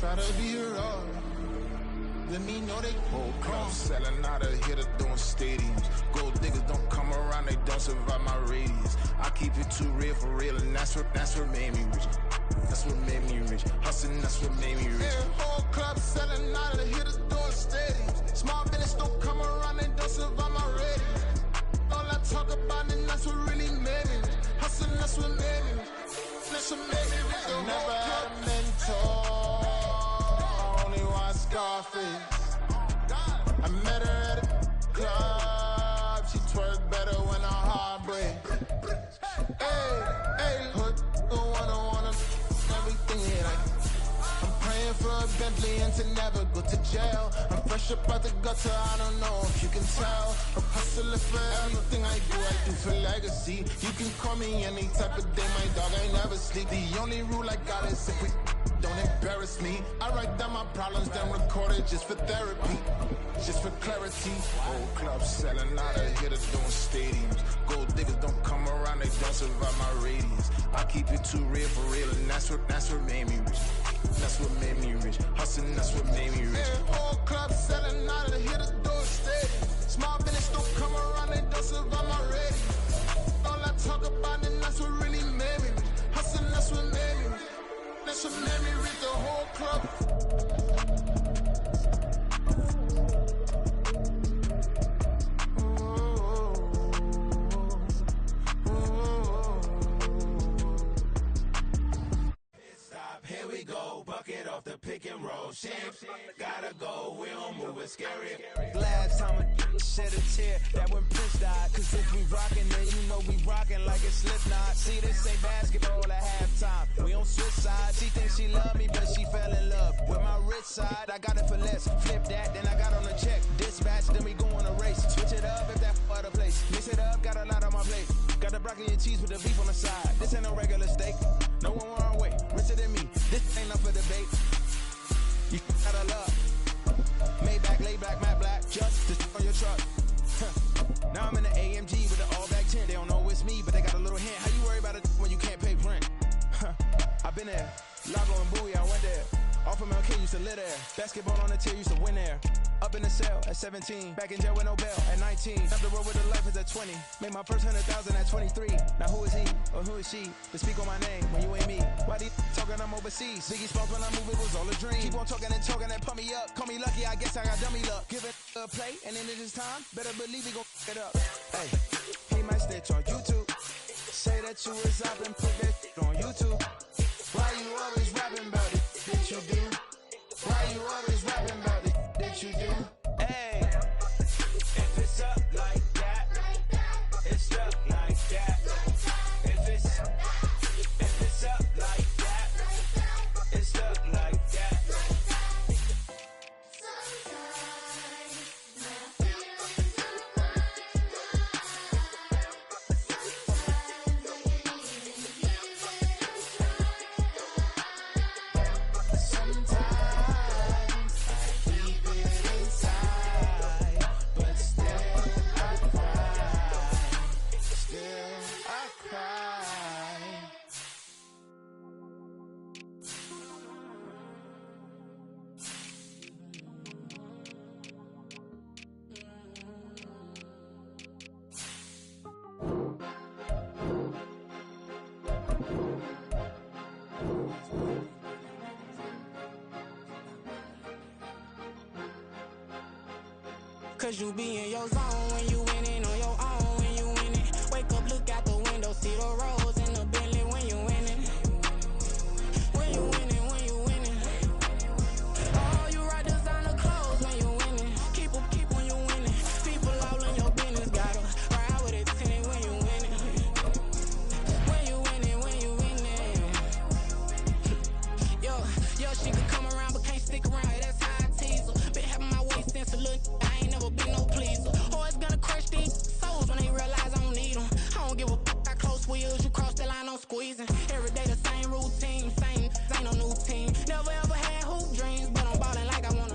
Try to be raw. Let me know they whole club selling out of here to doing stadiums. Gold diggers don't come around, they don't survive my radius. I keep it too real for real, and that's what made me rich. That's what made me rich. Hustling, that's what made me rich. Yeah, whole club selling out of here to doing stadiums. Small business don't come around, they don't survive my radius. All I talk about, and that's what really made me rich. Hustling, that's what made me rich. That's what made me rich. I never had a mentor. Scarface. I met her at a club. She twerk better when her heart breaks. Hey, hood, wanna everything that I'm praying for a Bentley and to never go to jail. I'm fresh up out the gutter, I don't know if you can tell. I'm hustling for everything I do for legacy. You can call me any type of day, my dog, I never sleep. The only rule I got is if we don't embarrass me. I write down my problems, then record it just for therapy, just for clarity. Whole club selling out of here to doing stadiums. Gold diggers don't come around, they don't survive my radius. I keep it too real for real, and that's what made me rich. That's what made me rich. Hustling, that's what made me rich. Yeah, whole club selling out of here to doing stadiums. Small business don't come around, they don't survive my radius. All I talk about, and that's what really made me rich. Hustling, that's what made me rich. That's what made me read the whole club. Stop, here we go, bucket off the pick and roll. Shit, gotta go, we don't move, it's scary. Last time I shed a tear, that when Prince died. Cause if we rockin' then you know we rockin' like it's Slipknot. See, this ain't basketball at halftime. We on switch sides. She thinks she love me, but she fell in love with my rich side. I got it for less. Flip that, then I got on a check. Dispatch, then we go on a race. Switch it up if that other place. Mix it up, got a lot on my plate. Got the broccoli and cheese with the beef on the side. This ain't no regular steak. No one wrong way. Richer than me. This ain't up for debate. You gotta love. Maybach, lay back, matte black. Just to on your truck. Now I'm in the AMG with the all back tent. They don't know it's me, but they got a little hint. How you worry about it when you can't pay rent? I've been there. Lago and Bowie, I went there. Off of MLK, used to live there. Basketball on the tier, used to win there. Up in the cell at 17. Back in jail with no bail at 19. Up the road with the life is at 20. Made my first 100,000 at 23. Now who is he or who is she to speak on my name when you ain't me? Why they talking I'm overseas? Biggie spoke when I move, it was all a dream. Keep on talking and pump me up. Call me lucky, I guess I got dummy luck. Give it a play, and then it is time. Better believe we gon' it up. Hey, he might snitch on YouTube. Say that you was up and put that shit on YouTube. Why you always rapping about it? Did you do? Why you always rapping about it? Did you do? Hey, if it's up like that, it's stuck like that. If it's up like that, it's stuck like that. Cause you be in your zone when you winning on your own when you winning. Wake up, look out the window, see the rose in the Bentley when you winning. When you winning, when you winning. Oh, you ride designer clothes when you winning. Keep when you winning. People all in your business, gotta ride with it tinted when you winning. When you winning, when you winning. Yo, she could come around but can't stick around. That's how I tease her. Been having my waist since a little. I ain't never been no pleaser. Always gonna crush these souls when they realize I don't need them. I don't give a fuck how close we is. You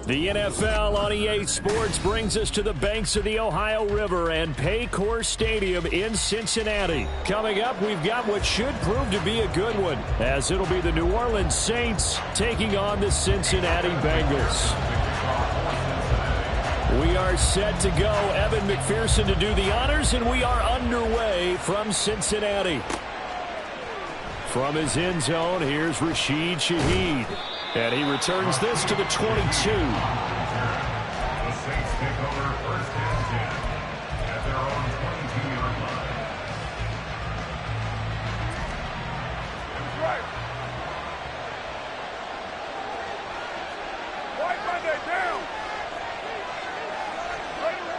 The NFL on EA Sports brings us to the banks of the Ohio River and Paycor Stadium in Cincinnati. Coming up, we've got what should prove to be a good one, as it'll be the New Orleans Saints taking on the Cincinnati Bengals. We are set to go. Evan McPherson to do the honors, and we are underway from Cincinnati. From his end zone, here's Rashid Shaheed. And he returns this to the 22. The Saints take over first and 10 at their own 22-yard line. That's right. White Monday down. Ready to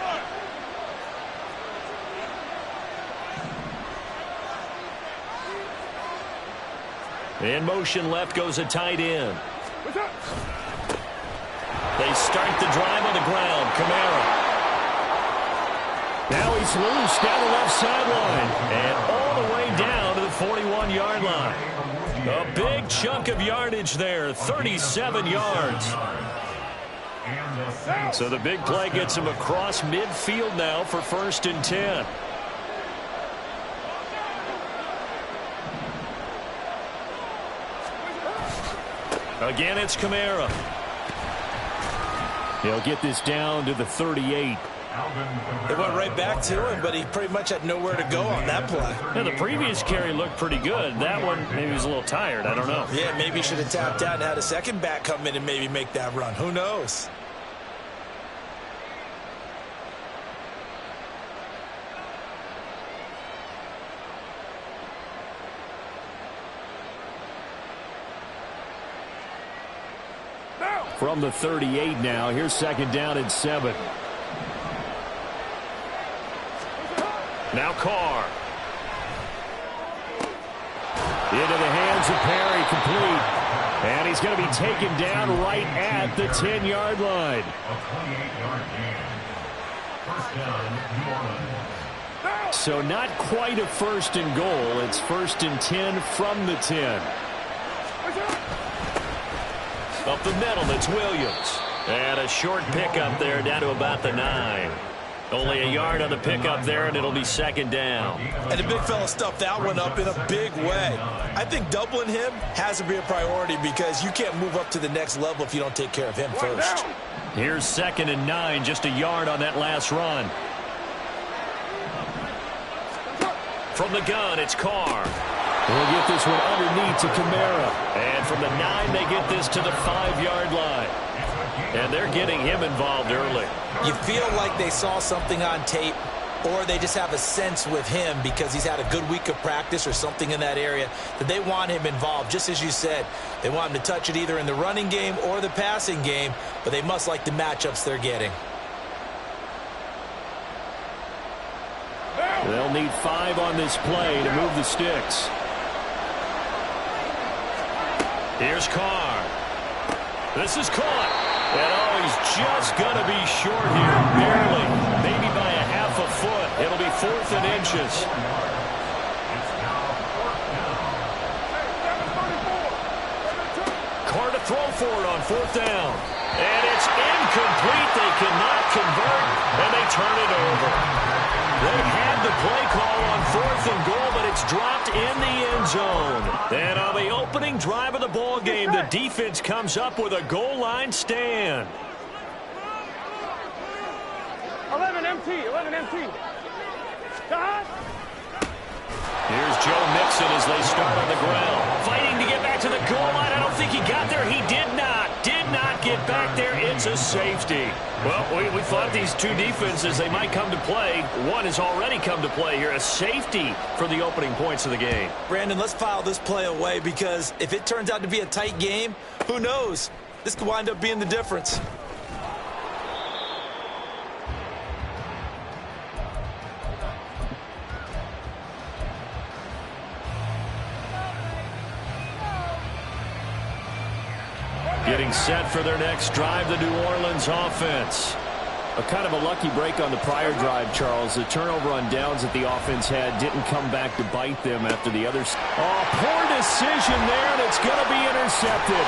run. In motion left goes a tight end. They start the drive on the ground. Kamara. Now he's loose down the left sideline. And all the way down to the 41-yard line. A big chunk of yardage there, 37 yards. So the big play gets him across midfield now for 1st and 10. Again, it's Kamara. He'll get this down to the 38. They went right back to him, but he pretty much had nowhere to go on that play. Yeah, the previous carry looked pretty good. That one, maybe he was a little tired. I don't know. Yeah, maybe he should have tapped out and had a second back come in and maybe make that run. Who knows? From the 38 now, here's 2nd down and 7. Now Carr. Into the hands of Perry, complete. And he's going to be taken down right at the 10-yard line. A 28-yard gain. First down, New Orleans. So not quite a 1st and goal. It's 1st and 10 from the 10. Up the middle, it's Williams. And a short pickup there down to about the 9. Only a yard on the pickup there, and it'll be 2nd down. And the big fella stuffed that one up in a big way. I think doubling him has to be a priority because you can't move up to the next level if you don't take care of him first. Here's 2nd and 9, just a yard on that last run. From the gun, it's Carr. We'll get this one underneath to Kamara. And from the 9, they get this to the 5-yard line. And they're getting him involved early. You feel like they saw something on tape, or they just have a sense with him because he's had a good week of practice or something in that area that they want him involved. Just as you said, they want him to touch it either in the running game or the passing game, but they must like the matchups they're getting. They'll need 5 on this play to move the sticks. Here's Carr. This is caught. And oh, he's just going to be short here, barely. Maybe by a half a foot. It'll be 4th and inches. Carr to throw for it on 4th down. And it's incomplete. They cannot convert, and they turn it over. They had the play call on 4th and goal, but it's dropped in the end zone. And on the opening drive of the ball game, the defense comes up with a goal line stand. 11 MT. Here's Joe Mixon as they start on the ground. Fighting to get back to the goal line. I don't think he got there. He did not get back there. It's a safety. Well, we thought these two defenses, they might come to play. One has already come to play here. A safety for the opening points of the game. Brandon, let's file this play away because if it turns out to be a tight game, who knows? This could wind up being the difference. Getting set for their next drive, the New Orleans offense. A kind of a lucky break on the prior drive, Charles. The turnover on downs that the offense had didn't come back to bite them after the others. Oh, poor decision there, and it's going to be intercepted.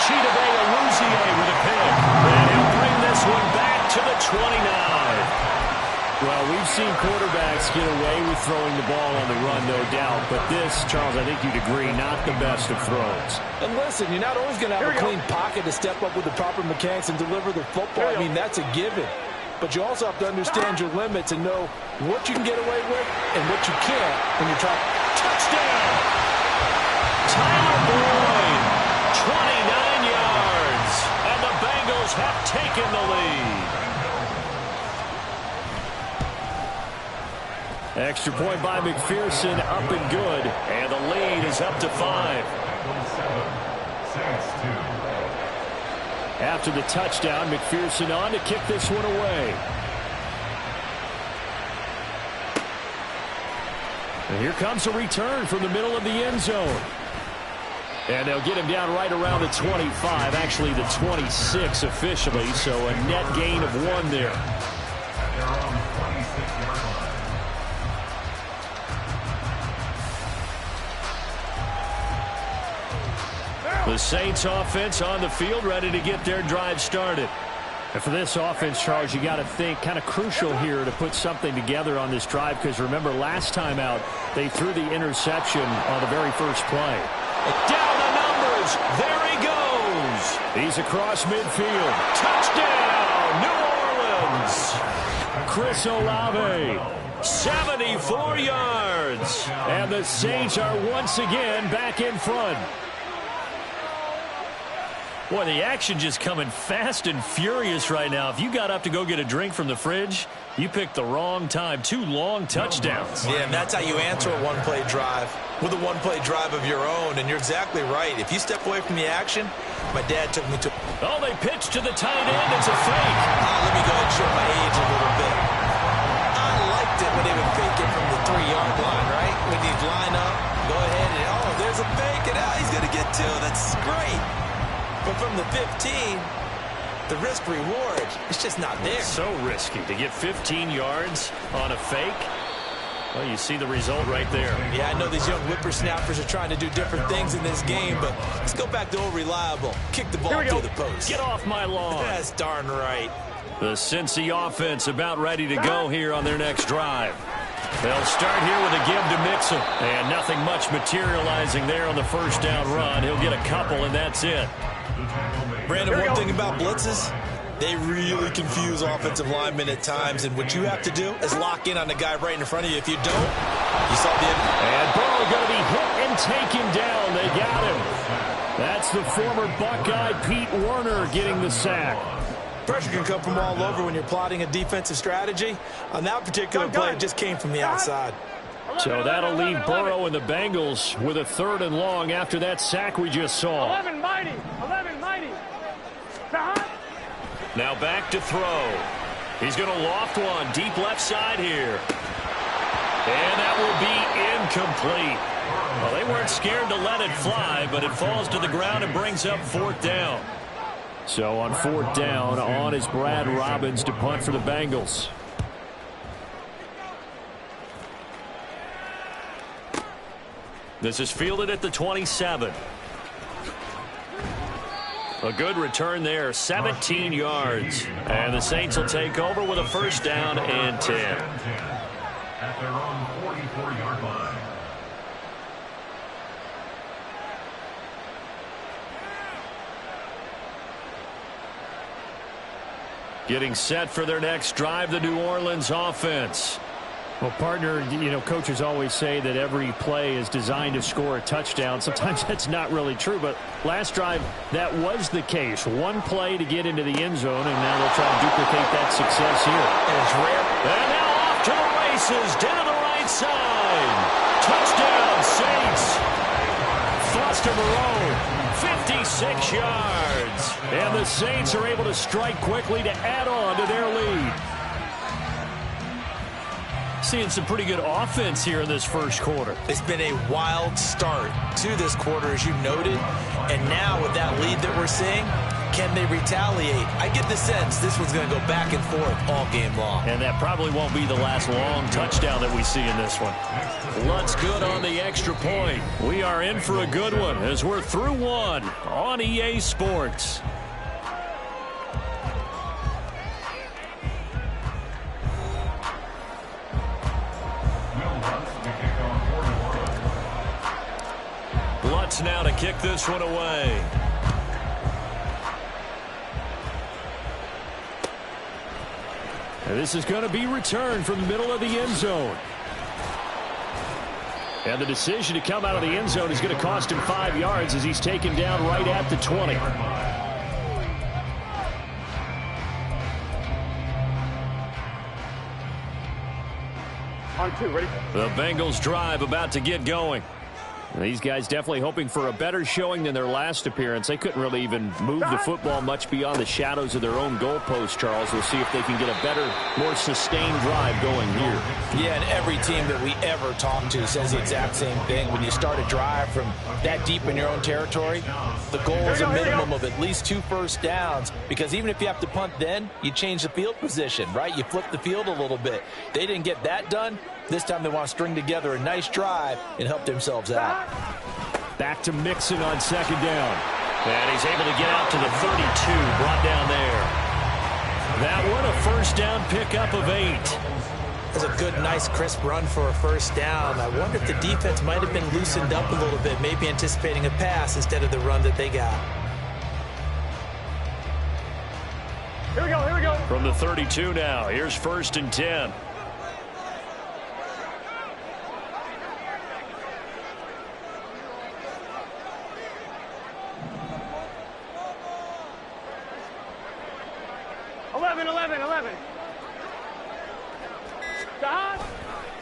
Chidobe Awuzie with a pick. 29. Well, we've seen quarterbacks get away with throwing the ball on the run, no doubt. But this, Charles, I think you'd agree, not the best of throws. And listen, you're not always going to have a clean pocket to step up with the proper mechanics and deliver the football. I mean, that's a given. But you also have to understand your limits and know what you can get away with and what you can't when you're trying. Touchdown! Tyler Boyd, 29 yards. And the Bengals have taken the lead. Extra point by McPherson, up and good. And the lead is up to 5. After the touchdown, McPherson on to kick this one away. And here comes a return from the middle of the end zone. And they'll get him down right around the 25, actually the 26 officially, so a net gain of 1 there. The Saints offense on the field, ready to get their drive started. And for this offense, Charles, you got to think kind of crucial here to put something together on this drive, because remember last time out they threw the interception on the very first play. Down the numbers. There he goes. He's across midfield. Touchdown, New Orleans. Chris Olave. 74 yards. And the Saints are once again back in front. Boy, the action just coming fast and furious right now. If you got up to go get a drink from the fridge, you picked the wrong time. 2 long touchdowns. Yeah, and that's how you answer a one-play drive, with a one-play drive of your own. And you're exactly right. If you step away from the action, my dad took me to... Oh, they pitched to the tight end. It's a fake. Let me go ahead and show my age a little bit. I liked it when they would fake it from the 3-yard line, right? When you line up, go ahead and, oh, there's a fake, and he's going to get 2. That's great. But from the 15, the risk-reward, it's just not there. So risky to get 15 yards on a fake. Well, you see the result right there. Yeah, I know these young whippersnappers are trying to do different things in this game, but let's go back to old reliable. Kick the ball through the post. Get off my lawn. That's darn right. The Cincy offense about ready to go here on their next drive. They'll start here with a give to Mixon. And nothing much materializing there on the first down run. He'll get a couple, and that's it. Brandon, one thing about blitzes, they really confuse offensive linemen at times, and what you have to do is lock in on the guy right in front of you. If you don't, you saw the... And Burrow going to be hit and taken down. They got him. That's the former Buckeye Pete Werner getting the sack. Pressure can come from all over when you're plotting a defensive strategy. On that particular play, it just came from the outside. So that'll leave Burrow and the Bengals with a 3rd and long after that sack we just saw. 11 mighty. 11 mighty. Now back to throw. He's going to loft one deep left side here. And that will be incomplete. Well, they weren't scared to let it fly, but it falls to the ground and brings up 4th down. So on 4th down, on is Brad Robbins to punt for the Bengals. This is fielded at the 27. A good return there, 17 yards. And the Saints will take over with a 1st down and 10. At their own 44-yard line. Getting set for their next drive, the New Orleans offense. Well, partner, you know, coaches always say that every play is designed to score a touchdown. Sometimes that's not really true, but last drive, that was the case. One play to get into the end zone, and now they'll try to duplicate that success here. And it's rare. And now off to the races, down the right side. Touchdown, Saints. Foster Moreau, 56 yards. And the Saints are able to strike quickly to add on to their lead. Seeing some pretty good offense here in this first quarter. It's been a wild start to this quarter, as you noted. And now with that lead that we're seeing, can they retaliate? I get the sense this one's going to go back and forth all game long. And that probably won't be the last long touchdown that we see in this one. Lutz good on the extra point. We are in for a good one as we're through one on EA Sports. minutes now to kick this one away. And this is going to be returned from the middle of the end zone. And the decision to come out of the end zone is going to cost him 5 yards as he's taken down right at the 20. On 2, ready? The Bengals drive about to get going. These guys definitely hoping for a better showing than their last appearance. They couldn't really even move the football much beyond the shadows of their own goalpost, Charles. We'll see if they can get a better, more sustained drive going here. Yeah, and every team that we ever talk to says the exact same thing. When you start a drive from that deep in your own territory, the goal is a minimum of at least 2 first downs, because even if you have to punt then, you change the field position, right? You flip the field a little bit. They didn't get that done. This time they want to string together a nice drive and help themselves out. Back to Mixon on second down. And he's able to get out to the 32, brought down there. That one, a first down pickup of 8. That's a good, nice, crisp run for a first down. I wonder if the defense might have been loosened up a little bit, maybe anticipating a pass instead of the run that they got. Here we go, here we go. From the 32 now, here's 1st and 10.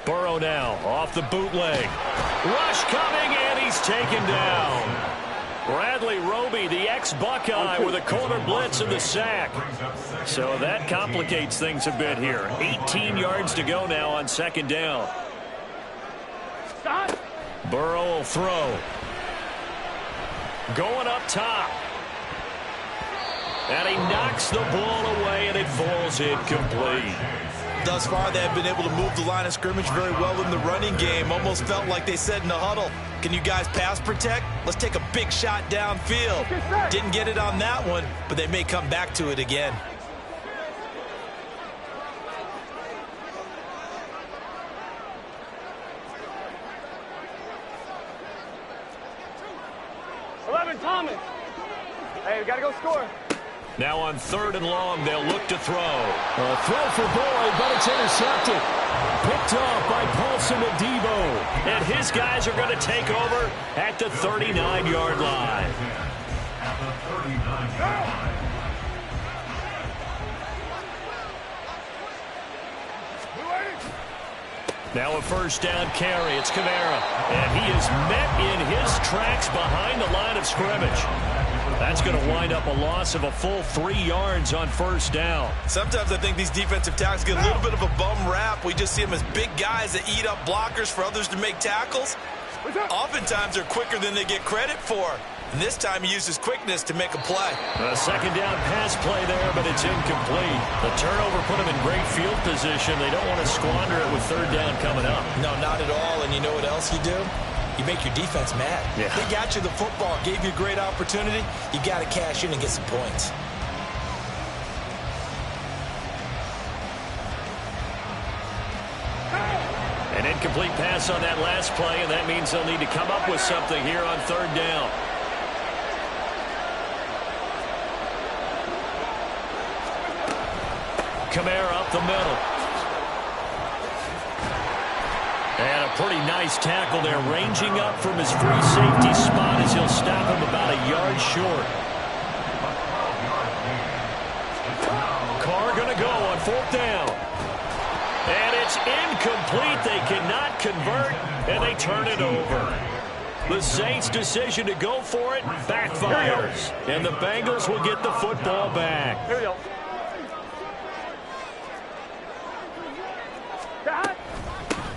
Burrow now off the bootleg. Rush coming, and he's taken down. Bradley Roby, the ex-Buckeye, with a corner blitz and the sack. So that complicates things a bit here. 18 yards to go now on second down. Burrow will throw. Going up top. And he knocks the ball away, and it falls incomplete. Thus far, they have been able to move the line of scrimmage very well in the running game. Almost felt like they said in the huddle, can you guys pass protect? Let's take a big shot downfield. Didn't get it on that one, but they may come back to it again. Thomas. Hey, we got to go score. Now on 3rd and long, they'll look to throw. A throw for Boyd, but it's intercepted. Picked off by Paulson Adebo. And his guys are going to take over at the 39-yard line. At the 39-yard line. Now a first down carry. It's Kamara. And he is met in his tracks behind the line of scrimmage. That's going to wind up a loss of a full 3 yards on first down. Sometimes I think these defensive tackles get a little bit of a bum rap. We just see them as big guys that eat up blockers for others to make tackles. Oftentimes they're quicker than they get credit for. And this time he uses quickness to make a play. A second down pass play there, but it's incomplete. The turnover put them in great field position. They don't want to squander it with third down coming up. No, not at all. And you know what else you do? You make your defense mad. Yeah. They got you the football, gave you a great opportunity. You got to cash in and get some points. An incomplete pass on that last play, and that means they'll need to come up with something here on third down. Kamara up the middle. And a pretty nice tackle there, ranging up from his free safety spot as he'll stop him about a yard short. Carr going to go on fourth down. And it's incomplete. They cannot convert, and they turn it over. The Saints' decision to go for it backfires, and the Bengals will get the football back. Here we go.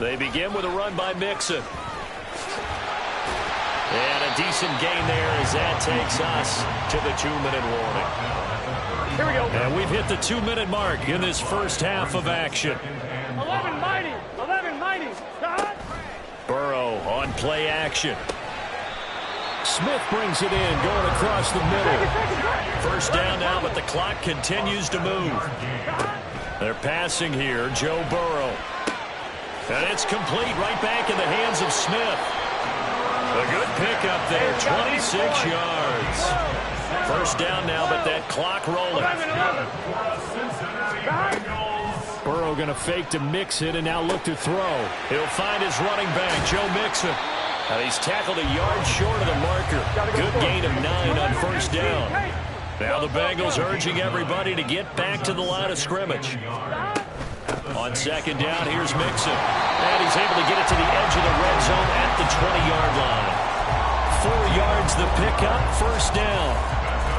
They begin with a run by Mixon. And a decent gain there as that takes us to the 2-minute warning. Here we go. And we've hit the 2-minute mark in this first half of action. 11 mighty. 11 mighty. Burrow on play action. Smith brings it in, going across the middle. First down now, but the clock continues to move. They're passing here, Joe Burrow. And it's complete right back in the hands of Smith. A good pickup there, 26 yards. First down now, but that clock rolling. Burrow going to fake to Mixon and now look to throw. He'll find his running back, Joe Mixon. And he's tackled a yard short of the marker. Good gain of 9 on first down. Now the Bengals urging everybody to get back to the line of scrimmage. On second down, here's Mixon. And he's able to get it to the edge of the red zone at the 20-yard line. 4 yards the pickup, first down.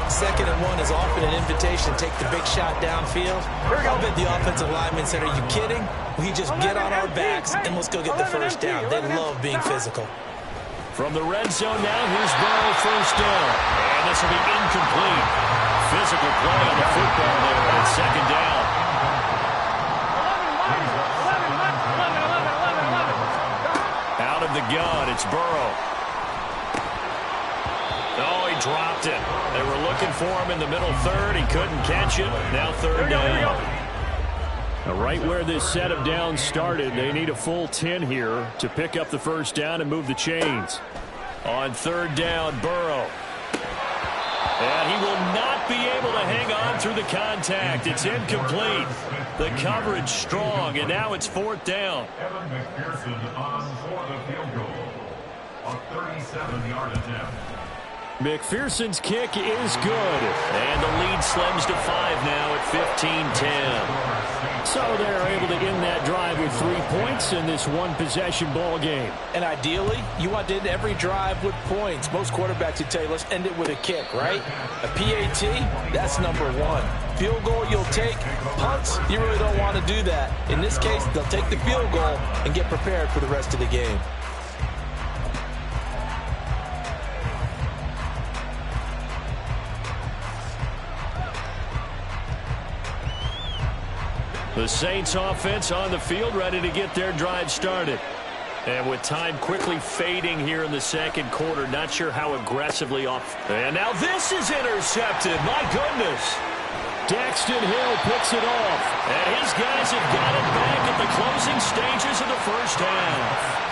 2nd and 1 is often an invitation to take the big shot downfield. I bet the offensive lineman said, are you kidding? We just get on our backs and let's go get the first down. They love being physical. From the red zone now, here's Burrow, first down. And this will be incomplete. Physical play on the football there on second down. Out of the gun, it's Burrow. Oh, he dropped it. They were looking for him in the middle third. He couldn't catch it. Now third down. Now, right where this set of downs started, they need a full 10 here to pick up the first down and move the chains. On third down, Burrow. And he will not be able to hang on through the contact. It's incomplete. The coverage strong, and now it's fourth down. Evan McPherson on for the field goal. A 37-yard attempt. McPherson's kick is good. And the lead slims to 5 now at 15-10. So they're able to end that drive with 3 points in this one-possession ball game. And ideally, you want to end every drive with points. Most quarterbacks would tell you, let's end it with a kick, right? A PAT, that's number 1. Field goal you'll take. Punts, you really don't want to do that. In this case, they'll take the field goal and get prepared for the rest of the game. The Saints offense on the field, ready to get their drive started. And with time quickly fading here in the second quarter, not sure how aggressively off. And now this is intercepted. My goodness. Daxton Hill picks it off. And his guys have got it back at the closing stages of the first half.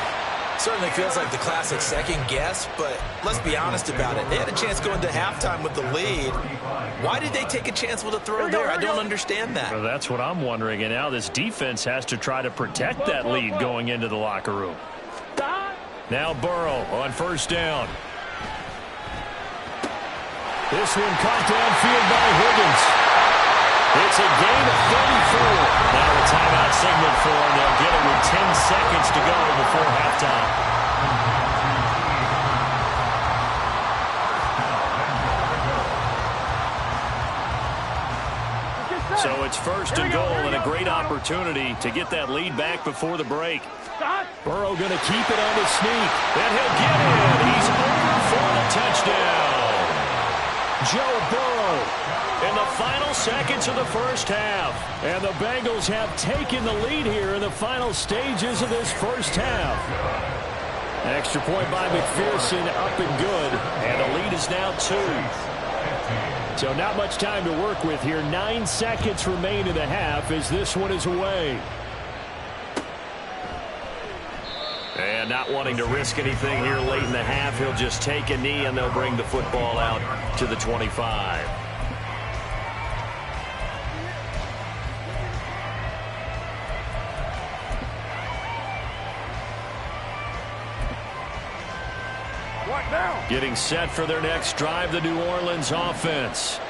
Certainly feels like the classic second guess, but let's be honest about it. They had a chance going to halftime with the lead. Why did they take a chance with a throw there? I don't understand that. Well, that's what I'm wondering, and now this defense has to try to protect that lead going into the locker room. Now Burrow on first down. This one caught downfield by Higgins. It's a gain of 34. Now a timeout signal for them. They'll get it with 10 seconds to go before halftime. So it's first and goal and a great opportunity to get that lead back before the break. Burrow going to keep it on the sneak. And he'll get it. He's over for the touchdown. Joe Burrow in the final seconds of the first half. And the Bengals have taken the lead here in the final stages of this first half. Extra point by McPherson, up and good. And the lead is now 2. So not much time to work with here. 9 seconds remain in the half as this one is away. And not wanting to risk anything here late in the half, he'll just take a knee and they'll bring the football out to the 25. Getting set for their next drive, the New Orleans offense.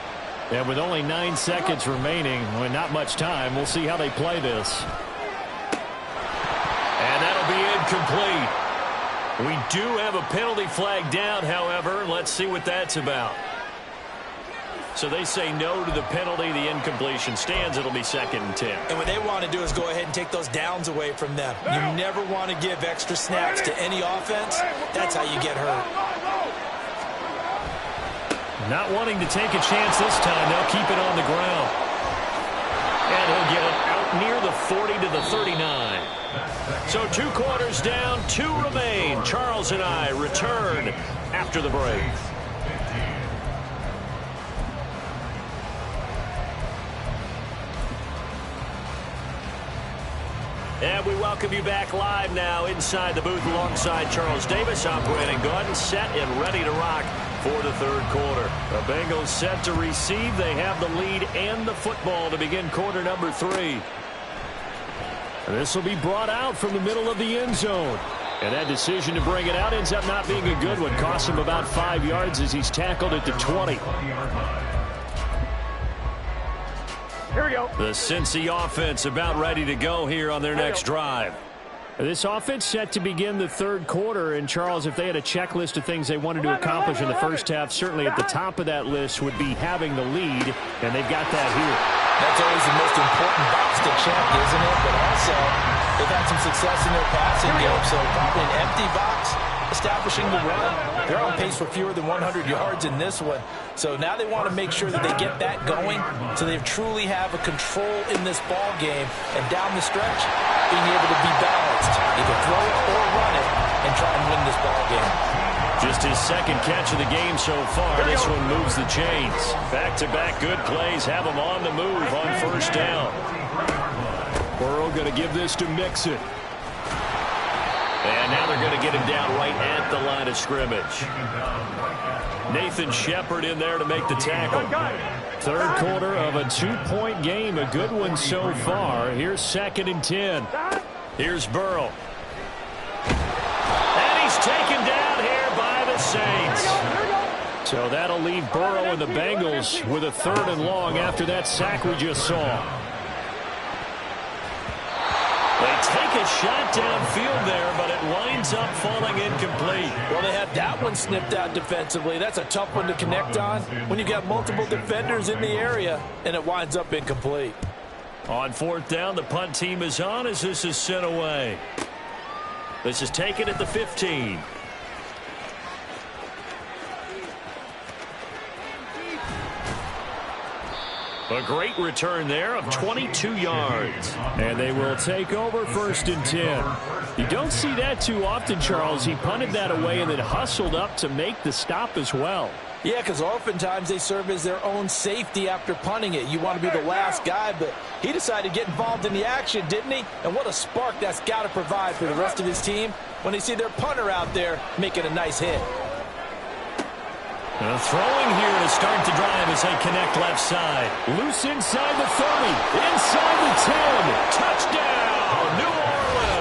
And with only 9 seconds remaining, well, not much time, we'll see how they play this. And that'll be incomplete. We do have a penalty flag down, however. Let's see what that's about. So they say no to the penalty. The incompletion stands. It'll be 2nd and 10. And what they want to do is go ahead and take those downs away from them. You never want to give extra snaps to any offense. That's how you get hurt. Not wanting to take a chance this time. They'll keep it on the ground. And he'll get it out near the 40 to the 39. So 2 quarters down, 2 remain. Charles and I return after the break. And we welcome you back live now inside the booth alongside Charles Davis. I'm Brandon Gaudin, set and ready to rock for the third quarter. The Bengals set to receive. They have the lead and the football to begin quarter number 3. This will be brought out from the middle of the end zone. And that decision to bring it out ends up not being a good one. Costs him about 5 yards as he's tackled at the 20. Here we go. The Cincy offense about ready to go here on their next drive. This offense set to begin the third quarter. And, Charles, if they had a checklist of things they wanted to accomplish in the first half, certainly at the top of that list would be having the lead, and they've got that here. That's always the most important box to check, isn't it? But also, they've had some success in their passing game, so probably an empty box, establishing the run. They're on pace for fewer than 100 yards in this one. So now they want to make sure that they get that going so they truly have a control in this ball game. And down the stretch, being able to be balanced, either throw it or run it, and try and win this ball game. Just his second catch of the game so far. This one moves the chains. Back-to-back good plays have him on the move on first down. Burrow going to give this to Mixon. And now they're going to get him down right at the line of scrimmage. Nathan Shepard in there to make the tackle. Third quarter of a 2-point game. A good one so far. Here's 2nd and 10. Here's Burrow. And he's taken down here by the Saints. So that'll leave Burrow and the Bengals with a 3rd and long after that sack we just saw. They take a shot downfield there, but it winds up falling incomplete. Well, they had that one snipped out defensively. That's a tough one to connect on when you got multiple defenders in the area, and it winds up incomplete. On 4th down, the punt team is on as this is sent away. This is taken at the 15. A great return there of 22 yards. And they will take over 1st and 10. You don't see that too often, Charles. He punted that away and then hustled up to make the stop as well. Yeah, because oftentimes they serve as their own safety after punting it. You want to be the last guy, but he decided to get involved in the action, didn't he? And what a spark that's got to provide for the rest of his team when they see their punter out there making a nice hit. Throwing here to start the drive as they connect left side. Loose inside the 30, inside the 10. Touchdown, New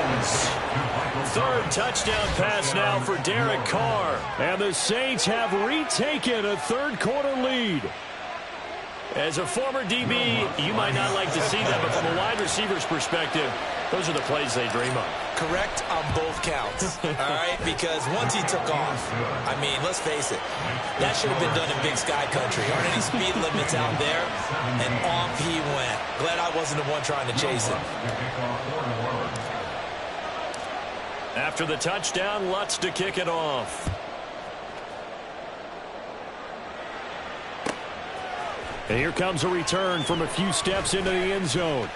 Orleans. 3rd touchdown pass now for Derek Carr. And the Saints have retaken a third quarter lead. As a former DB, you might not like to see that, but from a wide receiver's perspective, those are the plays they dream of. Correct on both counts, all right? Because once he took off, I mean, let's face it, that should have been done in Big Sky Country. Aren't any speed limits out there? And off he went. Glad I wasn't the one trying to chase him. After the touchdown, Lutz to kick it off. And here comes a return from a few steps into the end zone.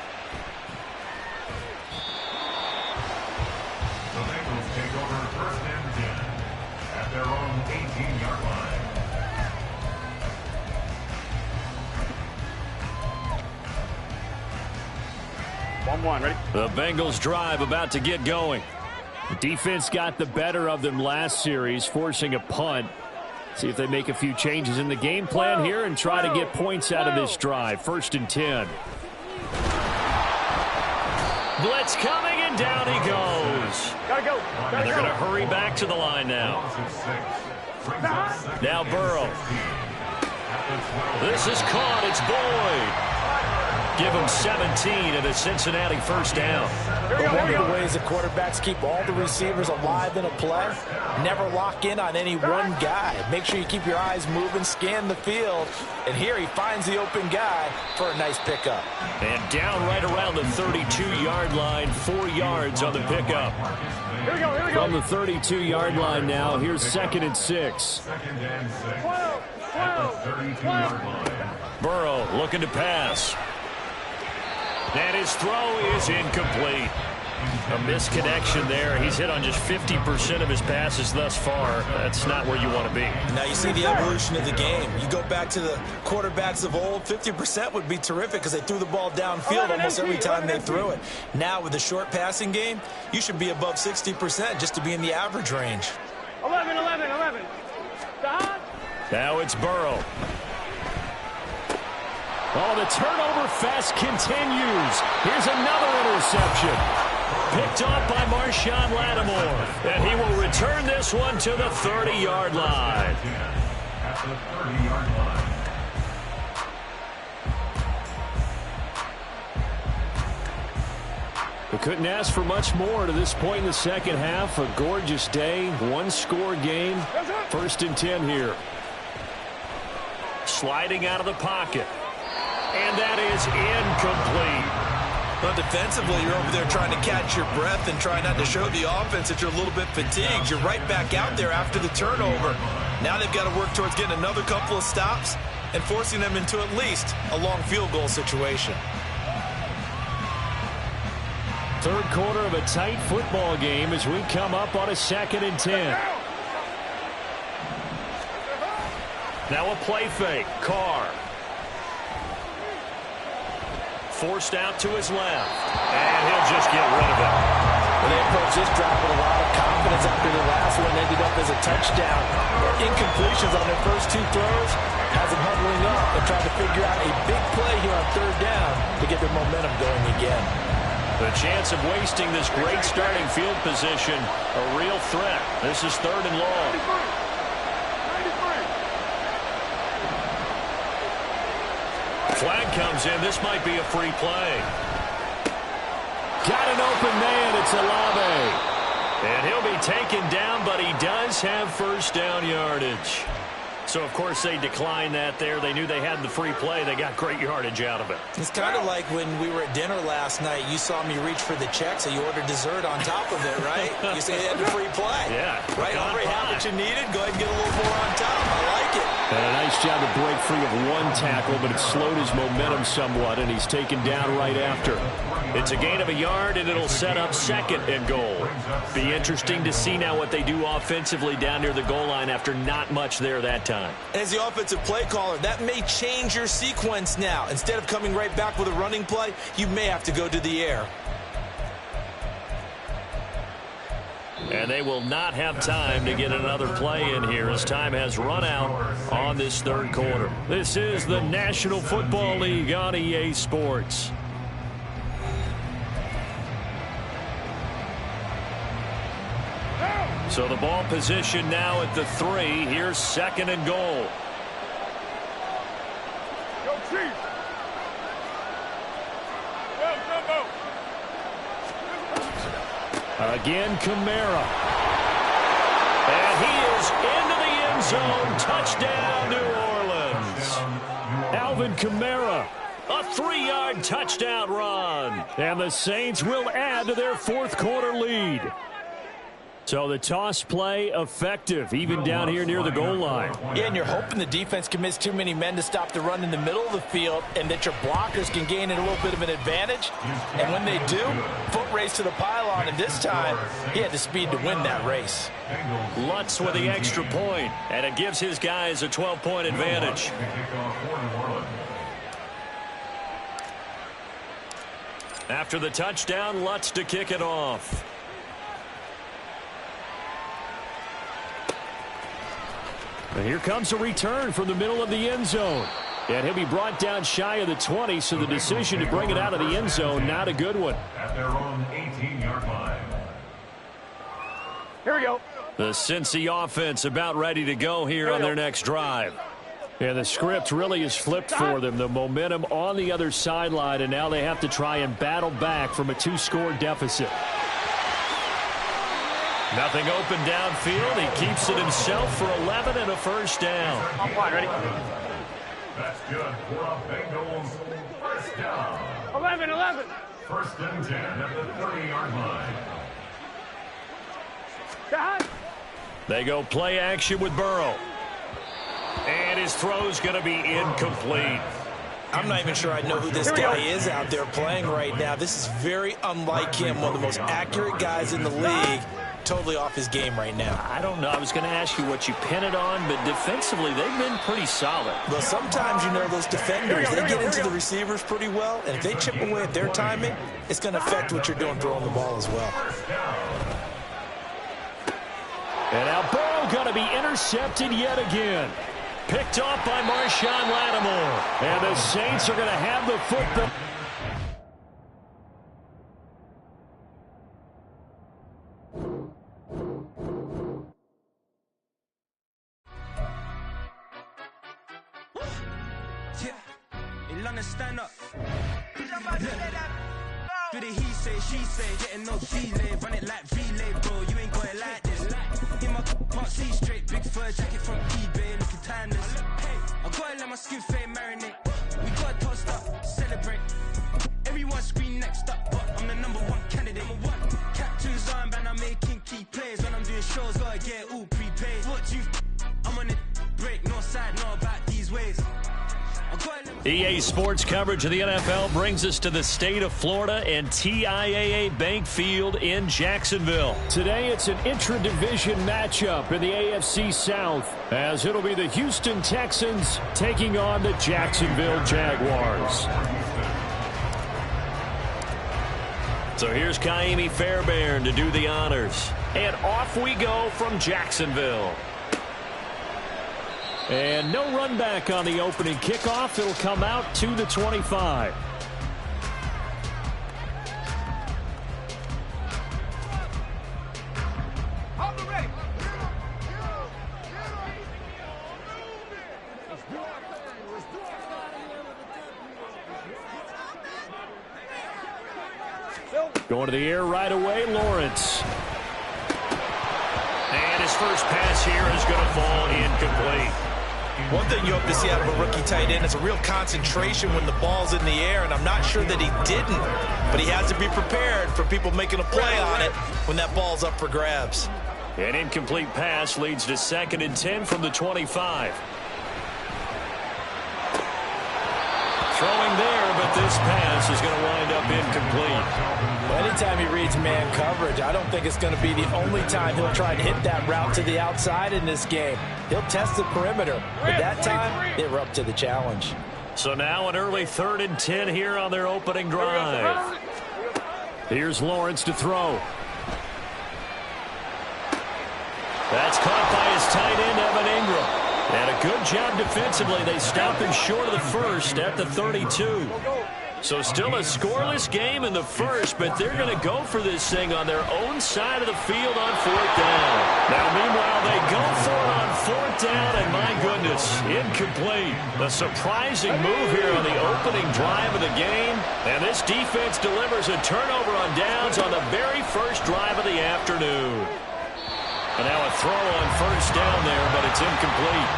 The Bengals take over 1st and 10 at their own 18-yard line. 1-1, ready? The Bengals drive about to get going. The defense got the better of them last series, forcing a punt. See if they make a few changes in the game plan here and try to get points out of this drive. 1st and 10. Blitz coming, and down he goes. Gotta go. And they're going to hurry back to the line now. Now Burrow. This is caught. It's Boyd. Give him 17 and a Cincinnati 1st down. But one of the ways that quarterbacks keep all the receivers alive in a play, never lock in on any one guy. Make sure you keep your eyes moving, scan the field. And here he finds the open guy for a nice pickup. And down right around the 32-yard line, 4 yards on the pickup. Here we go. From the 32-yard line now, here's 2nd and 6. 12. 32-yard line. Burrow looking to pass. And his throw is incomplete. A misconnection there. He's hit on just 50% of his passes thus far. That's not where you want to be. Now you see the evolution of the game. You go back to the quarterbacks of old, 50% would be terrific because they threw the ball downfield almost every time they threw it. Now with the short passing game, you should be above 60% just to be in the average range. 11. Now it's Burrow. Oh, the turnover fest continues. Here's another interception. Picked off by Marshawn Lattimore. And he will return this one to the 30-yard line. At the 30-yard line. We couldn't ask for much more to this point in the second half. A gorgeous day, one-score game. 1st and 10 here. Sliding out of the pocket. And that is incomplete. Well, defensively, you're over there trying to catch your breath and try not to show the offense that you're a little bit fatigued. You're right back out there after the turnover. Now they've got to work towards getting another couple of stops and forcing them into at least a long field goal situation. Third quarter of a tight football game as we come up on a 2nd and 10. Now a play fake. Carr. Forced out to his left. And he'll just get rid of it. Well, they approached this drive with a lot of confidence after the last one ended up as a touchdown. Their incompletions on their first 2 throws has them huddling up and trying to figure out a big play here on 3rd down to get their momentum going again. The chance of wasting this great starting field position, a real threat. This is 3rd and long. Flag comes in. This might be a free play. Got an open man. It's Olave. And he'll be taken down, but he does have 1st down yardage. So, of course, they declined that there. They knew they had the free play. They got great yardage out of it. It's kind of like when we were at dinner last night. You saw me reach for the check, so you ordered dessert on top of it, right? You say they had the free play. Yeah. Right, Aubrey, have what you needed. Go ahead and get a little more on top. I like it. And a nice job to break free of 1 tackle, but it slowed his momentum somewhat, and he's taken down right after. It's a gain of a yard, and it'll set up 2nd and goal. Be interesting to see now what they do offensively down near the goal line after not much there that time. As the offensive play caller, that may change your sequence now. Instead of coming right back with a running play, you may have to go to the air. And they will not have time to get another play in here as time has run out on this 3rd quarter. This is the National Football League on EA Sports. So the ball position now at the 3. Here's 2nd and goal. Go, Chief. Go. Again, Kamara. And he is into the end zone. Touchdown, New Orleans. Alvin Kamara. A 3-yard touchdown run. And the Saints will add to their 4th quarter lead. So the toss play effective, even down here near the goal line. Yeah, and you're hoping the defense commits too many men to stop the run in the middle of the field and that your blockers can gain a little bit of an advantage. And when they do, foot race to the pylon, and this time he had the speed to win that race. Lutz with the extra point, and it gives his guys a 12-point advantage. After the touchdown, Lutz to kick it off. And here comes a return from the middle of the end zone. And he'll be brought down shy of the 20, so the decision to bring it out of the end zone, not a good one. At their own 18-yard line. Here we go. The Cincy offense about ready to go here on their next drive. And the script really is flipped for them. The momentum on the other sideline, and now they have to try and battle back from a 2-score deficit. Nothing open downfield. He keeps it himself for 11 and a 1st down. I'm fine. Ready? That's good for a Bengals 1st down. 11. 1st and 10 at the 30-yard line. They go play action with Burrow. And his throw's going to be incomplete. I'm not even sure I know who this guy is out there playing right now. This is very unlike him, one of the most accurate guys in the league. Totally off his game right now. I don't know. I was going to ask you what you pin it on, but defensively, they've been pretty solid. Well, sometimes, you know, those defenders, they get into the receivers pretty well, and if they chip away at their timing, it's going to affect what you're doing throwing the ball as well. And now Burrow going to be intercepted yet again. Picked off by Marshawn Lattimore. And the Saints are going to have the football. Stand up. Do the he say, she say, getting no delay, run it like relay, bro. You ain't got it like this. In my can't see straight, big fur jacket from eBay, looking timeless. Hey, I gotta let my skin fade marinate. We got toast up, celebrate. Everyone scream next up, but I'm the #1 candidate. Captain's armband, I'm making key plays. When I'm doing shows, gotta get it all prepaid. What you? I'm on it, break, no side, know about these ways. EA Sports coverage of the NFL brings us to the state of Florida and TIAA Bank Field in Jacksonville. Today it's an intra-division matchup in the AFC South, as it'll be the Houston Texans taking on the Jacksonville Jaguars. So here's Kaimi Fairbairn to do the honors. And off we go from Jacksonville. And no run back on the opening kickoff. It'll come out to the 25. Going to the air right away, Lawrence. And his first pass here is going to fall incomplete. One thing you hope to see out of a rookie tight end is a real concentration when the ball's in the air, and I'm not sure that he didn't, but he has to be prepared for people making a play on it when that ball's up for grabs. An incomplete pass leads to 2nd and 10 from the 25. Throwing there, but this pass is going to wind up incomplete. Well, anytime he reads man coverage, I don't think it's going to be the only time he'll try and hit that route to the outside in this game. He'll test the perimeter, but that time, they were up to the challenge. So now an early 3rd and 10 here on their opening drive. Here's Lawrence to throw. That's caught by his tight end, Evan Ingram. And a good job defensively. They stopped him short of the first at the 32. So still a scoreless game in the first, but they're going to go for this thing on their own side of the field on 4th down. Now, meanwhile, they go for it on 4th down, and my goodness, incomplete. A surprising move here on the opening drive of the game, and this defense delivers a turnover on downs on the very first drive of the afternoon. And now a throw on 1st down there, but it's incomplete.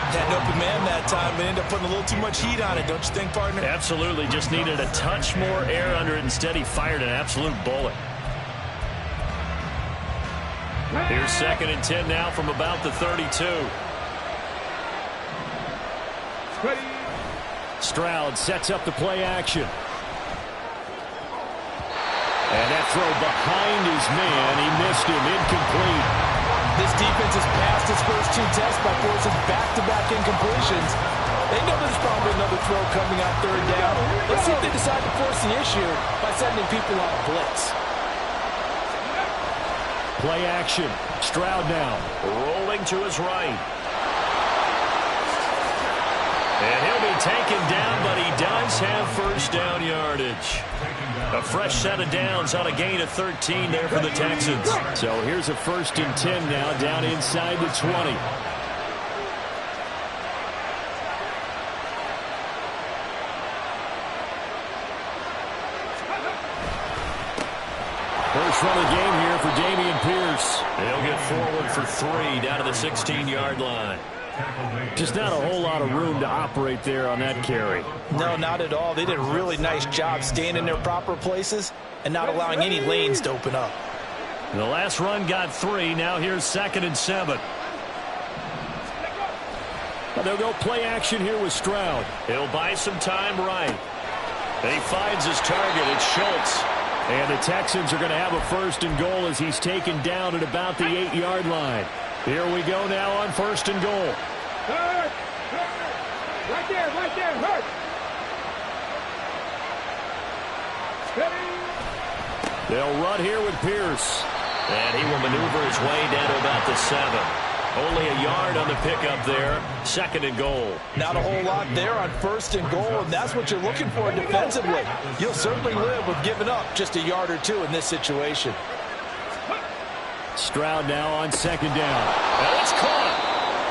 Had an open man that time, but ended up putting a little too much heat on it, don't you think, partner? Absolutely. Just needed a touch more air under it. Instead, he fired an absolute bullet. Here's 2nd and 10 now from about the 32. Stroud sets up the play action. And that throw behind his man. He missed him. Incomplete. This defense has passed its first 2 tests by forcing back-to-back incompletions. They know there's probably another throw coming out 3rd down. Let's see if they decide to force the issue by sending people on a blitz. Play action. Stroud now. Rolling to his right. And he'll be taken down, but he does have 1st down yardage. A fresh set of downs on a gain of 13 there for the Texans. So here's a 1st and 10 now down inside the 20. First run of the game here for Dameon Pierce. He'll get forward for 3 down to the 16-yard line. Just not a whole lot of room to operate there on that carry. No, not at all. They did a really nice job staying in their proper places and not allowing any lanes to open up. The last run got 3. Now here's 2nd and 7. They'll go play action here with Stroud. He'll buy some time right. And he finds his target. It's Schultz. And the Texans are going to have a 1st and goal as he's taken down at about the 8-yard line. Here we go now on 1st and goal. Hurt. Right there, hurt. They'll run here with Pierce. And he will maneuver his way down to about the 7. Only a yard on the pickup there. 2nd and goal. Not a whole lot there on 1st and goal, and that's what you're looking for defensively. You'll certainly live with giving up just a yard or 2 in this situation. Stroud now on 2nd down. And it's caught.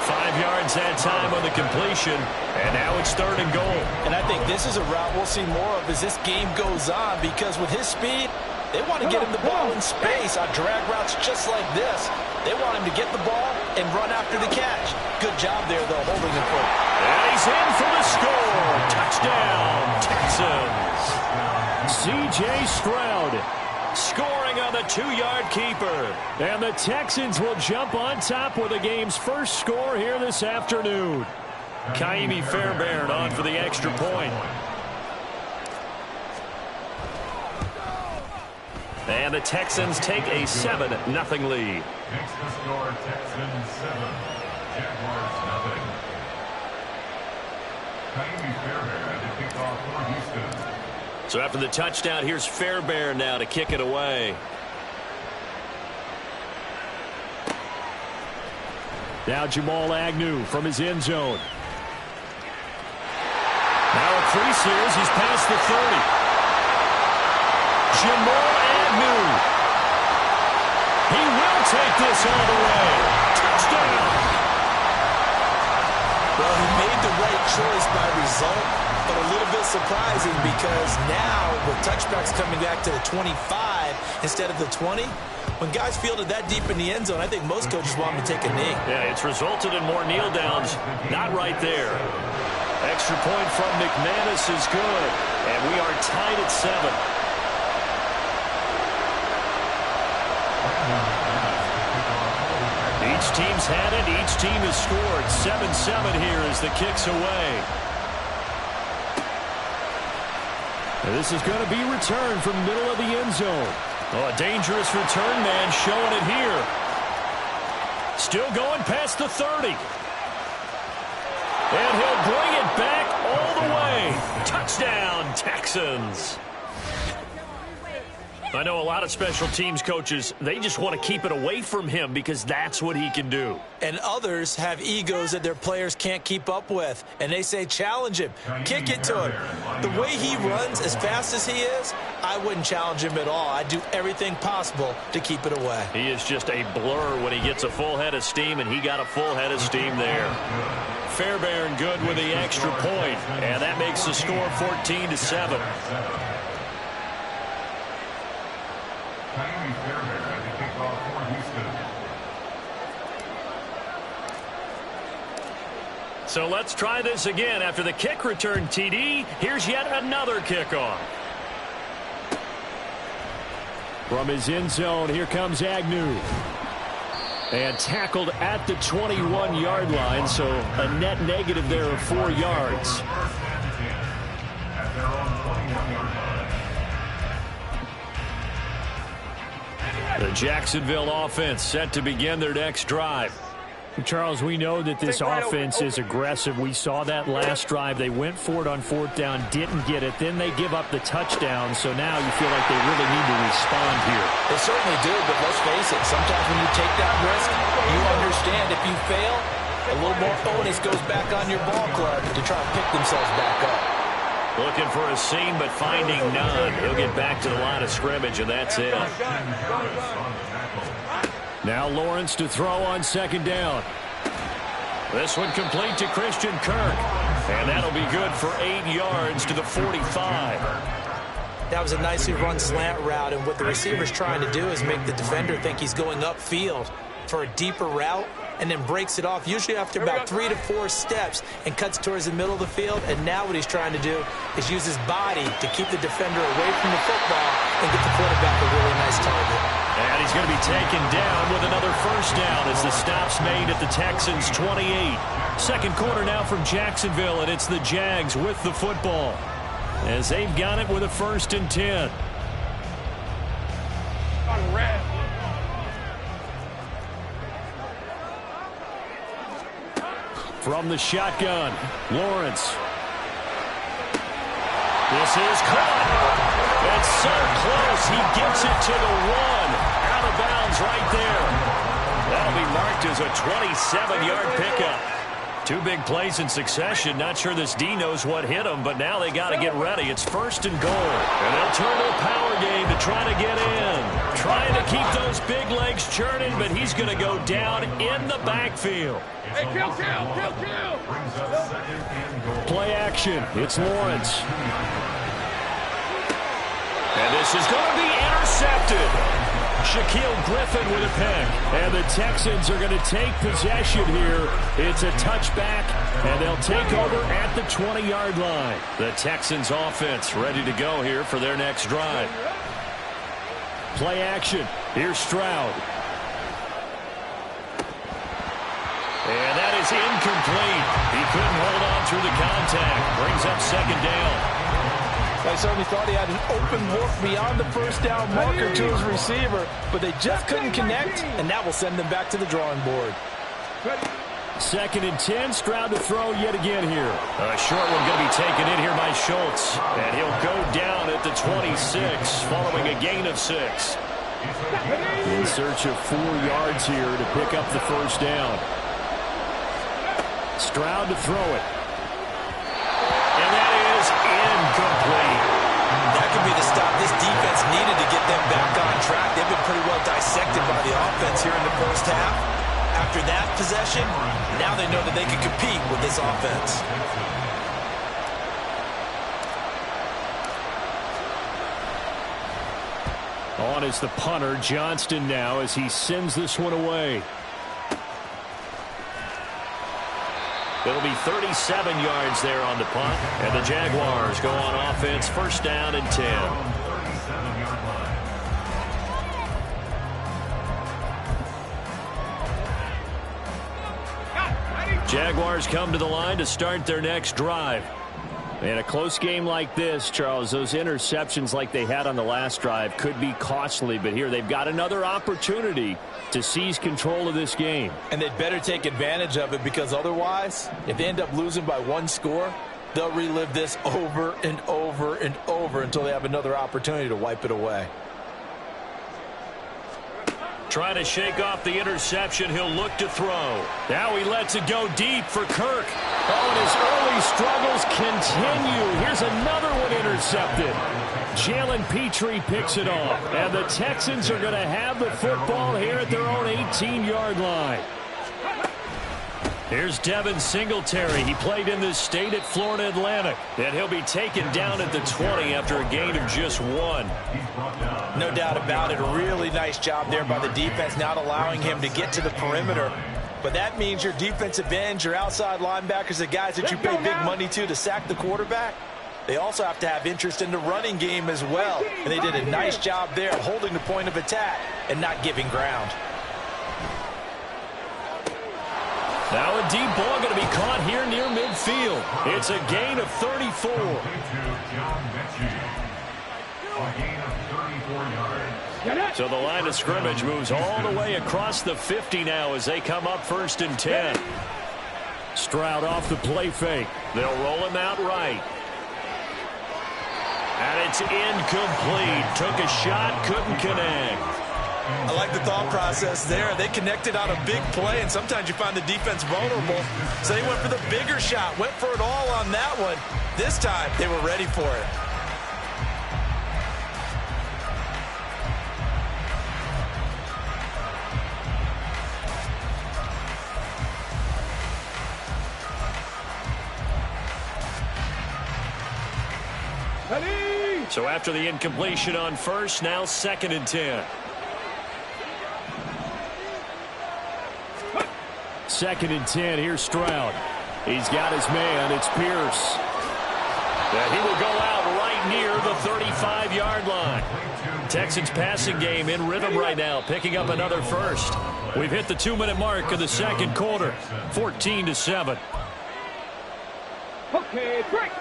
5 yards that time on the completion. And now it's 3rd and goal. And I think this is a route we'll see more of as this game goes on, because with his speed, they want to get him the ball in space on drag routes just like this. They want him to get the ball and run after the catch. Good job there, though, holding it for him. And he's in for the score. Touchdown, Texans. C.J. Stroud scoring on the 2-yard keeper. And the Texans will jump on top with the game's first score here this afternoon. Kaimi Fairbairn on for the extra point. And the Texans take a 7-0 lead. Makes the score Texans 7, Jaguars 0. Kaimi Fairbairn to kick off for Houston. So after the touchdown, here's Fairbairn now to kick it away. Now Jamal Agnew from his end zone. Now a crease here as he's past the 30. Jamal Agnew. He will take this all the way. Touchdown. Well, he made the right choice by result, but a little bit surprising because now with touchbacks coming back to the 25 instead of the 20, when guys field it that deep in the end zone, I think most coaches want them to take a knee. Yeah, it's resulted in more kneel downs. Not right there. Extra point from McManus is good, and we are tied at 7. Each team's had it. Each team has scored. 7-7 here as the kick's away. And this is going to be returned from middle of the end zone. Oh, a dangerous return man showing it here. Still going past the 30. And he'll bring it back all the way. Touchdown, Texans. I know a lot of special teams coaches, they just want to keep it away from him because that's what he can do. And others have egos that their players can't keep up with. And they say, challenge him, kick it to him. The way he runs as fast as he is, I wouldn't challenge him at all. I'd do everything possible to keep it away. He is just a blur when he gets a full head of steam, and he got a full head of steam there. Fairbairn good with the extra point, and that makes the score 14-7. Kaimi Fairbairn to kick off for Houston. So let's try this again. After the kick return TD, here's yet another kickoff. From his end zone, here comes Agnew. And tackled at the 21-yard line, so a net negative there of 4 yards. At their own 21-yard line. The Jacksonville offense set to begin their next drive. Charles, we know that this offense is aggressive. We saw that last drive. They went for it on 4th down, didn't get it. Then they give up the touchdown, so now you feel like they really need to respond here. They certainly do, but let's face it, sometimes when you take that risk, you understand if you fail, a little more onus goes back on your ball club to try and pick themselves back up. Looking for a seam, but finding none. He'll get back to the line of scrimmage, and that's it. Now Lawrence to throw on 2nd down. This one complete to Christian Kirk. And that'll be good for 8 yards to the 45. That was a nicely run slant route, and what the receiver's trying to do is make the defender think he's going upfield for a deeper route, and then breaks it off, usually after about 3 to 4 steps, and cuts towards the middle of the field. And now what he's trying to do is use his body to keep the defender away from the football and get the quarterback a really nice target. And he's going to be taken down with another first down as the stop's made at the Texans' 28. Second quarter now from Jacksonville, and it's the Jags with the football as they've got it with a 1st and 10. On red. From the shotgun, Lawrence. This is caught. It's so close. He gets it to the 1. Out of bounds right there. That'll be marked as a 27-yard pickup. 2 big plays in succession. Not sure this D knows what hit him, but now they got to get ready. It's 1st and goal. And they'll turn to a power game to try to get in. Trying to keep those big legs churning, but he's going to go down in the backfield. Hey, kill. Play action. It's Lawrence. And this is going to be intercepted. Shaquille Griffin with a pick. And the Texans are going to take possession here. It's a touchback, and they'll take over at the 20-yard line. The Texans offense ready to go here for their next drive. Play action. Here's Stroud. And that is incomplete. He couldn't hold on through the contact. Brings up 2nd down. I certainly thought he had an open look beyond the first down marker to his receiver, but they just couldn't connect, and that will send them back to the drawing board. 2nd and 10. Stroud to throw yet again here. A short one going to be taken in here by Schultz, and he'll go down at the 26 following a gain of 6. In search of 4 yards here to pick up the first down. Stroud to throw it. And that is incomplete. That could be the stop this defense needed to get them back on track. They've been pretty well dissected by the offense here in the first half. After that possession, now they know that they can compete with this offense. On is the punter, Johnston, now as he sends this one away. It'll be 37 yards there on the punt, and the Jaguars go on offense, 1st down and 10. Jaguars come to the line to start their next drive. In a close game like this, Charles, those interceptions like they had on the last drive could be costly, but here they've got another opportunity to seize control of this game. And they'd better take advantage of it, because otherwise, if they end up losing by 1 score, they'll relive this over and over and over until they have another opportunity to wipe it away. Trying to shake off the interception. He'll look to throw. Now he lets it go deep for Kirk. Oh, and his early struggles continue. Here's another one intercepted. Jalen Petrie picks it off. And the Texans are going to have the football here at their own 18-yard line. Here's Devin Singletary. He played in this state at Florida Atlantic. And he'll be taken down at the 20 after a gain of just 1. No doubt about it. A really nice job there by the defense, not allowing him to get to the perimeter. But that means your defensive ends, your outside linebackers, the guys that you pay big money to sack the quarterback, they also have to have interest in the running game as well. And they did a nice job there holding the point of attack and not giving ground. Now a deep ball going to be caught here near midfield. It's a gain of 34. So the line of scrimmage moves all the way across the 50 now as they come up 1st and 10. Stroud off the play fake. They'll roll him out right. And it's incomplete. Took a shot, couldn't connect. I like the thought process there. They connected on a big play, and sometimes you find the defense vulnerable. So they went for the bigger shot, went for it all on that one. This time, they were ready for it. So after the incompletion on first, now 2nd and 10. 2nd and 10. Here's Stroud. He's got his man. It's Pierce. And he will go out right near the 35-yard line. Texans passing game in rhythm right now, picking up another first. We've hit the 2-minute mark of the second quarter, 14-7. Okay, break.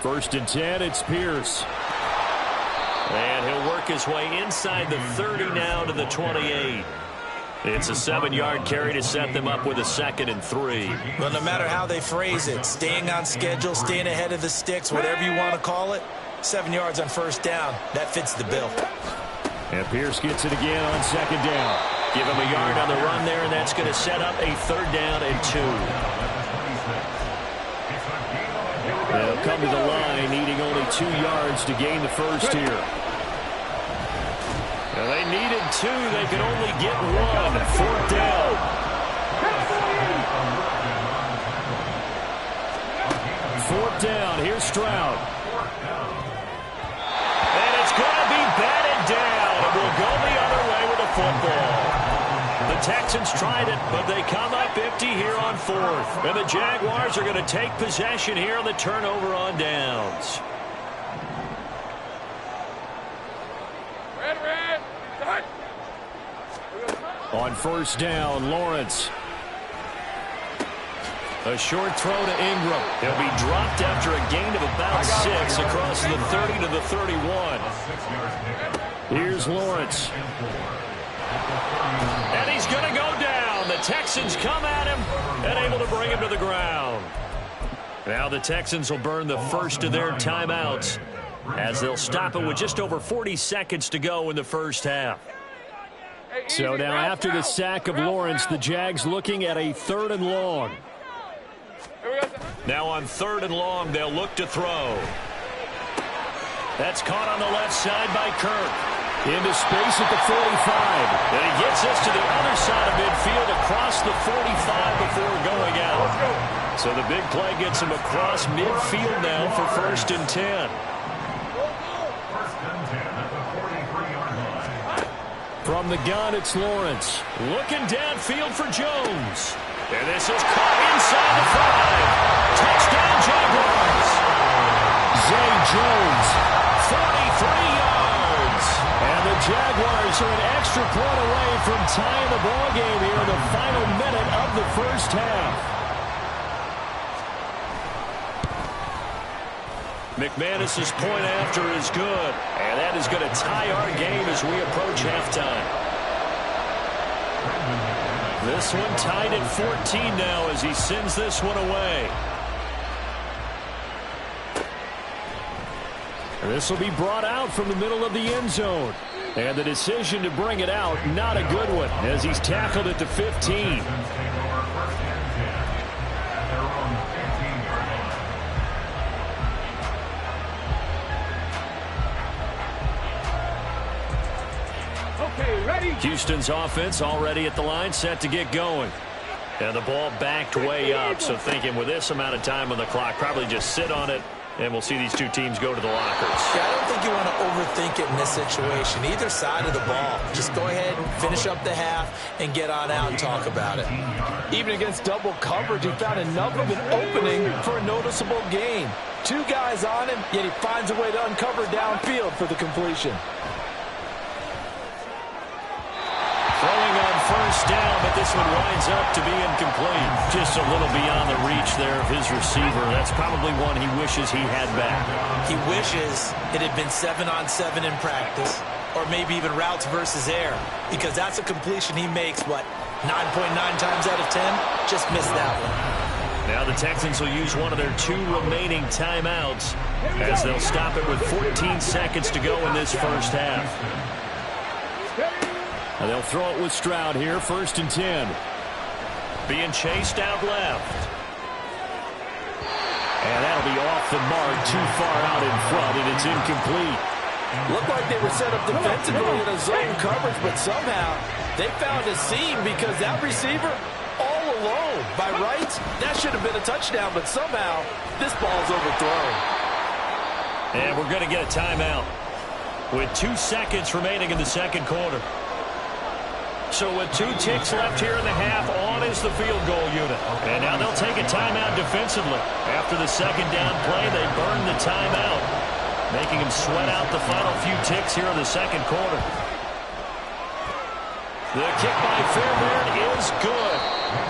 First and 10, it's Pierce. And he'll work his way inside the 30 now to the 28. It's a 7-yard carry to set them up with a 2nd and 3. Well, no matter how they phrase it, staying on schedule, staying ahead of the sticks, whatever you want to call it, 7 yards on first down, that fits the bill. And Pierce gets it again on 2nd down. Give him a yard on the run there, and that's going to set up a 3rd down and 2. They'll come to the line, needing only 2 yards to gain the first here. Well, they needed 2. They could only get 1. 4th down. Fourth down. Here's Stroud. And it's going to be batted down. And we'll go the other way with the football. The Texans tried it, but they come up empty here on 4th. And the Jaguars are going to take possession here on the turnover on downs. On first down, Lawrence. A short throw to Ingram. He'll be dropped after a gain of about 6 across the 30 to the 31. Here's Lawrence. And he's going to go down. The Texans come at him and able to bring him to the ground. Now the Texans will burn the first of their timeouts as they'll stop it with just over 40 seconds to go in the first half. So now after the sack of Lawrence, the Jags looking at a 3rd and long. Now on 3rd and long, they'll look to throw. That's caught on the left side by Kirk. Into space at the 45. And he gets us to the other side of midfield across the 45 before going out. So the big play gets him across midfield now for 1st and 10. From the gun, it's Lawrence. Looking downfield for Jones. And this is caught inside the 5. Touchdown, Jaguars. Zay Jones. 43 yards. And the Jaguars are an extra point away from tying the ball game here in the final minute of the first half. McManus's point after is good. And that is going to tie our game as we approach halftime. This one tied at 14 now as he sends this one away. This will be brought out from the middle of the end zone. And the decision to bring it out, not a good one, as he's tackled at the 15. Houston's offense already at the line, set to get going. And the ball backed way up, so thinking with this amount of time on the clock, probably just sit on it, and we'll see these two teams go to the lockers. Yeah, I don't think you want to overthink it in this situation. Either side of the ball. Just go ahead and finish up the half and get on out and talk about it. Even against double coverage, he found enough of an opening for a noticeable gain. 2 guys on him, yet he finds a way to uncover downfield for the completion. Throwing on first down, but this one winds up to be incomplete. Just a little beyond the reach there of his receiver. That's probably one he wishes he had back. He wishes it had been 7-on-7 in practice, or maybe even routes versus air, because that's a completion he makes, 9.9 times out of 10? Just missed that one. Now the Texans will use one of their 2 remaining timeouts as they'll stop it with 14 seconds to go in this first half. And they'll throw it with Stroud here, 1st and 10. Being chased out left. And that'll be off the mark, too far out in front, and it's incomplete. Looked like they were set up defensively in a zone coverage, but somehow they found a seam because that receiver all alone. By rights, that should have been a touchdown, but somehow this ball's overthrown. And we're going to get a timeout with 2 seconds remaining in the second quarter. So with 2 ticks left here in the half, on is the field goal unit. And now they'll take a timeout defensively. After the second down play, they burned the timeout, making him sweat out the final few ticks here in the second quarter. The kick by Fairbairn is good.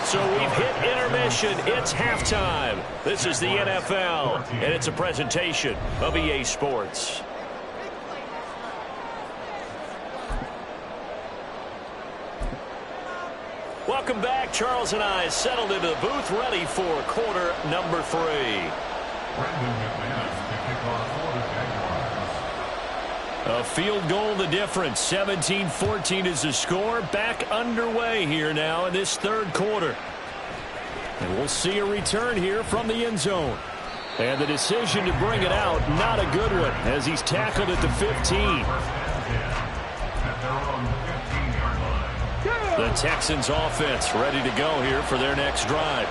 So we've hit intermission. It's halftime. This is the NFL, and it's a presentation of EA Sports. Welcome back. Charles and I settled into the booth, ready for quarter number 3. A field goal the difference. 17-14 is the score. Back underway here now in this third quarter. And we'll see a return here from the end zone. And the decision to bring it out, not a good one, as he's tackled at the 15. The Texans offense ready to go here for their next drive.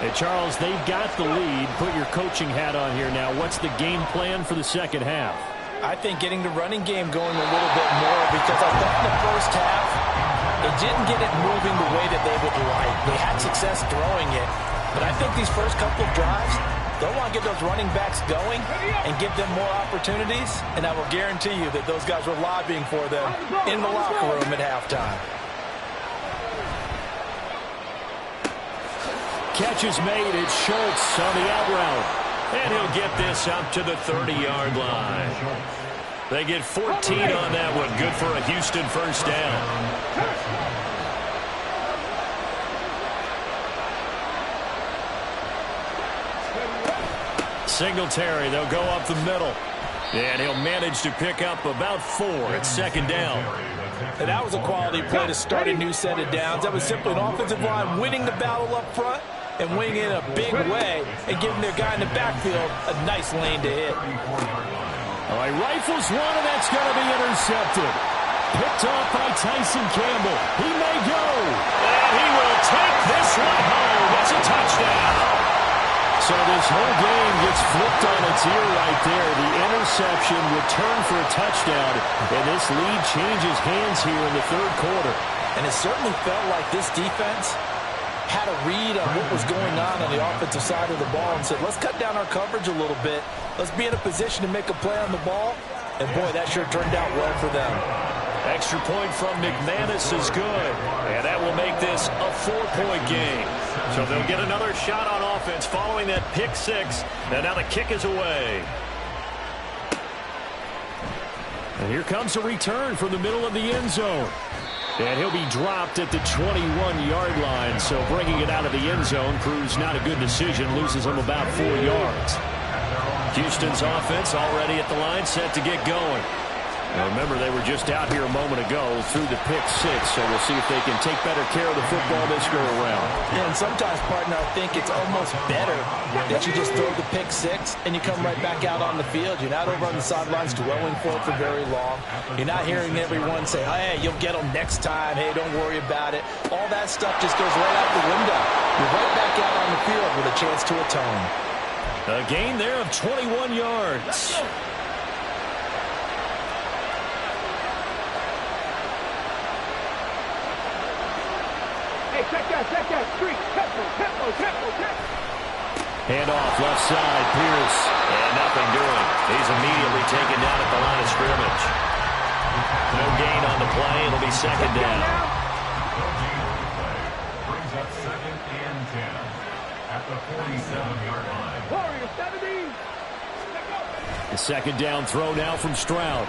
Hey, Charles, they've got the lead. Put your coaching hat on here now. What's the game plan for the second half? I think getting the running game going a little bit more, because I thought in the first half it didn't get it moving the way that they would like. They had success throwing it, but I think these first couple of drives, they'll want to get those running backs going and give them more opportunities, and I will guarantee you that those guys were lobbying for them in the locker room at halftime. Catch is made. It's Schultz on the out route. And he'll get this up to the 30-yard line. They get 14 on that one. Good for a Houston first down. Singletary, they'll go up the middle. And he'll manage to pick up about 4 at second down. And that was a quality play to start a new set of downs. That was simply an offensive line winning the battle up front and winning in a big way and giving their guy in the backfield a nice lane to hit. All right, rifles one, and that's going to be intercepted. Picked off by Tyson Campbell. He may go. And he will take this one home. It's a touchdown. So this whole game gets flipped on its ear right there. The interception returned for a touchdown, and this lead changes hands here in the third quarter. And it certainly felt like this defense had a read on what was going on the offensive side of the ball and said, let's cut down our coverage a little bit. Let's be in a position to make a play on the ball. And, boy, that sure turned out well for them. Extra point from McManus is good. And that will make this a 4-point game. So they'll get another shot on offense following that pick 6. And now the kick is away. And here comes a return from the middle of the end zone. And he'll be dropped at the 21-yard line. So bringing it out of the end zone proves not a good decision. Loses him about 4 yards. Houston's offense already at the line, set to get going. Now remember, they were just out here a moment ago through the pick 6, so we'll see if they can take better care of the football this go around. Yeah, and sometimes, partner, I think it's almost better that you just throw the pick 6 and you come right back out on the field. You're not over on the sidelines dwelling for it for very long. You're not hearing everyone say, hey, you'll get them next time. Hey, don't worry about it. All that stuff just goes right out the window. You're right back out on the field with a chance to atone. A gain there of 21 yards. Check that, street, tempo. Handoff left side, Pierce. And nothing doing. He's immediately taken down at the line of scrimmage. No gain on the play. It'll be second down. Brings up 2nd and 10 at the 47-yard line. Warrior 70. The second down throw now from Stroud.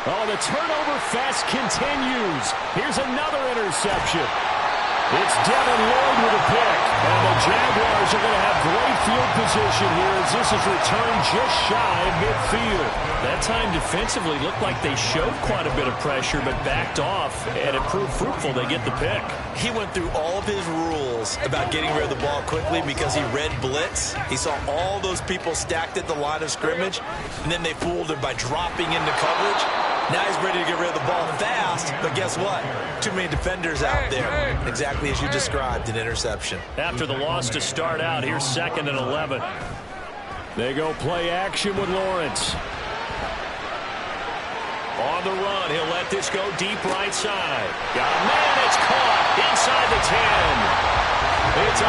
Oh, the turnover fest continues. Here's another interception. It's Devin Lloyd with a pick. And the Jaguars are going to have great field position here as this is returned just shy of midfield. That time defensively looked like they showed quite a bit of pressure but backed off, and it proved fruitful. They get the pick. He went through all of his rules about getting rid of the ball quickly because he read blitz. He saw all those people stacked at the line of scrimmage, and then they fooled him by dropping into coverage. Now he's ready to get rid of the ball fast, but guess what? Too many defenders out there. Exactly as you described, an interception. After the loss to start out, here's 2nd and 11. They go play action with Lawrence. On the run, he'll let this go deep right side. Got a man, it's caught inside the 10. It's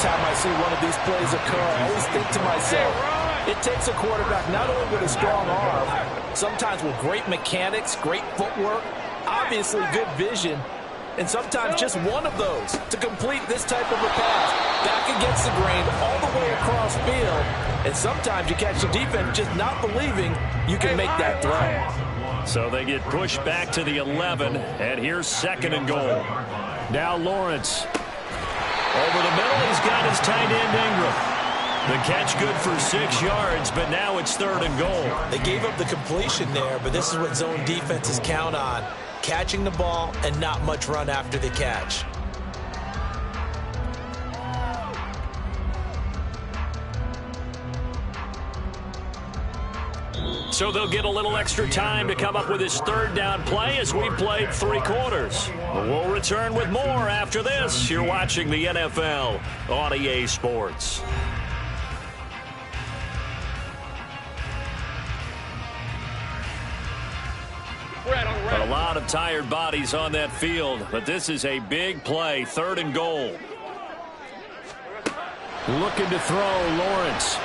time I see one of these plays occur, I always think to myself, it takes a quarterback not only with a strong arm, sometimes with great mechanics, great footwork, obviously good vision, and sometimes just one of those to complete this type of a pass. Back against the grain, all the way across field, and sometimes you catch the defense just not believing you can make that throw. So they get pushed back to the 11, and here's 2nd and goal. Now Lawrence. Over the middle, he's got his tight end Ingram. The catch good for 6 yards, but now it's 3rd and goal. They gave up the completion there, but this is what zone defenses count on. Catching the ball and not much run after the catch. So they'll get a little extra time to come up with his 3rd down play as we've played 3 quarters. We'll return with more after this. You're watching the NFL on EA Sports. A lot of tired bodies on that field, but this is a big play, 3rd and goal. Looking to throw, Lawrence.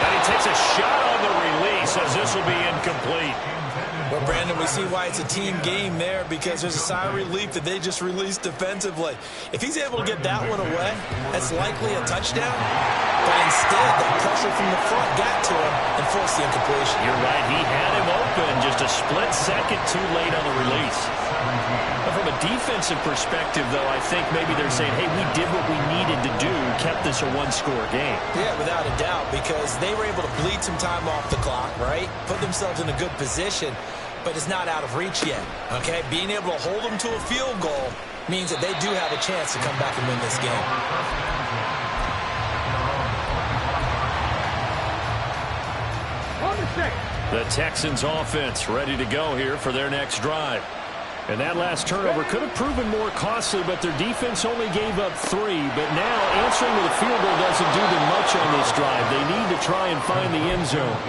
And he takes a shot on the release as this will be incomplete. Well, Brandon, we see why it's a team game there, because there's a sigh of relief that they just released defensively. If he's able to get that one away, that's likely a touchdown. But instead, the pressure from the front got to him and forced the incompletion. You're right. He had him open, just a split second too late on the release. But from a defensive perspective, though, I think maybe they're saying, hey, we did what we needed to do, kept this a one-score game. Yeah, without a doubt, because they were able to bleed some time off the clock, right? Put themselves in a good position, but it's not out of reach yet, okay? Being able to hold them to a field goal means that they do have a chance to come back and win this game. The Texans offense ready to go here for their next drive. And that last turnover could have proven more costly, but their defense only gave up 3. But now answering with a field goal doesn't do them much on this drive. They need to try and find the end zone.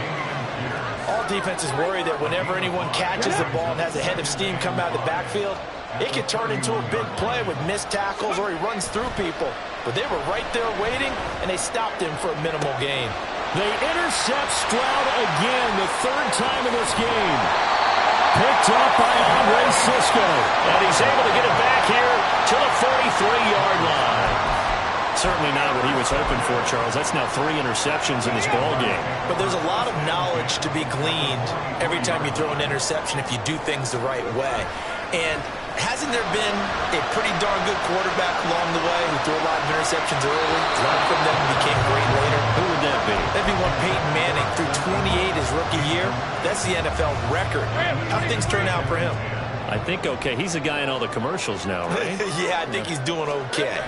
All defenses worry that whenever anyone catches the ball and has a head of steam come out of the backfield, it could turn into a big play with missed tackles or he runs through people. But they were right there waiting, and they stopped him for a minimal gain. They intercept Stroud again, the 3rd time in this game. Picked up by Andre Cisco. And he's able to get it back here to the 43-yard line. Certainly not what he was hoping for, Charles. That's now 3 interceptions in this ball game. But there's a lot of knowledge to be gleaned every time you throw an interception if you do things the right way. And hasn't there been a pretty darn good quarterback along the way who threw a lot of interceptions early, learned from them, and became great later? Who would that be? That'd be one Peyton Manning threw 28 his rookie year. That's the NFL record. How things turn out for him? I think okay. He's a guy in all the commercials now, right? Yeah, I think he's doing okay.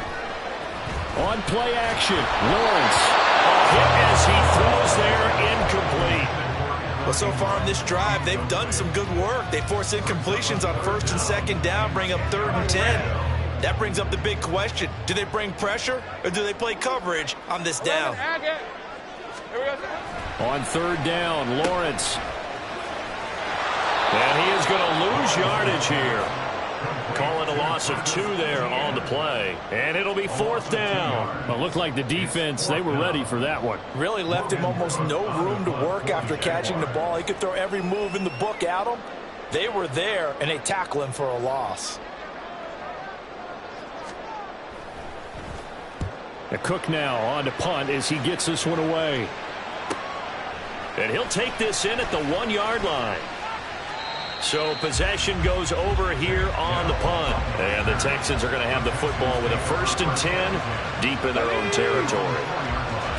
On play action, Lawrence. A hit as he throws there, incomplete. Well, so far on this drive, they've done some good work. They force incompletions on 1st and 2nd down, bring up 3rd and 10. That brings up the big question. Do they bring pressure or do they play coverage on this down? On 3rd down, Lawrence. And he is going to lose yardage here. Calling a loss of 2 there on the play. And it'll be 4th down. Well, it looked like the defense, they were ready for that one. Really left him almost no room to work after catching the ball. He could throw every move in the book at him. They were there, and they tackle him for a loss. A Cook now on to punt as he gets this one away. And he'll take this in at the 1-yard line. So possession goes over here on the punt. And the Texans are going to have the football with a 1st and 10 deep in their own territory.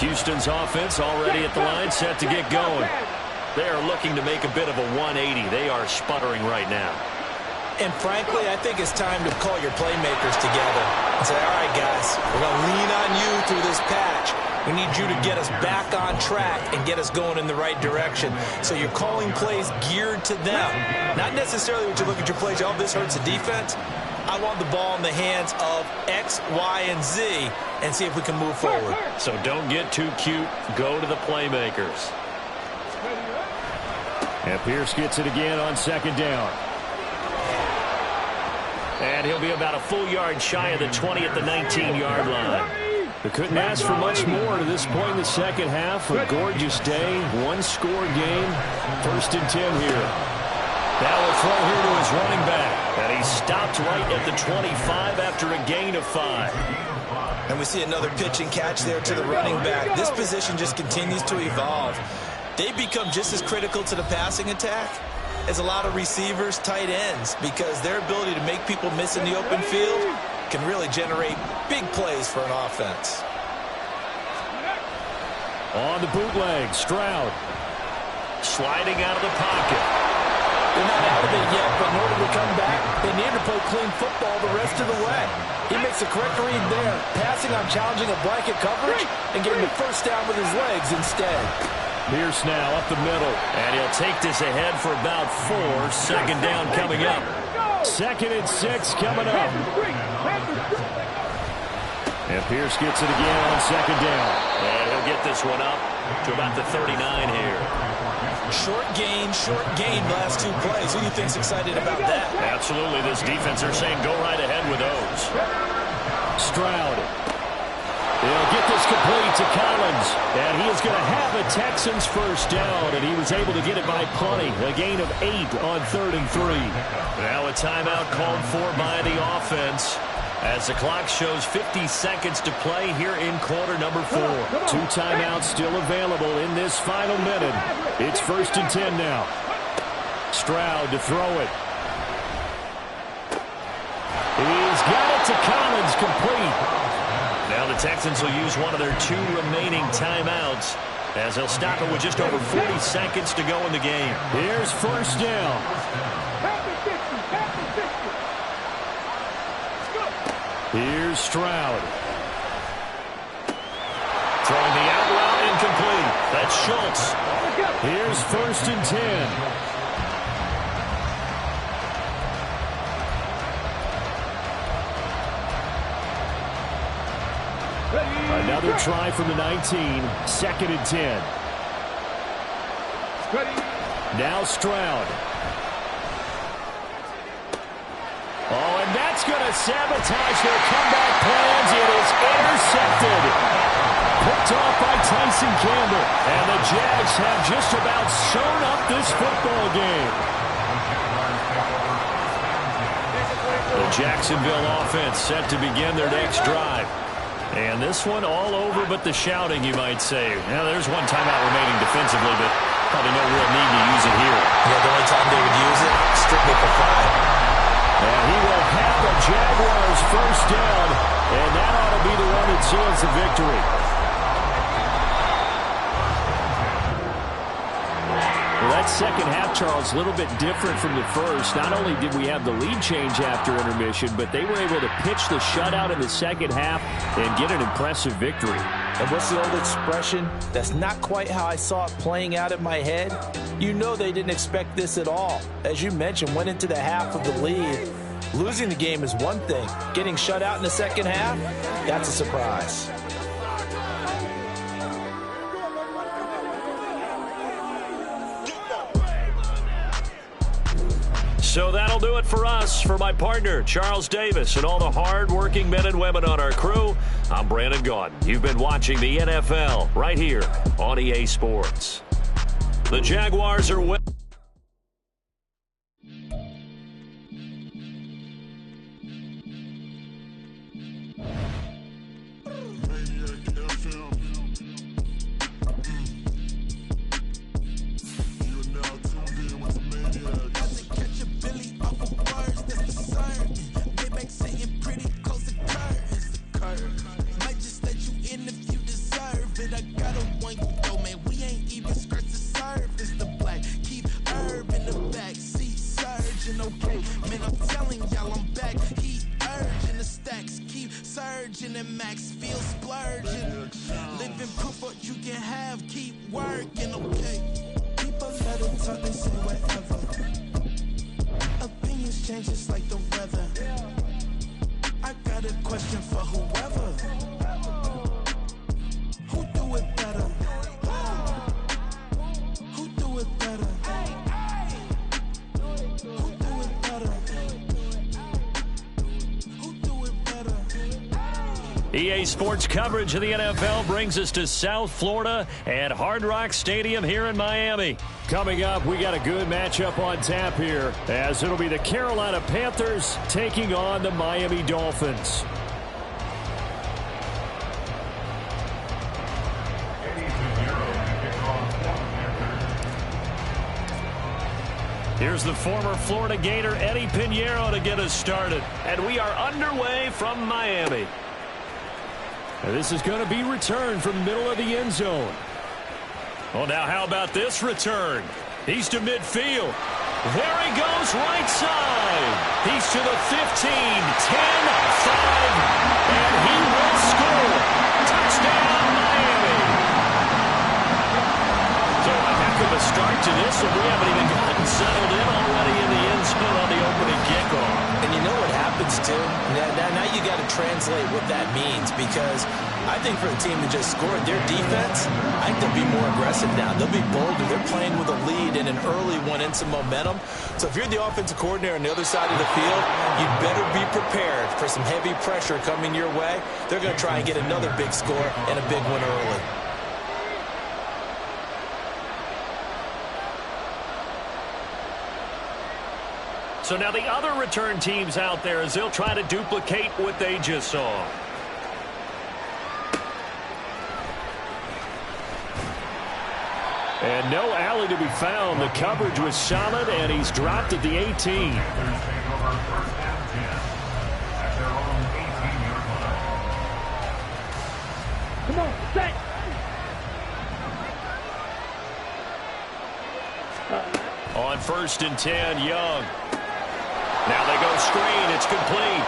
Houston's offense already at the line, set to get going. They are looking to make a bit of a 180. They are sputtering right now. And frankly, I think it's time to call your playmakers together and say, all right, guys, we're going to lean on you through this patch. We need you to get us back on track and get us going in the right direction. So you're calling plays geared to them. Not necessarily when you look at your plays, oh, this hurts the defense. I want the ball in the hands of X, Y, and Z and see if we can move forward. So don't get too cute. Go to the playmakers. And Pierce gets it again on 2nd down. And he'll be about a full yard shy of the 20 at the 19-yard line. They couldn't ask for much more to this point in the second half. A gorgeous day, one-score game. 1st and 10 here. Now a throw here to his running back. And he stopped right at the 25 after a gain of 5. And we see another pitch and catch there to the running back. This position just continues to evolve. They've become just as critical to the passing attack as a lot of receivers, tight ends, because their ability to make people miss in the open field can really generate big plays for an offense. On the bootleg, Stroud. Sliding out of the pocket. They're not out of it yet, but in order to come back, they need to play clean football the rest of the way. He makes the correct read there, passing on challenging a blanket coverage and getting the first down with his legs instead. Pierce now up the middle. And he'll take this ahead for about 4. 2nd down coming up. 2nd and 6 coming up. And Pierce gets it again on 2nd down. And he'll get this one up to about the 39 here. Short gain last 2 plays. Who do you think's excited about that? Absolutely. This defense are saying go right ahead with those. Stroud. He'll get this complete to Collins. And he is going to have a Texans first down. And he was able to get it by plenty. A gain of 8 on 3rd and 3. Now a timeout called for by the offense, as the clock shows 50 seconds to play here in quarter number 4. 2 timeouts still available in this final minute. It's 1st and 10 now. Stroud to throw it. He's got it to Collins, complete. Now the Texans will use one of their 2 remaining timeouts, as they'll stop it with just over 40 seconds to go in the game. Here's 1st down. Here's Stroud. Throwing the out route incomplete. That's Schultz. Here's 1st and 10. Another try from the 19. 2nd and 10. Now Stroud. Oh, and that's going to sabotage their comeback plans. It is intercepted. Picked off by Tyson Campbell. And the Jags have just about sewn up this football game. The Jacksonville offense set to begin their next drive. And this one all over but the shouting, you might say. Now, there's one timeout remaining defensively, but probably no real need to use it here. Yeah, the only time they would use it, strictly for 5. And he will have the Jaguars first down, and that ought to be the one that seals the victory. Well, that second half, Charles, a little bit different from the first. Not only did we have the lead change after intermission, but they were able to pitch the shutout in the second half and get an impressive victory. And what's the old expression? That's not quite how I saw it playing out in my head. You know they didn't expect this at all. As you mentioned, went into the half of the lead. Losing the game is one thing. Getting shut out in the second half, that's a surprise. So that'll do it for us. For my partner, Charles Davis, and all the hard-working men and women on our crew, I'm Brandon Gaudin. You've been watching the NFL right here on EA Sports. The Jaguars are winning. EA Sports coverage of the NFL brings us to South Florida at Hard Rock Stadium here in Miami. Coming up, we got a good matchup on tap here, as it'll be the Carolina Panthers taking on the Miami Dolphins. Here's the former Florida Gator Eddie Pinheiro to get us started. And we are underway from Miami. This is going to be returned from the middle of the end zone. Well, now how about this return? He's to midfield. There he goes, right side. He's to the 15, 10, 5, and he will score. Touchdown, Miami. So a heck of a start to this, and we haven't even gotten settled in already in the end zone on the opening kickoff. And you know what happens, too? Now you got to translate what that means, because I think for the team that just scored, their defense, I think they'll be more aggressive now. They'll be bolder. They're playing with a lead and an early one and some momentum. So if you're the offensive coordinator on the other side of the field, you'd better be prepared for some heavy pressure coming your way. They're going to try and get another big score and a big one early. So now the other return teams out there as they'll try to duplicate what they just saw. And no alley to be found. The coverage was solid, and he's dropped at the 18. Come on, set. On 1st and 10, Young. Now they go screen. It's complete.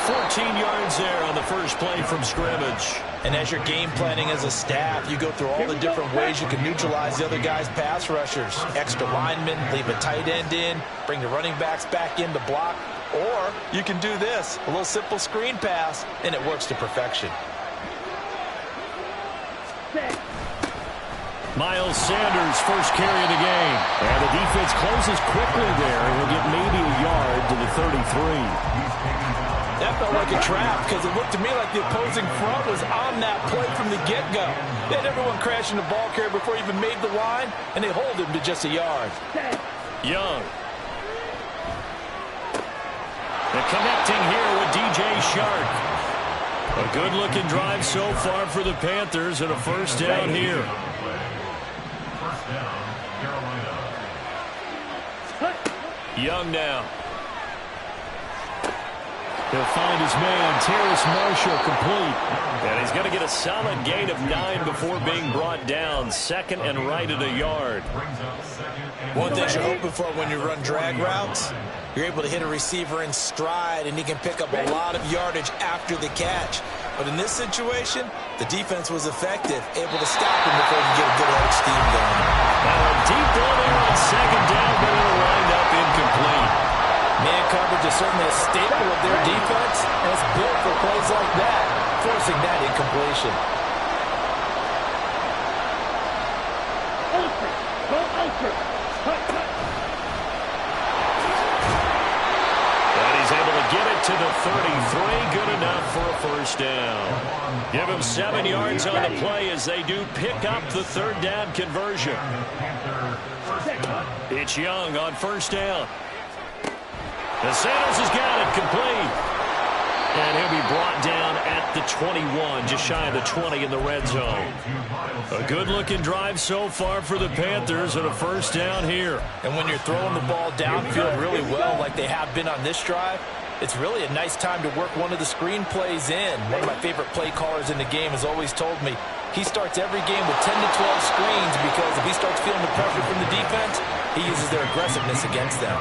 14 yards there on the first play from scrimmage. And as you're game planning as a staff, you go through all the different ways you can neutralize the other guy's pass rushers. Extra linemen, leave a tight end in, bring the running backs back in to block. Or you can do this, a little simple screen pass, and it works to perfection. Miles Sanders, first carry of the game. And the defense closes quickly there. He'll get maybe a yard to the 33. That felt like a trap because it looked to me like the opposing front was on that play from the get-go. They had everyone crashing the ball carrier before he even made the line, and they hold him to just a yard. Young. And connecting here with DJ Shark. A good-looking drive so far for the Panthers and a first down here. Young now. He'll find his man, Terrace Marshall, complete. And he's going to get a solid gain of 9 before being brought down. Second and right at a yard. One thing you're hoping for when you run drag routes, you're able to hit a receiver in stride, and he can pick up a lot of yardage after the catch. But in this situation, the defense was effective, able to stop him before he could get a good old steam going. Now a deep ball there on second down, but it'll wind up incomplete. Man coverage is certainly a staple of their defense, and it's built for plays like that, forcing that incompletion. And he's able to get it to the 33, good enough for a first down. Give him 7 yards on the play as they do pick up the third down conversion. It's Young on first down. And Sanders has got it complete. And he'll be brought down at the 21, just shy of the 20 in the red zone. A good-looking drive so far for the Panthers and a first down here. And when you're throwing the ball downfield really well like they have been on this drive, it's really a nice time to work one of the screen plays in. One of my favorite play callers in the game has always told me he starts every game with 10 to 12 screens because if he starts feeling the pressure from the defense, he uses their aggressiveness against them.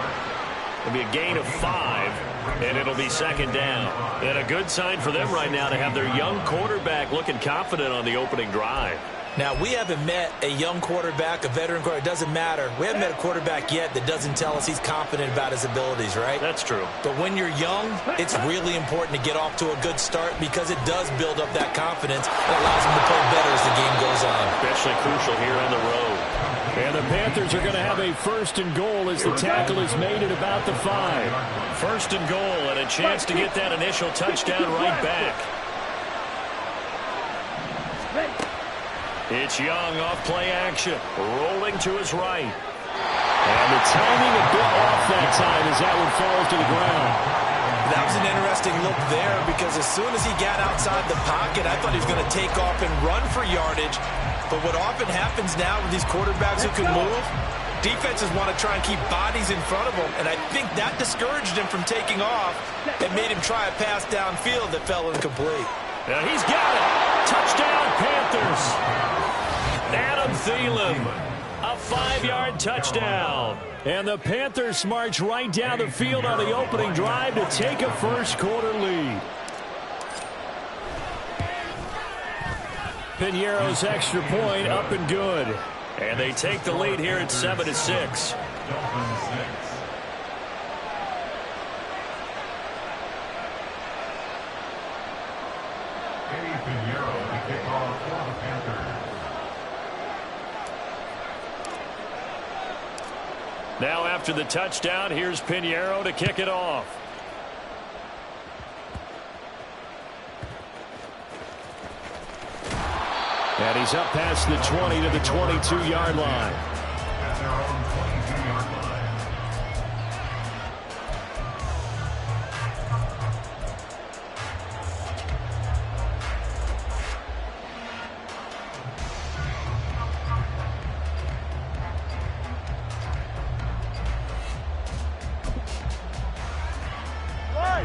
It'll be a gain of 5, and it'll be second down. And a good sign for them right now to have their young quarterback looking confident on the opening drive. Now, we haven't met a young quarterback, a veteran quarterback. It doesn't matter. We haven't met a quarterback yet that doesn't tell us he's confident about his abilities, right? That's true. But when you're young, it's really important to get off to a good start because it does build up that confidence and allows him to play better as the game goes on. Especially crucial here on the road. And the Panthers are going to have a 1st and goal as the tackle is made at about the 5. 1st and goal and a chance to get that initial touchdown right back. It's Young off play action, rolling to his right. And the timing a bit off that time as that one falls to the ground. That was an interesting look there because as soon as he got outside the pocket, I thought he was going to take off and run for yardage. But what often happens now with these quarterbacks who can move, defenses want to try and keep bodies in front of them, and I think that discouraged him from taking off and made him try a pass downfield that fell incomplete. Now he's got it. Touchdown, Panthers. Adam Thielen, a 5-yard touchdown. And the Panthers march right down the field on the opening drive to take a first-quarter lead. Piñeiro's extra point up and good. And they take the lead here at 7-6. Piñeiro to kick off for the Panthers. Now after the touchdown, here's Piñeiro to kick it off. And he's up past the 20 to the 22-yard line. At their own 22-yard line.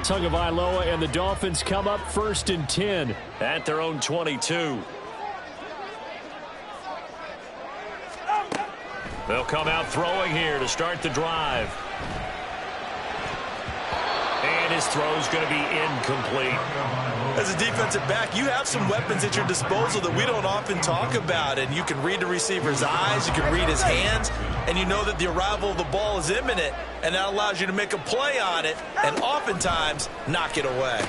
Tagovailoa and the Dolphins come up 1st and 10. At their own 22. They'll come out throwing here to start the drive. And his throw's going to be incomplete. As a defensive back, you have some weapons at your disposal that we don't often talk about. And you can read the receiver's eyes, you can read his hands, and you know that the arrival of the ball is imminent. And that allows you to make a play on it and oftentimes knock it away.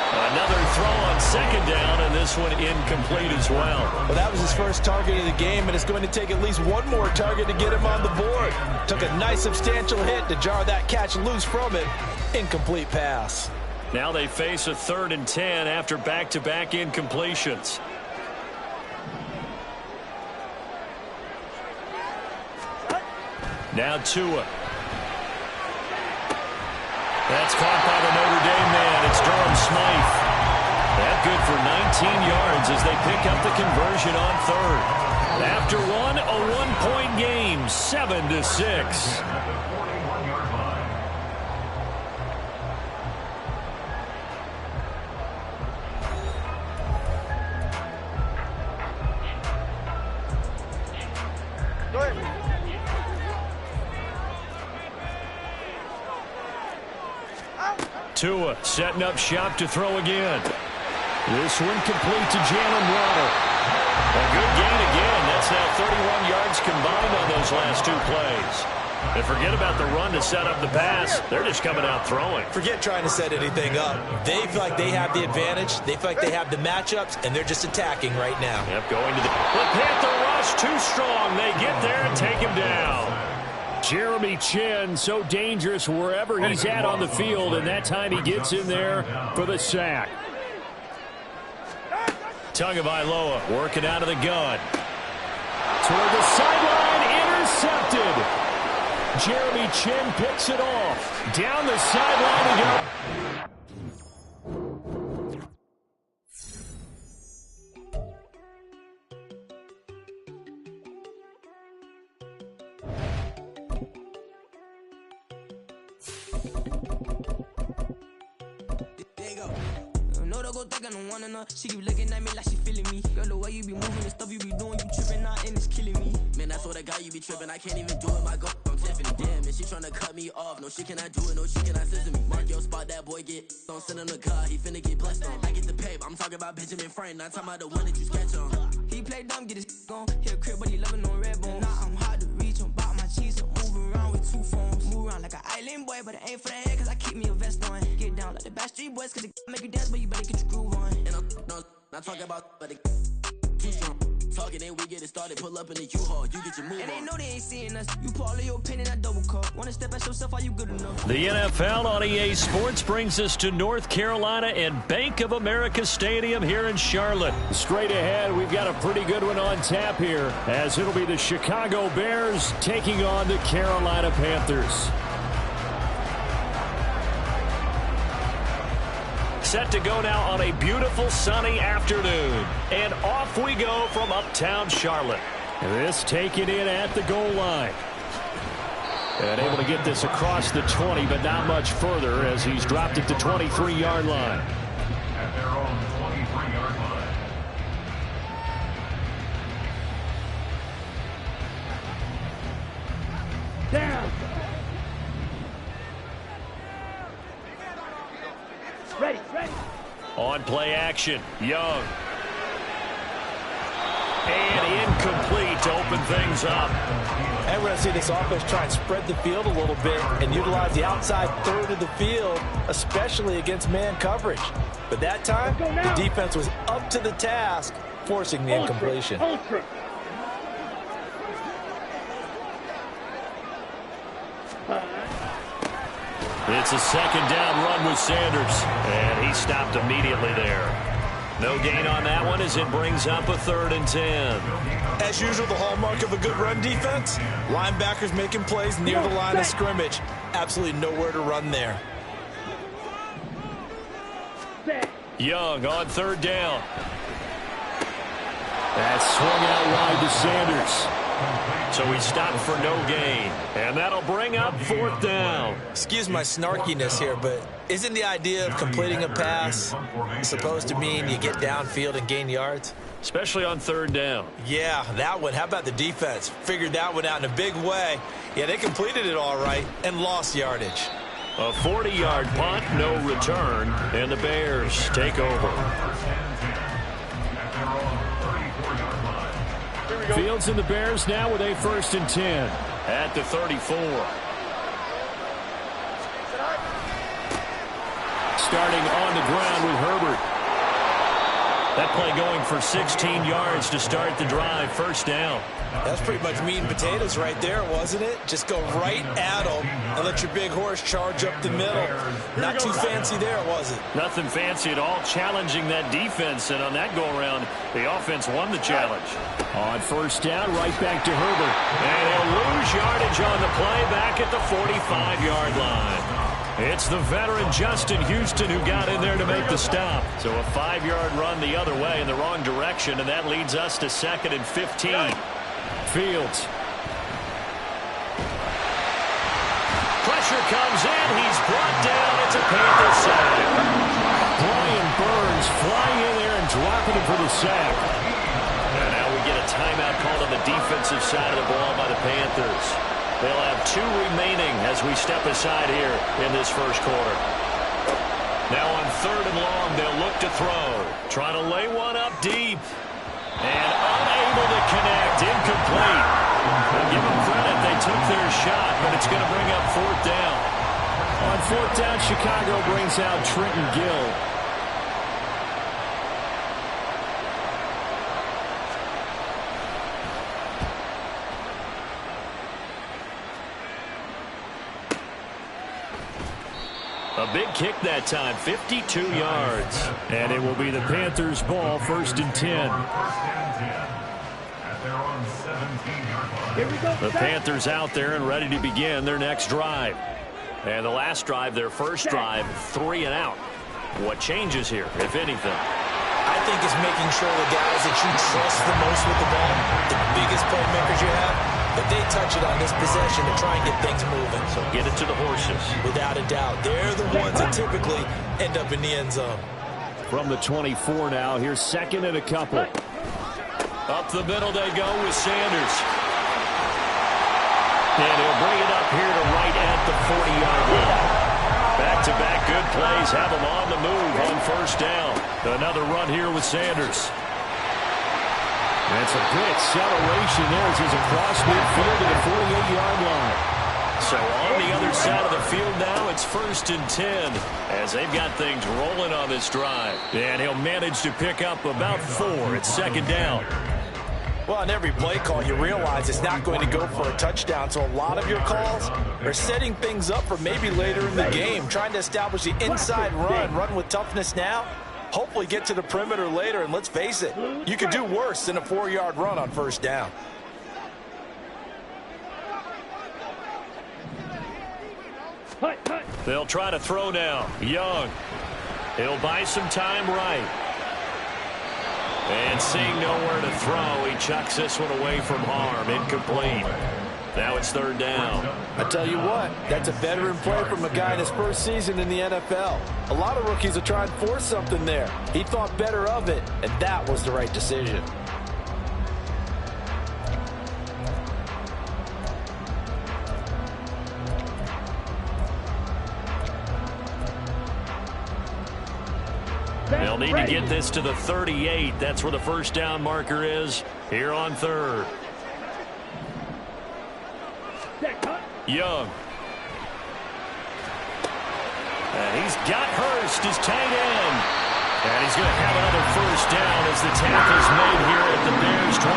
Another throw on 2nd down, and this one incomplete as well. Well, that was his first target of the game, and it's going to take at least one more target to get him on the board. Took a nice substantial hit to jar that catch loose from it. Incomplete pass. Now they face a 3rd and 10 after back-to-back incompletions. Now Tua. That's caught by the Notre Dame man. It's Durham Smythe. That good for 19 yards as they pick up the conversion on 3rd. After one, a 1-point game, 7-6. At the 41-yard line. Go ahead. Tua setting up shop to throw again. This one complete to Jalen Waddle. A good gain again. That's now 31 yards combined on those last 2 plays. And forget about the run to set up the pass. They're just coming out throwing. Forget trying to set anything up. They feel like they have the advantage. They feel like they have the matchups, and they're just attacking right now. Yep, going to the Panther rush too strong. They get there and take him down. Jeremy Chin, so dangerous wherever he's at on the field, and that time he gets in there for the sack. Tagovailoa working out of the gun. Toward the sideline, intercepted. Jeremy Chin picks it off. Down the sideline he goes. She keep looking at me like she feeling me. Girl, the way you be moving the stuff you be doing, you tripping out and it's killing me. Man, that's what I got, you be tripping. I can't even do it, my girl, I'm Tiffany. Damn, and she tryna cut me off. No, she cannot do it, no, she cannot listen to me. Mark your spot, that boy get don't send him the car, he finna get blessed on. I get the pay, but I'm talking about Benjamin Franklin, not talking about the one that you sketch on. He play dumb, get his gone. He a crib, but he loving on red bone. Now I'm hard to reach, I'm about my cheese, I'm moving around with 2 phones. Move around like an island boy, but it ain't for the head, cause I keep me a vest on. Get down like the Backstreet Boys, cause it make you dance, but you better get your groove on. And I'm not talking about, but it too strong. Talking and we get it started, pull up in the U-Haul, you get your move on. And they know they ain't seeing us. You part of your opinion, I double call. Wanna step at yourself, are you good enough? The NFL on EA Sports brings us to North Carolina and Bank of America Stadium here in Charlotte. Straight ahead, we've got a pretty good one on tap here, as it'll be the Chicago Bears taking on the Carolina Panthers. Set to go now on a beautiful sunny afternoon. And off we go from uptown Charlotte. This taken in at the goal line. And able to get this across the 20, but not much further as he's dropped it to 23-yard line. At their own 23-yard line. Down. Ready. On play action, Young. And incomplete to open things up. And we're going to see this offense try and spread the field a little bit and utilize the outside third of the field, especially against man coverage. But that time, the defense was up to the task, forcing the incompletion. It's a second down run with Sanders, and he stopped immediately there. No gain on that one as it brings up a 3rd and 10. As usual, the hallmark of a good run defense, linebackers making plays near the line of scrimmage. Absolutely nowhere to run there. Young on 3rd down. That swung out wide to Sanders. So he stopped for no gain. And that'll bring up 4th down. Excuse my snarkiness here, but isn't the idea of completing a pass supposed to mean you get downfield and gain yards? Especially on 3rd down. Yeah, that one. How about the defense? Figured that one out in a big way. Yeah, they completed it all right and lost yardage. A 40-yard punt, no return, and the Bears take over. Fields and the Bears now with a 1st and 10. At the 34. Starting on the ground with Herbert. That play going for 16 yards to start the drive. 1st down. That's pretty much meat and potatoes right there, wasn't it? Just go right at them and let your big horse charge up the middle. Not too fancy there, was it? Nothing fancy at all. Challenging that defense, and on that go-around, the offense won the challenge. On 1st down, right back to Herbert. And he'll lose yardage on the play back at the 45-yard line. It's the veteran Justin Houston who got in there to make the stop. So a 5-yard run the other way in the wrong direction, and that leads us to 2nd and 15. Fields. Pressure comes in. He's brought down. It's a Panther sack. Brian Burns flying in there and dropping him for the sack. And now we get a timeout called on the defensive side of the ball by the Panthers. They'll have 2 remaining as we step aside here in this 1st quarter. Now on 3rd and long, they'll look to throw. Trying to lay one up deep. And unable to connect. Incomplete. We'll give them credit. They took their shot, but it's going to bring up 4th down. On 4th down, Chicago brings out Trenton Gill. A big kick that time, 52 yards. And it will be the Panthers' ball, 1st and 10. The Panthers out there and ready to begin their next drive. And the last drive, their first drive, 3 and out. What changes here, if anything? I think it's making sure the guys that you trust the most with the ball, the biggest playmakers you have, that they touch it on this possession to try and get things moving. So get it to the horses. Without a doubt. They're the ones that typically end up in the end zone. From the 24 now, here's 2nd and a couple. Up the middle they go with Sanders. And he'll bring it up here to right at the 40-yard line. Back-to-back good plays have him on the move on 1st down. Another run here with Sanders. That's a good acceleration there as he's across midfield to the 48-yard line. So on the other side of the field now, it's 1st and 10 as they've got things rolling on this drive. And he'll manage to pick up about 4 at 2nd down. Well, on every play call, you realize it's not going to go for a touchdown. So a lot of your calls are setting things up for maybe later in the game, trying to establish the inside run with toughness now, hopefully get to the perimeter later. And let's face it, you could do worse than a 4-yard run on first down. They'll try to throw now. Young. He'll buy some time right. And seeing nowhere to throw, he chucks this one away from harm. Incomplete. Now it's third down. I tell you what, that's a veteran play from a guy in his first season in the NFL. A lot of rookies will try and force something there. He thought better of it, and that was the right decision. They'll need to get this to the 38. That's where the first down marker is here on third. Young. And he's got Hurst, his tight end. And he's going to have another first down as the tackle's made here at the Bears 21.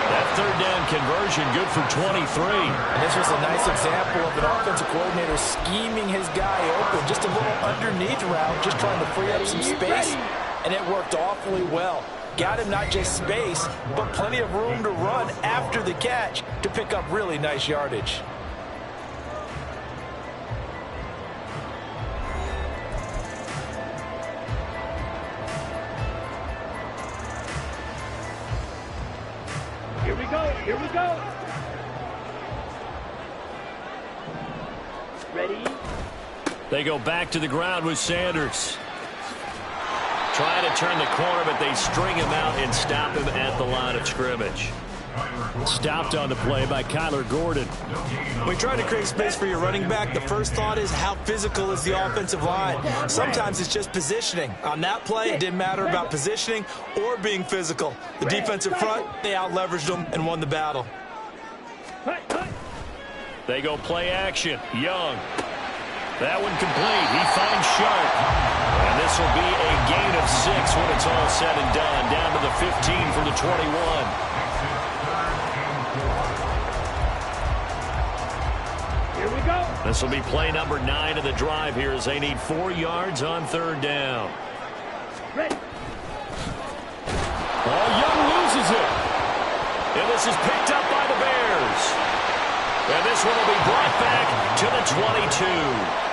That third down conversion good for 23. And this was a nice example of an offensive coordinator scheming his guy open. Just a little underneath route, just trying to free up some space. And it worked awfully well. Got him not just space, but plenty of room to run after the catch to pick up really nice yardage. Here we go. Ready? They go back to the ground with Sanders. Trying to turn the corner, but they string him out and stop him at the line of scrimmage. Stopped on the play by Kyler Gordon. When you try to create space for your running back, the first thought is how physical is the offensive line. Sometimes it's just positioning. On that play, it didn't matter about positioning or being physical. The defensive front, they out-leveraged them and won the battle. They go play action. Young. That one complete. He finds Sharp. And this will be a gain of 6 when it's all said and done. Down to the 15 for the 21. This will be play number 9 of the drive here as they need 4 yards on third down. Ready. Oh, Young loses it. And this is picked up by the Bears. And this one will be brought back to the 22.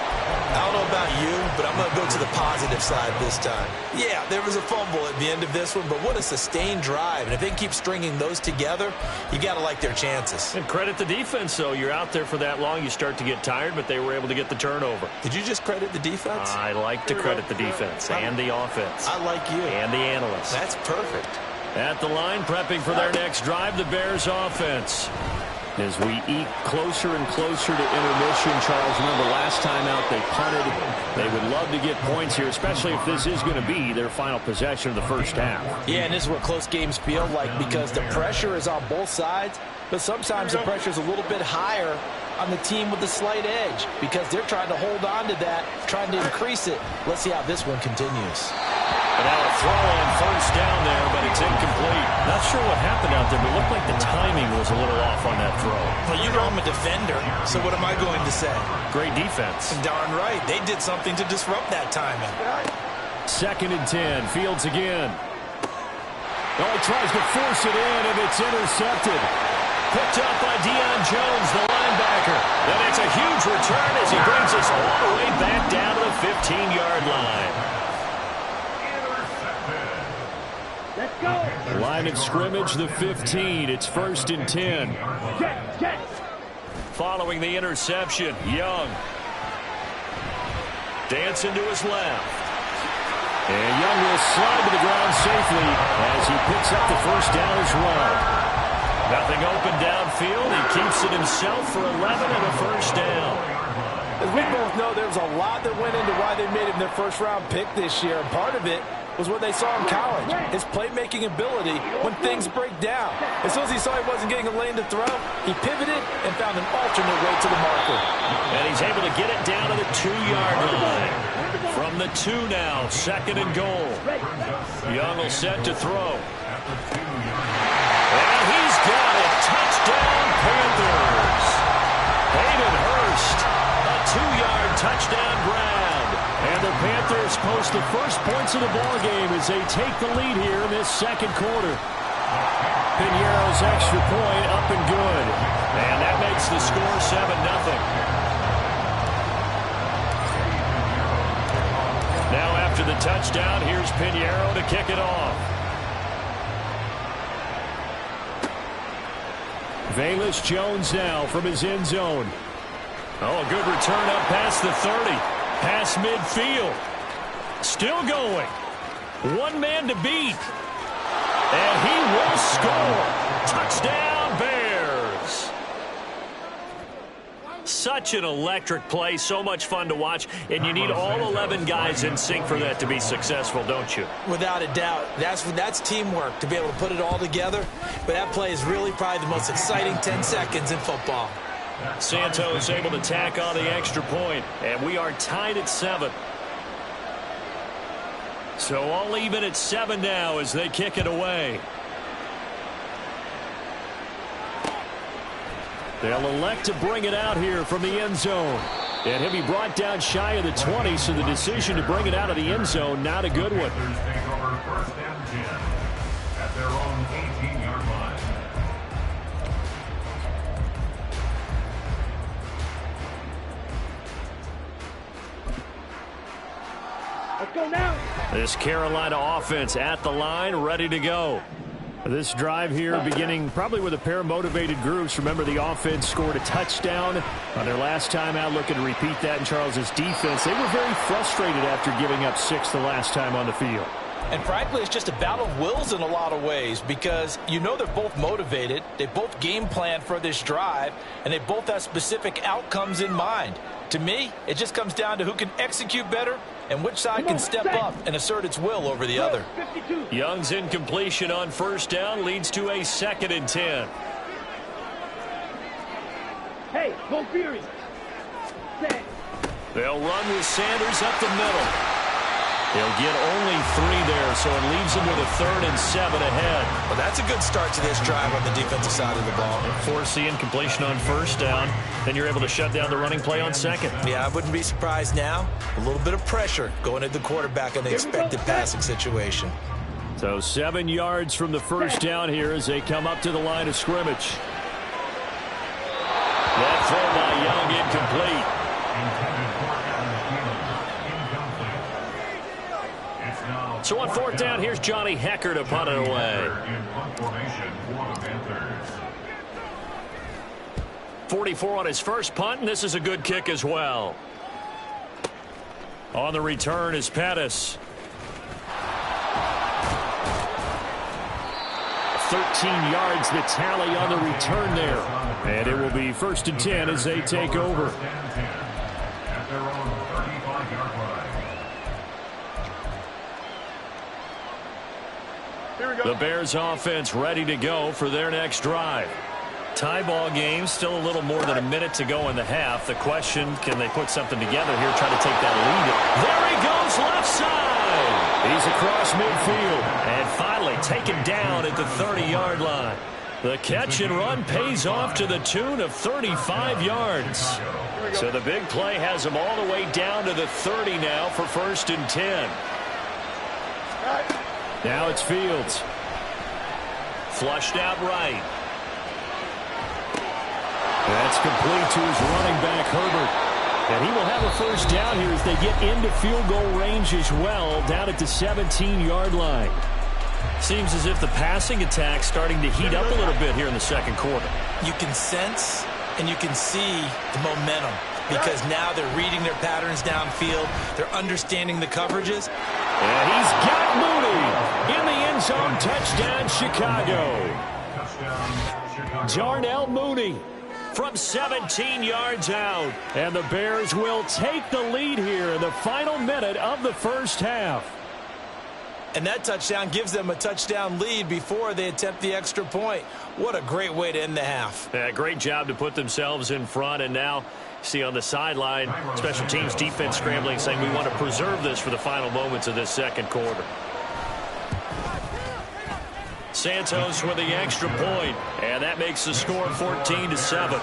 I don't know about you, but I'm going to go to the positive side this time. Yeah, there was a fumble at the end of this one, but what a sustained drive. And if they keep stringing those together, you got to like their chances. And credit the defense, though. You're out there for that long, you start to get tired, but they were able to get the turnover. Did you just credit the defense? I like to credit the defense and the offense. I like you. And the analysts. That's perfect. At the line, prepping for their next drive, the Bears offense. As we eke closer and closer to intermission, Charles, remember last time out they punted. They would love to get points here, especially if this is going to be their final possession of the first half. Yeah, and this is what close games feel like because the pressure is on both sides, but sometimes the pressure is a little bit higher on the team with the slight edge because they're trying to hold on to that, trying to increase it. Let's see how this one continues. And now a throw on first down there, but it's incomplete. Not sure what happened out there, but it looked like the timing was a little off on that throw. Well, you know I'm a defender, so what am I going to say? Great defense. Darn right. They did something to disrupt that timing. 2nd and 10. Fields again. Oh, he tries to force it in, and it's intercepted. Picked up by Deion Jones, the linebacker. And it's a huge return as he brings us all the way back down to the 15-yard line. Let's go. Line of scrimmage, the 15. It's 1st and 10. Check. Following the interception, Young. Dancing to his left. And Young will slide to the ground safely as he picks up the first down as well. Nothing open downfield. He keeps it himself for 11 and a first down. As we both know, there's a lot that went into why they made him their first-round pick this year. And part of it was what they saw in college, his playmaking ability when things break down. As soon as he saw he wasn't getting a lane to throw, he pivoted and found an alternate way to the marker. And he's able to get it down to the 2-yard line. From the 2 now, 2nd and goal. Young will set to throw. And got it. Touchdown, Panthers. Hayden Hurst, a 2-yard touchdown grab. And the Panthers post the first points of the ballgame as they take the lead here in this second quarter. Piñeiro's extra point up and good. And that makes the score 7-0. Now after the touchdown, here's Piñeiro to kick it off. Velus Jones now from his end zone. Oh, a good return up past the 30. Past midfield. Still going. One man to beat. And he will score. Touchdown, Bears. Such an electric play. So much fun to watch. And you need all 11 guys in sync for that to be successful, don't you? Without a doubt. That's teamwork to be able to put it all together. But that play is really probably the most exciting 10 seconds in football. Santos able to tack on the extra point. And we are tied at 7. So all even at 7 now as they kick it away. They'll elect to bring it out here from the end zone. And he'll be brought down shy of the 20, so the decision to bring it out of the end zone, not a good one. Take over 1st and 10 at their own 18-yard line. Let's go now. This Carolina offense at the line, ready to go. This drive here beginning probably with a pair of motivated groups. Remember, the offense scored a touchdown on their last time out, looking to repeat that in Charles's defense. They were very frustrated after giving up 6 the last time on the field. And frankly, it's just a battle of wills in a lot of ways because you know they're both motivated. They both game plan for this drive, and they both have specific outcomes in mind. To me, it just comes down to who can execute better and which side can step up and assert its will over the other. Young's incompletion on 1st down leads to a 2nd and 10. Hey, go Fury. They'll run with Sanders up the middle. He'll get only 3 there, so it leaves him with a 3rd and 7 ahead. Well, that's a good start to this drive on the defensive side of the ball. Force the incompletion on 1st down. Then you're able to shut down the running play on 2nd. Yeah, I wouldn't be surprised now. A little bit of pressure going at the quarterback in the expected passing situation. So 7 yards from the 1st down here as they come up to the line of scrimmage. That throw by Young incomplete. So on 4th down, here's Johnny Hecker to punt it away. 44 on his first punt, and this is a good kick as well. On the return is Pettis. 13 yards the tally on the return there. And it will be 1st and 10 as they take over. At their own 35-yard line. The Bears offense ready to go for their next drive. Tie ball game, still a little more than a minute to go in the half. The question, can they put something together here, try to take that lead? There he goes, left side. He's across midfield and finally taken down at the 30-yard line. The catch and run pays off to the tune of 35 yards. So the big play has him all the way down to the 30 now for 1st and 10. Now it's Fields. Flushed out right. That's complete to his running back, Herbert. And he will have a 1st down here as they get into field goal range as well, down at the 17-yard line. Seems as if the passing attack's starting to heat up a little bit here in the 2nd quarter. You can sense and you can see the momentum because now they're reading their patterns downfield. They're understanding the coverages. And he's got Mooney in the end zone. Touchdown, Chicago. Darnell Mooney from 17 yards out. And the Bears will take the lead here in the final minute of the 1st half. And that touchdown gives them a touchdown lead before they attempt the extra point. What a great way to end the half. Yeah, great job to put themselves in front. And now, see on the sideline, special teams defense scrambling, saying we want to preserve this for the final moments of this 2nd quarter. Santos with the extra point, and that makes the score 14-7.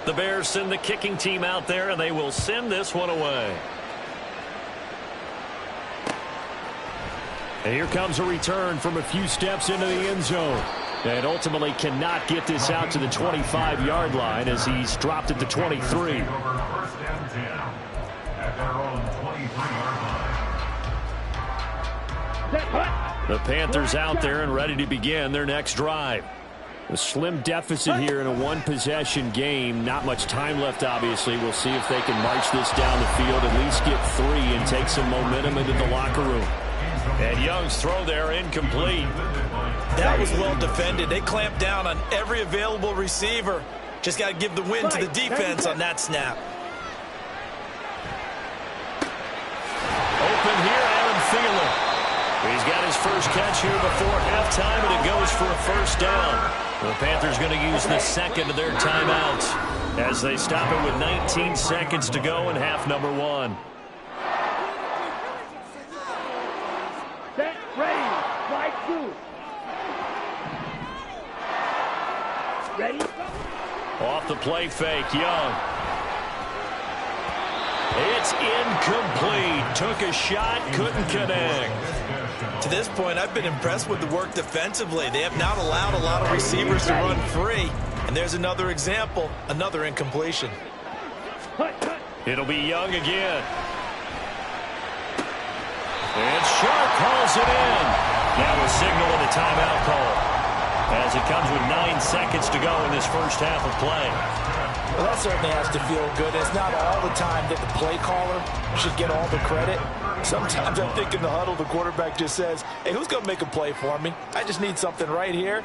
The Bears send the kicking team out there, and they will send this one away. And here comes a return from a few steps into the end zone. And ultimately cannot get this out to the 25-yard line as he's dropped at the 23. The Panthers out there and ready to begin their next drive. A slim deficit here in a one-possession game. Not much time left, obviously. We'll see if they can march this down the field, at least get 3 and take some momentum into the locker room. And Young's throw there incomplete. That was well defended. They clamped down on every available receiver. Just got to give the win to the defense on that snap. Open here, Adam Thielen. He's got his first catch here before halftime, and it goes for a first down. The Panthers going to use the second of their timeouts as they stop it with 19 seconds to go in half number 1. Set, ready, slide 2. Ready? Off the play fake, Young. It's incomplete. Took a shot, couldn't connect. To this point, I've been impressed with the work defensively. They have not allowed a lot of receivers to run free. And there's another example, another incompletion. It'll be Young again. And Sharp calls it in. That was signaling a timeout call as it comes with 9 seconds to go in this first half of play. Well, that certainly has to feel good. It's not all the time that the play caller should get all the credit. Sometimes I think in the huddle, the quarterback just says, hey, who's going to make a play for me? I just need something right here.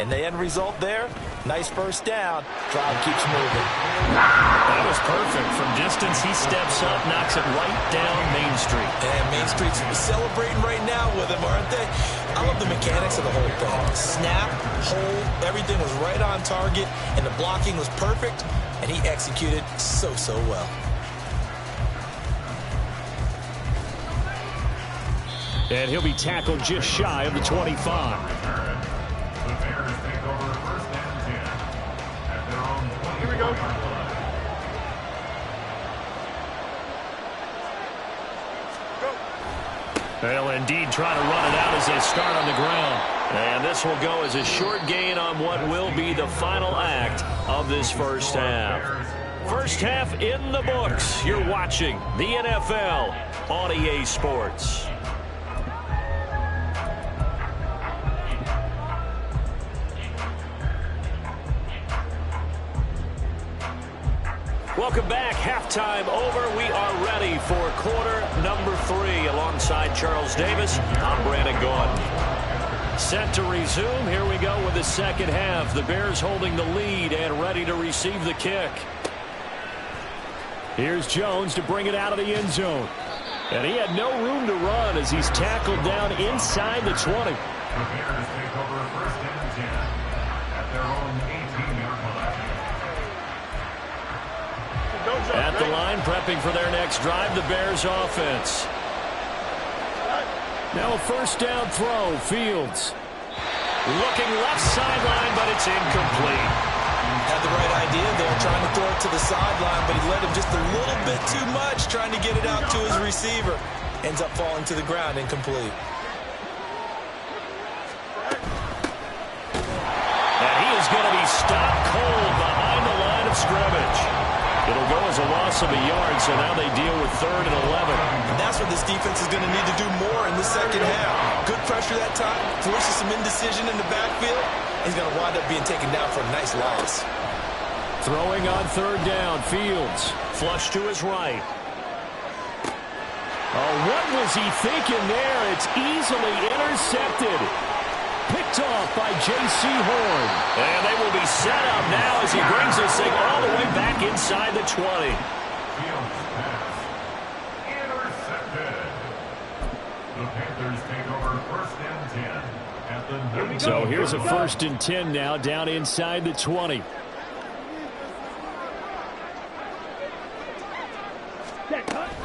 And the end result there, nice first down. Drive keeps moving. That was perfect. From distance, he steps up, knocks it right down Main Street. And Main Street's celebrating right now with him, aren't they? I love the mechanics of the whole thing. Snap, hold, everything was right on target, and the blocking was perfect, and he executed so well. And he'll be tackled just shy of the 25. Here we go. They'll indeed try to run it out as they start on the ground. And this will go as a short gain on what will be the final act of this first half. First half in the books. You're watching the NFL on EA Sports. Welcome back. Halftime over. We are ready for quarter number 3. Alongside Charles Davis, I'm Brandon Gaudin. Set to resume. Here we go with the second half. The Bears holding the lead and ready to receive the kick. Here's Jones to bring it out of the end zone. And he had no room to run as he's tackled down inside the 20. The Bears take over first and 10 at their own 18-yard line. At the line, prepping for their next drive, the Bears offense. Now a first down throw, Fields. Looking left sideline, but it's incomplete. Had the right idea there, trying to throw it to the sideline, but he led him just a little bit too much, trying to get it out to his receiver. Ends up falling to the ground, incomplete. And he is going to be stopped cold behind the line of scrimmage. It'll go as a loss of a yard, so now they deal with 3rd and 11. And that's what this defense is going to need to do more in the second half. Good pressure that time, forces some indecision in the backfield. He's going to wind up being taken down for a nice loss. Throwing on 3rd down, Fields. Flush to his right. Oh, what was he thinking there? It's easily intercepted. Picked off by J.C. Horn. And they will be set up now as he brings this thing all the way back inside the 20. Intercepted. The Panthers take over first and 10 at the 9. So here's a first and 10 now down inside the 20.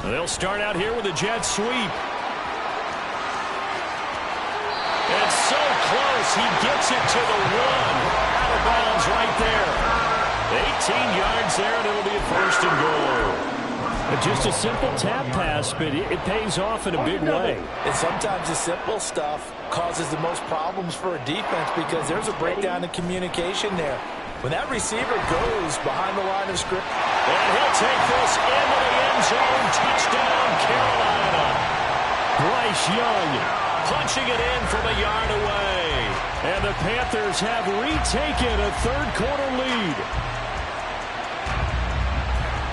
They'll start out here with a jet sweep. It's so close. He gets it to the 1. Out of bounds right there. 18 yards there, and it'll be a 1st and goal. Just a simple tap pass, but it pays off in a big way. And sometimes the simple stuff causes the most problems for a defense because there's a breakdown in communication there. When that receiver goes behind the line of scrimmage. And he'll take this into the end zone. Touchdown, Carolina. Bryce Young punching it in from a yard away. And the Panthers have retaken a third-quarter lead.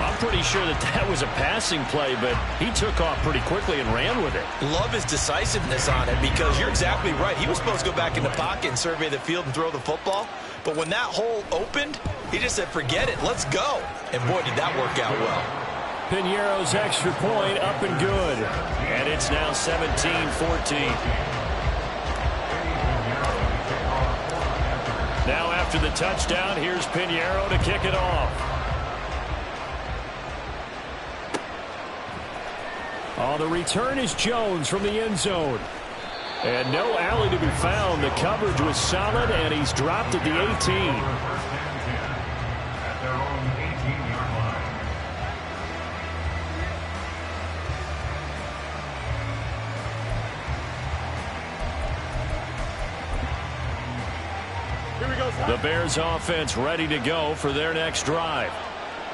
I'm pretty sure that was a passing play, but he took off pretty quickly and ran with it. Love his decisiveness on it because you're exactly right. He was supposed to go back in the pocket and survey the field and throw the football. But when that hole opened, he just said, forget it, let's go. And boy, did that work out well. Piñeiro's extra point up and good. And it's now 17-14. Now after the touchdown, here's Piñeiro to kick it off. Oh, the return is Jones from the end zone. And no alley to be found. The coverage was solid, and he's dropped at the 18. At their own 18-yard line. Here we go, son. The Bears offense ready to go for their next drive.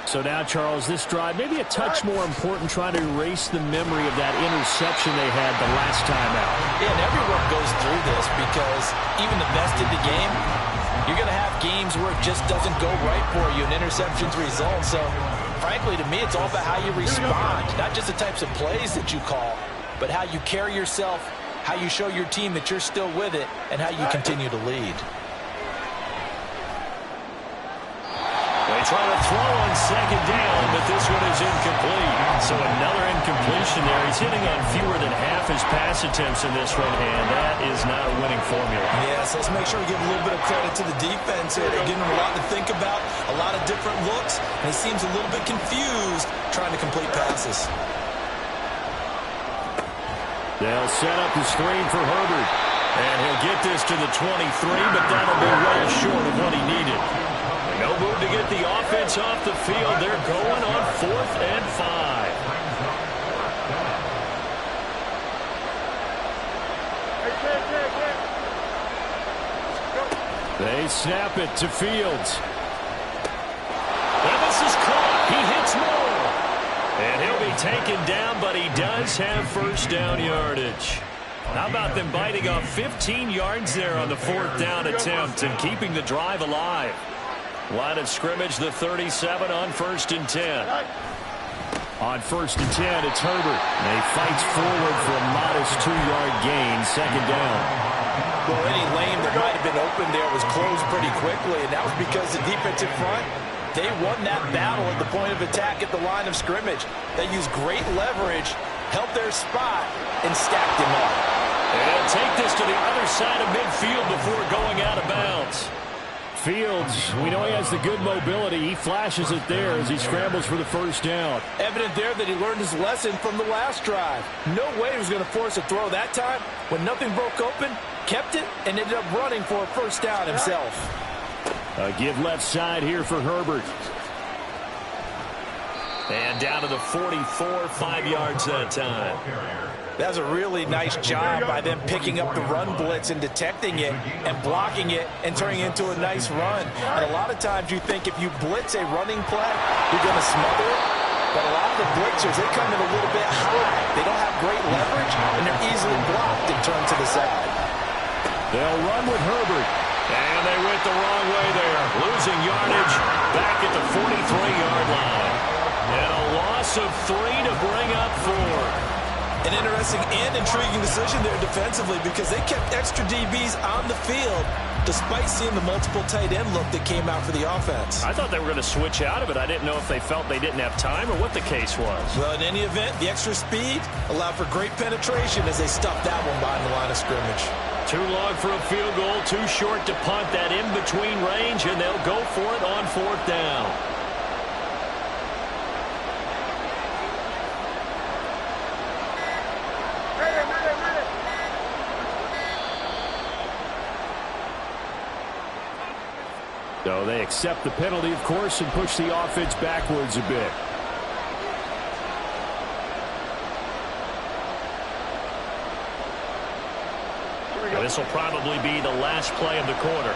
So now, Charles, this drive maybe a touch more important, trying to erase the memory of that interception they had the last time out. Yeah, and everyone goes through this because even the best in the game, you're going to have games where it just doesn't go right for you and interceptions result. So, frankly, to me, it's all about how you respond, not just the types of plays that you call, but how you carry yourself, how you show your team that you're still with it, and how you continue to lead. They try to throw on second down, but this one is incomplete. So another incompletion there. He's hitting on fewer than half his pass attempts in this one, and that is not a winning formula. Yes, let's make sure we give a little bit of credit to the defense here. They're giving him a lot to think about, a lot of different looks, and he seems a little bit confused trying to complete passes. They'll set up the screen for Herbert. And he'll get this to the 23, but that'll be well short of what he needed. No move to get the offense off the field. They're going on 4th and 5. They snap it to Fields. And this is caught. He hits more. And he'll be taken down, but he does have first down yardage. How about them biting off 15 yards there on the 4th down attempt and keeping the drive alive? Line of scrimmage, the 37 on 1st and 10. On 1st and 10, it's Herbert. And he fights forward for a modest 2-yard gain, second down. Well, any lane that might have been open there was closed pretty quickly, and that was because the defensive front, they won that battle at the point of attack at the line of scrimmage. They used great leverage, held their spot, and stacked him up. And take this to the other side of midfield before going out of bounds. Fields, we know he has the good mobility. He flashes it there as he scrambles for the first down. Evident there that he learned his lesson from the last drive. No way he was going to force a throw that time. When nothing broke open, kept it, and ended up running for a first down himself. A give left side here for Herbert. And down to the 44, 5 yards that time. That was a really nice job by them picking up the run blitz and detecting it and blocking it and turning it into a nice run. And a lot of times you think if you blitz a running play, you're going to smother it. But a lot of the blitzers, they come in a little bit high. They don't have great leverage, and they're easily blocked and turned to the side. They'll run with Herbert. And they went the wrong way there. Losing yardage back at the 43-yard line. And a loss of 3 to bring up 4. An interesting and intriguing decision there defensively because they kept extra DBs on the field despite seeing the multiple tight end look that came out for the offense. I thought they were going to switch out of it. I didn't know if they felt they didn't have time or what the case was. Well, in any event, the extra speed allowed for great penetration as they stuffed that one behind the line of scrimmage. Too long for a field goal, too short to punt that in-between range, and they'll go for it on 4th down. So they accept the penalty, of course, and push the offense backwards a bit. This will probably be the last play of the quarter.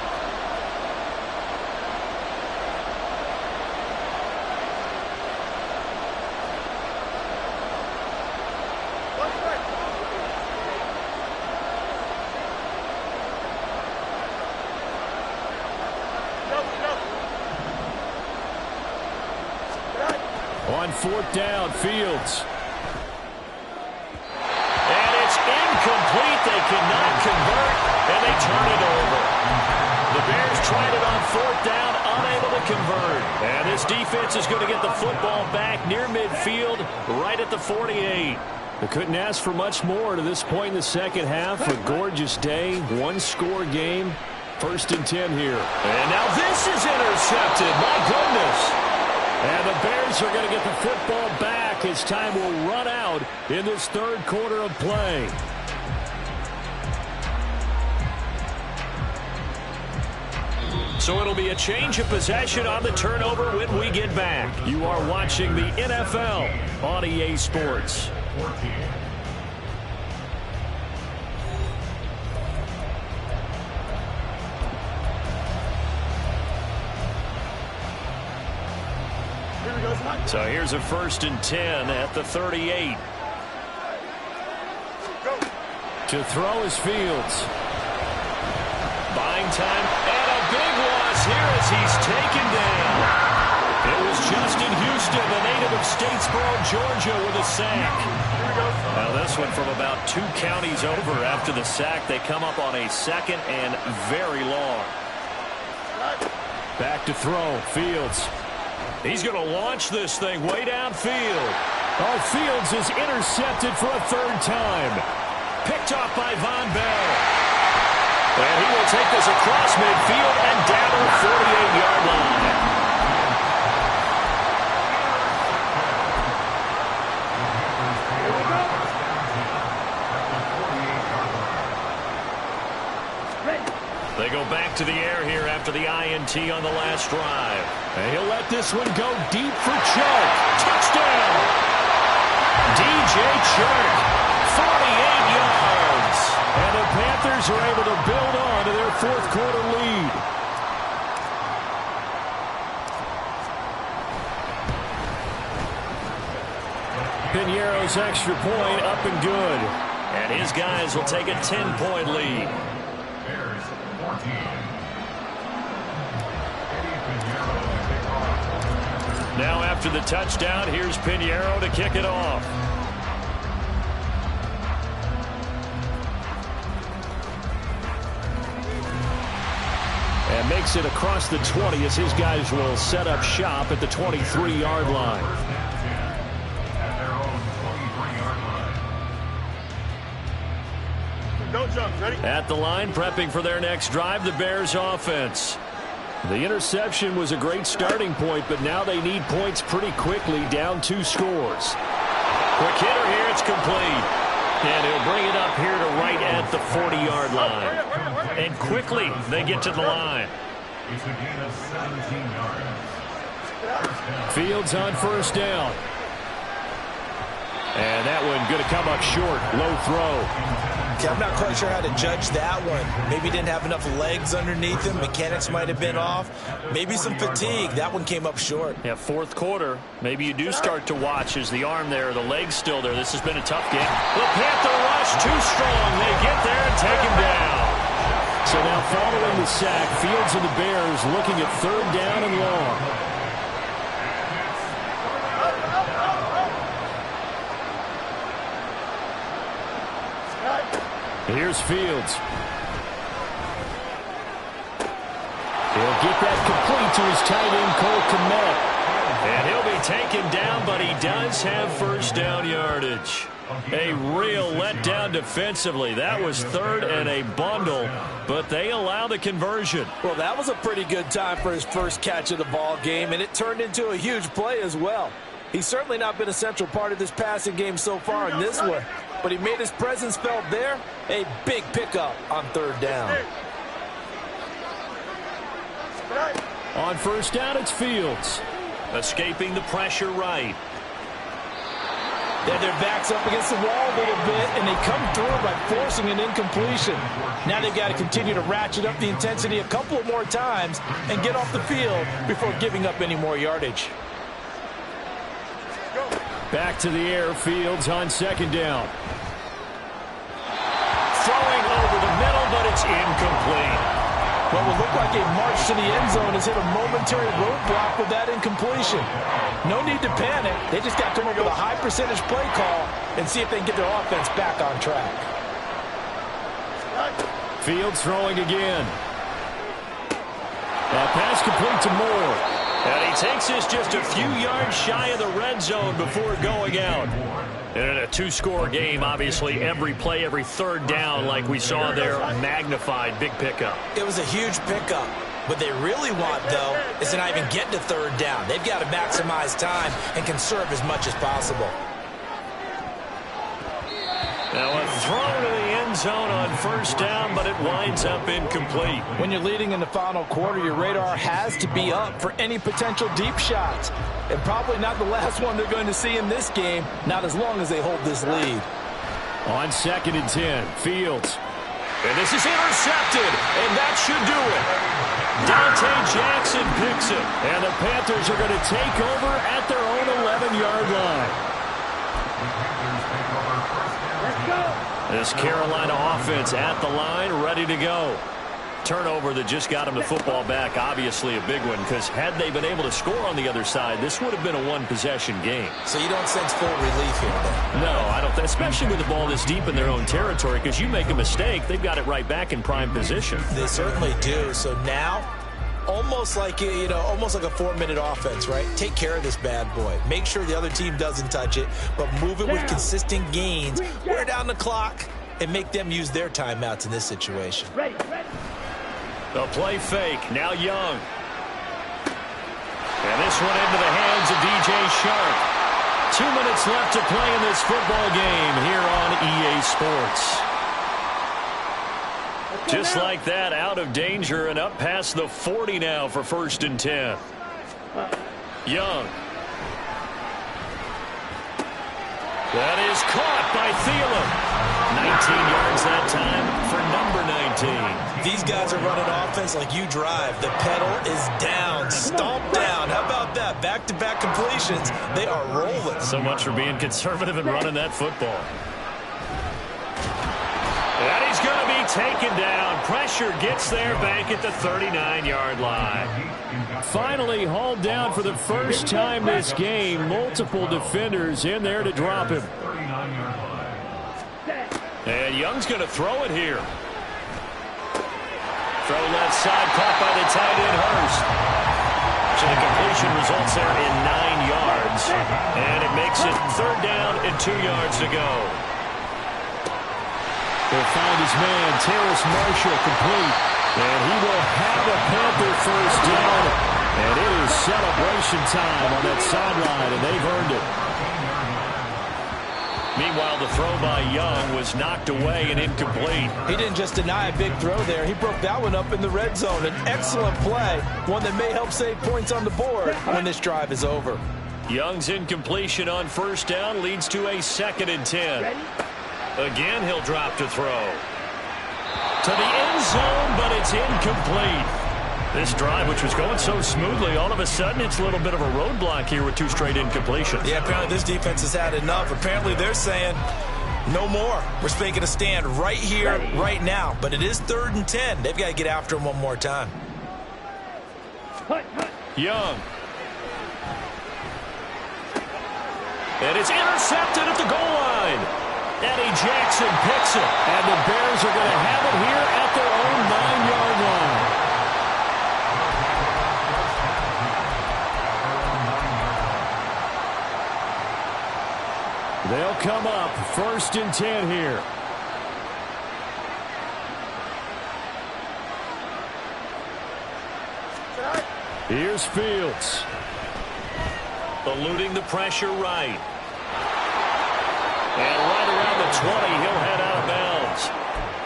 On fourth down, Fields. And it's incomplete. They cannot convert, and they turn it over. The Bears tried it on fourth down, unable to convert. And this defense is going to get the football back near midfield, right at the 48. They couldn't ask for much more to this point in the second half. A gorgeous day, one-score game. 1st and 10 here. And now this is intercepted. My goodness. And the Bears are going to get the football back as time will run out in this third quarter of play. So it'll be a change of possession on the turnover when we get back. You are watching the NFL on EA Sports. 14. So here's a 1st and 10 at the 38. To throw is Fields. Buying time, and a big loss here as he's taken down. It was Justin Houston, the native of Statesboro, Georgia, with a sack. Now this one from about 2 counties over after the sack. They come up on a 2nd and very long. Back to throw, Fields. He's going to launch this thing way downfield. Oh, Fields is intercepted for a 3rd time. Picked off by Von Bell. And he will take this across midfield and down to the 48-yard line. They go back to the air here after the INT on the last drive. And he'll let this one go deep for Chark. Touchdown! DJ Chark, 48 yards. And the Panthers are able to build on to their 4th quarter lead. Piñeiro's extra point up and good. And his guys will take a 10-point lead. Bears 14. Now after the touchdown, here's Piñeiro to kick it off. And makes it across the 20 as his guys will set up shop at the 23-yard line. At their own 23-yard line. Don't jump, ready? At the line, prepping for their next drive, the Bears offense. The interception was a great starting point, but now they need points pretty quickly, down 2 scores. Quick hitter here, it's complete. And he'll bring it up here to right at the 40-yard line. And quickly, they get to the line. It's a gain of 17 yards. Fields on 1st down. And that one going to come up short. Low throw. Okay, I'm not quite sure how to judge that one. Maybe didn't have enough legs underneath him. Mechanics might have been off. Maybe some fatigue. That one came up short. Yeah, 4th quarter. Maybe you do start to watch as the arm there, the leg's still there. This has been a tough game. The Panther rush too strong. They get there and take him down. So now following the sack, Fields and the Bears looking at 3rd down and long. Here's Fields. He'll get that complete to his tight end, Cole Kmet. And he'll be taken down, but he does have 1st down yardage. A real letdown defensively. That was 3rd and a bundle, but they allow the conversion. Well, that was a pretty good time for his first catch of the ball game, and it turned into a huge play as well. He's certainly not been a central part of this passing game so far in this one, but he made his presence felt there. A big pickup on 3rd down. On first down, it's Fields. Escaping the pressure right. Then their backs up against the wall a little bit, and they come through by forcing an incompletion. Now they've got to continue to ratchet up the intensity a couple of more times and get off the field before giving up any more yardage. Back to the air, Fields on second down. Throwing over the middle, but it's incomplete. What will look like a march to the end zone has hit a momentary roadblock with that incompletion. No need to panic. They just got to come up with a high percentage play call and see if they can get their offense back on track. Fields throwing again. A pass complete to Moore. And he takes this just a few yards shy of the red zone before going out. And in a two-score game, obviously, every play, every third down, like we saw there, magnified, big pickup. It was a huge pickup. What they really want, though, is to not even get to third down. They've got to maximize time and conserve as much as possible. Now a throw to the end zone on first down, but it winds up incomplete. When you're leading in the final quarter, your radar has to be up for any potential deep shots. And probably not the last one they're going to see in this game, not as long as they hold this lead. On 2nd and 10, Fields. And this is intercepted, and that should do it. Dante Jackson picks it. And the Panthers are going to take over at their own 11-yard line. This Carolina offense at the line, ready to go. Turnover that just got them the football back, obviously a big one, because had they been able to score on the other side, this would have been a one-possession game. So you don't sense full relief here, then? No, I don't, especially with the ball this deep in their own territory, because you make a mistake, they've got it right back in prime position. They certainly do. So now, almost like almost like a 4-minute offense, right? Take care of this bad boy. Make sure the other team doesn't touch it, but move it with consistent gains. Wear down the clock and make them use their timeouts in this situation. The play fake, now Young. And this one into the hands of DJ Shark. 2 minutes left to play in this football game here on EA Sports. Just like that, out of danger and up past the 40 now for 1st and 10. Young. That is caught by Thielen. 19 yards that time for number 19. These guys are running offense like you drive. The pedal is down, stomped down. How about that? Back-to-back completions. They are rolling. So much for being conservative and running that football. And he's going to be taken down. Pressure gets there back at the 39-yard line. Finally hauled down for the first time this game. Multiple defenders in there to drop him. And Young's going to throw it here. Throw left side, caught by the tight end Hurst. So the completion results there in 9 yards. And it makes it 3rd down and 2 yards to go. He'll find his man, Terrace Marshall, complete. And he will have a Panther first down. And it is celebration time on that sideline, and they've earned it. Meanwhile, the throw by Young was knocked away and incomplete. He didn't just deny a big throw there. He broke that one up in the red zone. An excellent play, one that may help save points on the board when this drive is over. Young's incompletion on first down leads to a 2nd and 10. Again, he'll drop to throw. To the end zone, but it's incomplete. This drive, which was going so smoothly, all of a sudden it's a little bit of a roadblock here with 2 straight incompletions. Yeah, apparently this defense has had enough. Apparently they're saying no more. We're making a stand right here, right now. But it is 3rd and 10. They've got to get after him one more time. Young. And it's intercepted at the goal line. Eddie Jackson picks it. And the Bears are going to have it here at their own 9-yard line. They'll come up 1st and 10 here. Here's Fields. Eluding the pressure right. And right around the 20, he'll head out of bounds.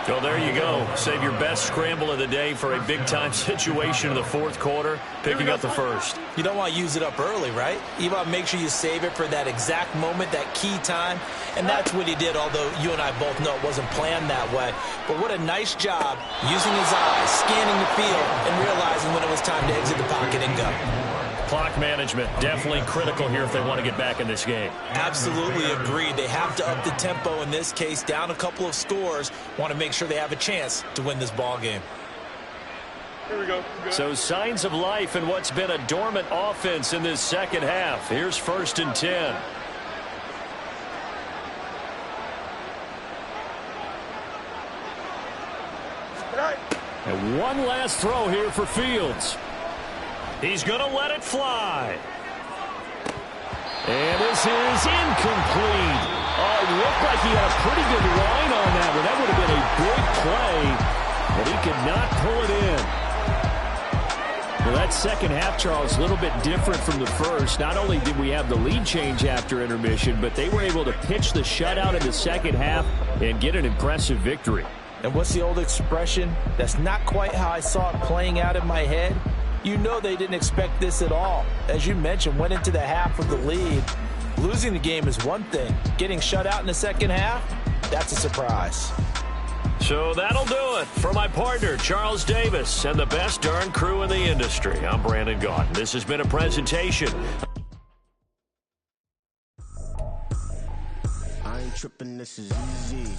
Well, there you go. Save your best scramble of the day for a big-time situation in the fourth quarter, picking up the first. You don't want to use it up early, right? You want to make sure you save it for that exact moment, that key time. And that's what he did, although you and I both know it wasn't planned that way. But what a nice job using his eyes, scanning the field, and realizing when it was time to exit the pocket and go. Clock management, definitely critical here if they want to get back in this game. Absolutely agreed. They have to up the tempo in this case, down a couple of scores. Want to make sure they have a chance to win this ball game. Here we go. So signs of life in what's been a dormant offense in this second half. Here's 1st and 10. And one last throw here for Fields. He's going to let it fly. And this is incomplete. Oh, it looked like he had a pretty good line on that one. That would have been a big play, but he could not pull it in. Well, that second half, Charles, a little bit different from the first. Not only did we have the lead change after intermission, but they were able to pitch the shutout in the second half and get an impressive victory. And what's the old expression? That's not quite how I saw it playing out in my head. You know they didn't expect this at all. As you mentioned, went into the half with the lead. Losing the game is one thing. Getting shut out in the second half, that's a surprise. So that'll do it for my partner, Charles Davis, and the best darn crew in the industry. I'm Brandon Gaudin. This has been a presentation. I ain't tripping, this is easy.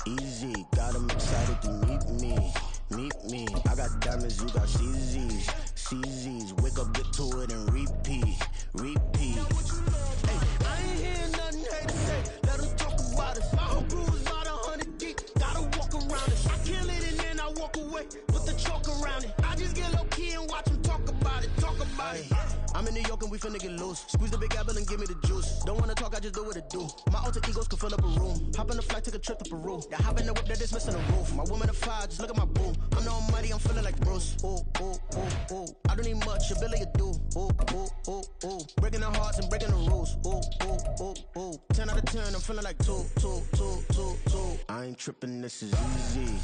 Easy, got 'em excited to meet me. Meet me, I got diamonds, you got CZs. CZs, wake up, get to it, and repeat. Repeat. Hey, I ain't hearing nothing hate to say. Let them talk about us. My whole crew is about 100 deep. Gotta walk around it. I kill it and then I walk away with the chalk around it. I just get low key and watch them talk about it. Talk about it. I'm in New York and we finna get loose. Squeeze the big apple and give me the juice. Don't wanna talk, I just do what it do. My alter egos can fill up a room. Hop on the flight, take a trip to Peru. That hop in the whip that is missing the roof. My woman a fire, just look at my boo. I'm no money, I'm feeling like Bruce. Ooh, ooh, ooh, ooh. I don't need much, ability to do. Ooh, ooh, ooh, ooh. Breaking the hearts and breaking the rules. Ooh, ooh, ooh, ooh. 10 out of 10, I'm feeling like 2, 2, 2, 2, 2. I ain't tripping, this is easy.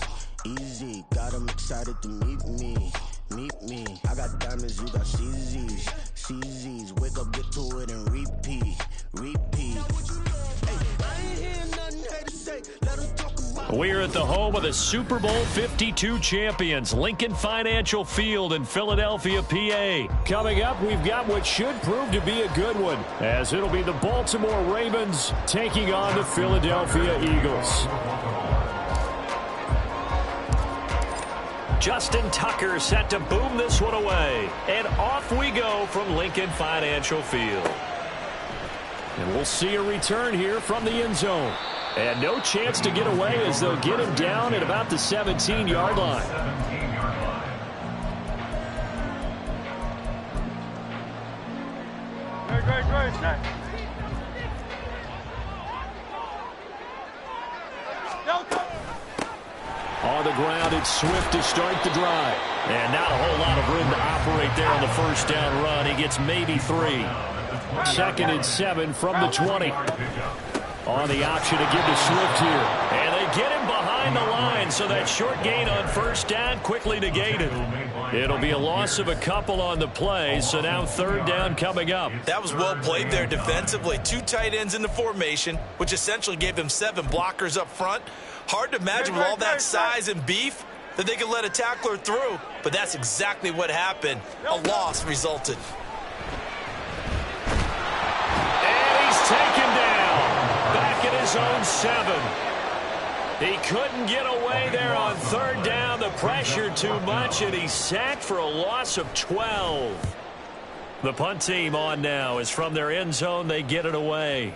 Easy, got 'em excited to meet me. Meet me, I got diamonds, you got CZs. CZs, wake up, get to it, and repeat. Repeat. Hey, I ain't hearing nothing hate to say. Let 'em talk about it. We're at the home of the Super Bowl 52 champions, Lincoln Financial Field in Philadelphia, PA. Coming up, we've got what should prove to be a good one, as it'll be the Baltimore Ravens taking on the Philadelphia Eagles. Justin Tucker set to boom this one away. And off we go from Lincoln Financial Field. And we'll see a return here from the end zone. And no chance to get away as they'll get him down at about the 17-yard line. Great. On the ground, it's Swift to start the drive. And not a whole lot of room to operate there on the first down run. He gets maybe 3. 2nd and 7 from the 20. On the option to give to Swift here. And they get him behind the line, so that short gain on first down quickly negated. It'll be a loss of a couple on the play, so now 3rd down coming up. That was well played there defensively. 2 tight ends in the formation, which essentially gave them 7 blockers up front. Hard to imagine with all that size and beef that they could let a tackler through, but that's exactly what happened. A loss resulted. And he's taken down. Back at his own 7. He couldn't get away there on 3rd down. The pressure too much, and he's sacked for a loss of 12. The punt team on now is from their end zone. They get it away.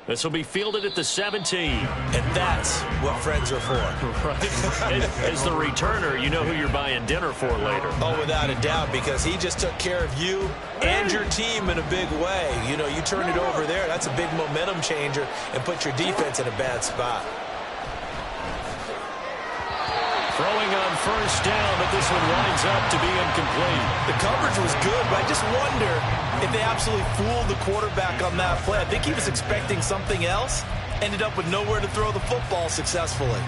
This will be fielded at the 17. And that's what friends are for. Right. As the returner, you know who you're buying dinner for later. Oh, without a doubt, because he just took care of you and your team in a big way. You know, you turn it over there, that's a big momentum changer and put your defense in a bad spot. Throwing on first down, but this one winds up to be incomplete. The coverage was good, but I just wonder if they absolutely fooled the quarterback on that play. I think he was expecting something else, ended up with nowhere to throw the football successfully.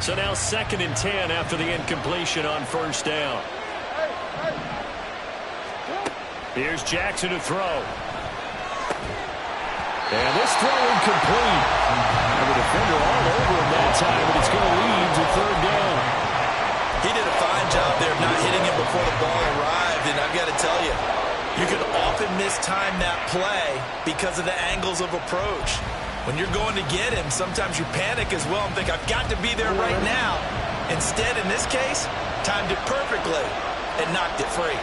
So now 2nd and 10 after the incompletion on first down. Here's Jackson to throw. And this throw incomplete. And the defender all over him that time, but it's going to lead to 3rd down. He did a fine job there of not hitting him before the ball arrived, and I've got to tell you, you can often mistime that play because of the angles of approach. When you're going to get him, sometimes you panic as well and think, I've got to be there right now. Instead, in this case, timed it perfectly and knocked it free.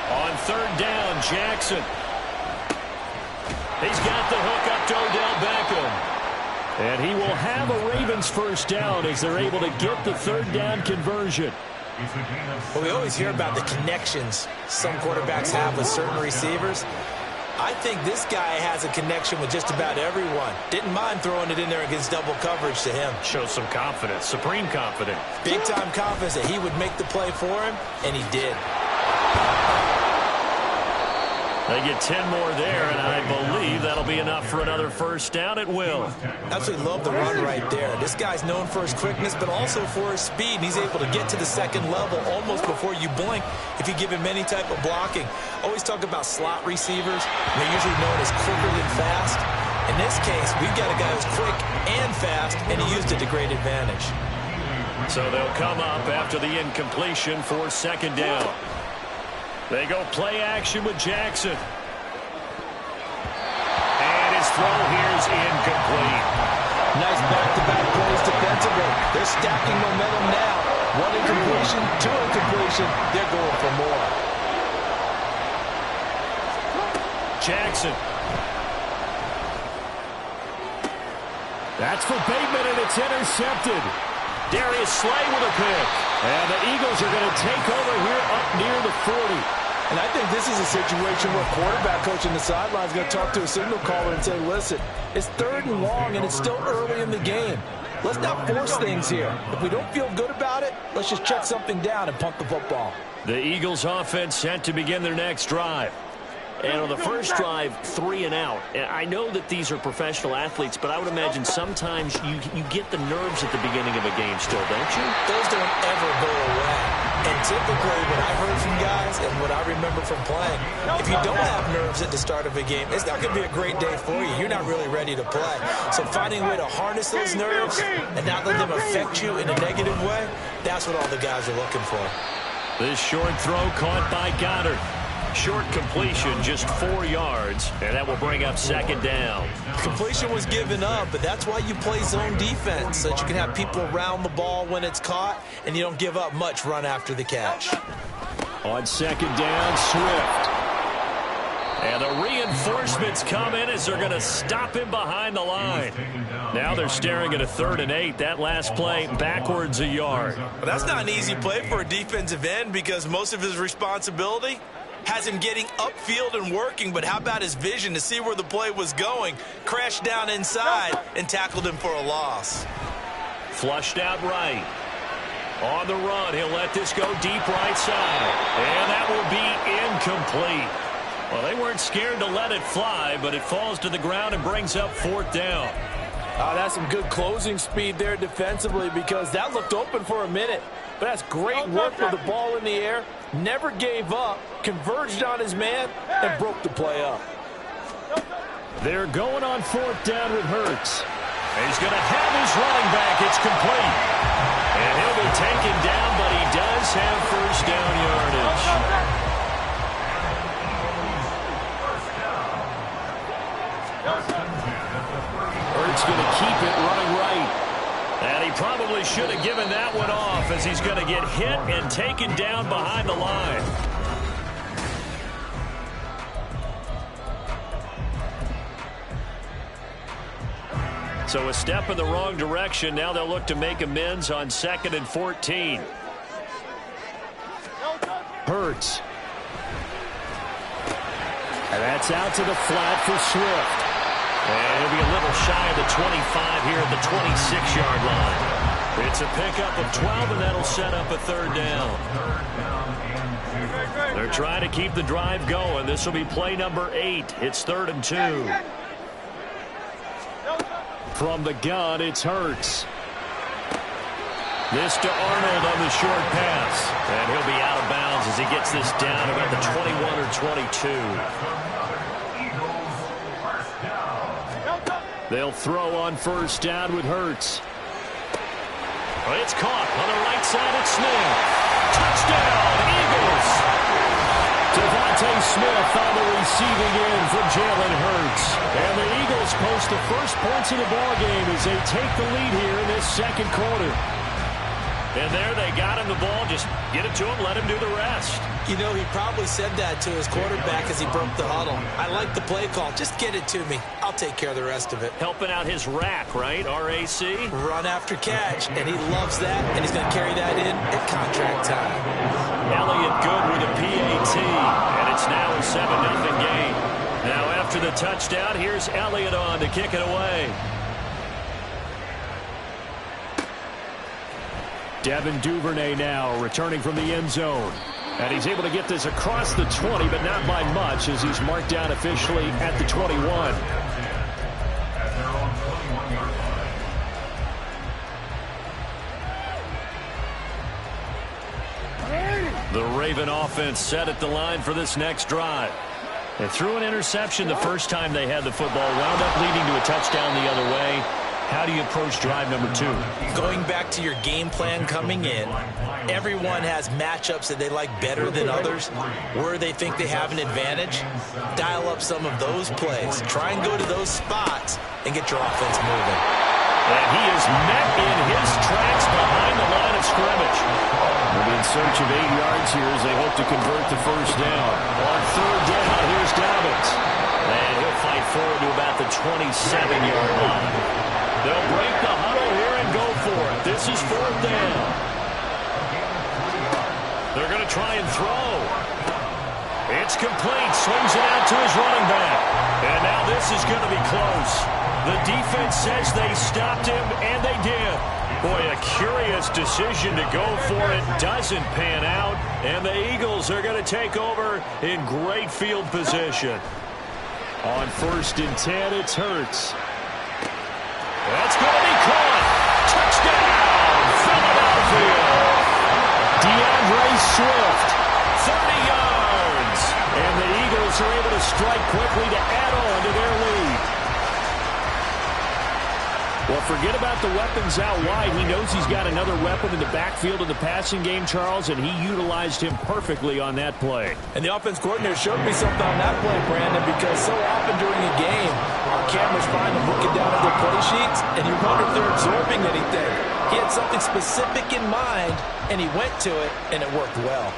On 3rd down, Jackson. He's got the hook up to Odell Beckham. And he will have a Ravens first down as they're able to get the 3rd down conversion. Well, we always hear about the connections some quarterbacks have with certain receivers. I think this guy has a connection with just about everyone. Didn't mind throwing it in there against double coverage to him. Shows some confidence, supreme confidence. Big-time confidence that he would make the play for him, and he did. They get 10 more there, and I believe that'll be enough for another first down at will. Absolutely love the run right there. This guy's known for his quickness, but also for his speed. And he's able to get to the 2nd level almost before you blink if you give him any type of blocking. Always talk about slot receivers. They're usually known as quicker than fast. In this case, we've got a guy who's quick and fast, and he used it to great advantage. So they'll come up after the incompletion for 2nd down. They go play action with Jackson. And his throw here is incomplete. Nice back-to-back plays defensively. They're stacking momentum now. 1 incompletion, 2 incompletion. They're going for more. Jackson. That's for Bateman, and it's intercepted. Darius Slay with a pick. And the Eagles are going to take over here up near the 40. And I think this is a situation where quarterback coach on the sideline is going to talk to a signal caller and say, listen, it's 3rd and long, and it's still early in the game. Let's not force things here. If we don't feel good about it, let's just check something down and pump the football. The Eagles offense set to begin their next drive. And on the first drive, 3 and out. I know that these are professional athletes, but I would imagine sometimes you get the nerves at the beginning of a game still, don't you? Those don't ever go away. And typically what I heard from guys and what I remember from playing, if you don't have nerves at the start of a game, it's not going to be a great day for you. You're not really ready to play. So finding a way to harness those nerves and not let them affect you in a negative way, that's what all the guys are looking for. This short throw caught by Goddard. Short completion, just 4 yards, and that will bring up 2nd down. Completion was given up, but that's why you play zone defense, so that you can have people around the ball when it's caught, and you don't give up much run after the catch. On 2nd down, Swift. And the reinforcements come in as they're going to stop him behind the line. Now they're staring at a 3rd and 8. That last play backwards a yard. Well, that's not an easy play for a defensive end because most of his responsibility has him getting upfield and working, but how about his vision to see where the play was going, crashed down inside, and tackled him for a loss. Flushed out right. On the run, he'll let this go deep right side. And that will be incomplete. Well, they weren't scared to let it fly, but it falls to the ground and brings up 4th down. That's some good closing speed there defensively because that looked open for a minute. But that's great work with the ball in the air. Never gave up, converged on his man, and broke the play up. They're going on 4th down with Hurts. He's going to have his running back. It's complete. And he'll be taken down, but he does have first down yardage. Hurts going to keep it running right. And he probably should have given that one off as he's going to get hit and taken down behind the line. So a step in the wrong direction. Now they'll look to make amends on 2nd and 14. Hurts. And that's out to the flat for Swift. And he'll be a little shy of the 25 here at the 26-yard line. It's a pickup of 12, and that'll set up a third down. They're trying to keep the drive going. This will be play number 8. It's 3rd and 2. From the gun, it's Hurts. This to Arnold on the short pass. And he'll be out of bounds as he gets this down about the 21 or 22. They'll throw on first down with Hurts. It's caught on the right side. It's Smith. Touchdown, Eagles. Devontae Smith on the receiving end from Jalen Hurts. And the Eagles post the first points of the ballgame as they take the lead here in this second quarter. And there they got him the ball. Just get it to him, let him do the rest. You know, he probably said that to his quarterback as he broke the huddle. I like the play call. Just get it to me. I'll take care of the rest of it. Helping out his rack, right? RAC? Run after catch, and he loves that, and he's going to carry that in at contract time. Elliott good with a PAT, and it's now a 7-0 game. Now after the touchdown, here's Elliott on to kick it away. Devin Duvernay now returning from the end zone. And he's able to get this across the 20, but not by much as he's marked down officially at the 21. The Raven offense set at the line for this next drive. They threw an interception the first time they had the football, wound up leading to a touchdown the other way. How do you approach drive number 2? Going back to your game plan coming in, everyone has matchups that they like better than others, where they think they have an advantage. Dial up some of those plays. Try and go to those spots and get your offense moving. And he is met in his tracks behind the line of scrimmage. They'll be in search of 8 yards here as they hope to convert the first down. On third down, here's Dobbins. And he'll fight forward to about the 27-yard line. They'll break the huddle here and go for it. This is 4th down. They're going to try and throw. It's complete. Swings it out to his running back. And now this is going to be close. The defense says they stopped him, and they did. Boy, a curious decision to go for it. Doesn't pan out. And the Eagles are going to take over in great field position. On 1st and 10, it's Hurts. That's going to be caught. Touchdown, Philadelphia. DeAndre Swift. 30 yards. And the Eagles are able to strike quickly to add on to their lead. Well, forget about the weapons out wide. He knows he's got another weapon in the backfield of the passing game, Charles, and he utilized him perfectly on that play. And the offense coordinator showed me something on that play, Brandon, because so often during a game, our cameras find them looking down at their play sheets, and you wonder if they're absorbing anything. He had something specific in mind, and he went to it, and it worked well.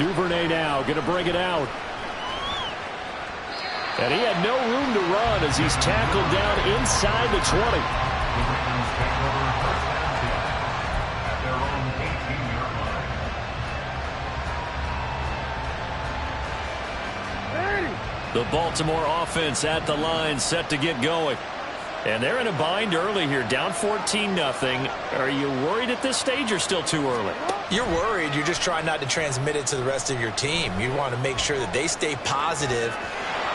Duvernay now going to bring it out. And he had no room to run as he's tackled down inside the 20. The Baltimore offense at the line set to get going. And they're in a bind early here, down 14-0. Are you worried at this stage or still too early? You're worried. You're just trying not to transmit it to the rest of your team. You want to make sure that they stay positive.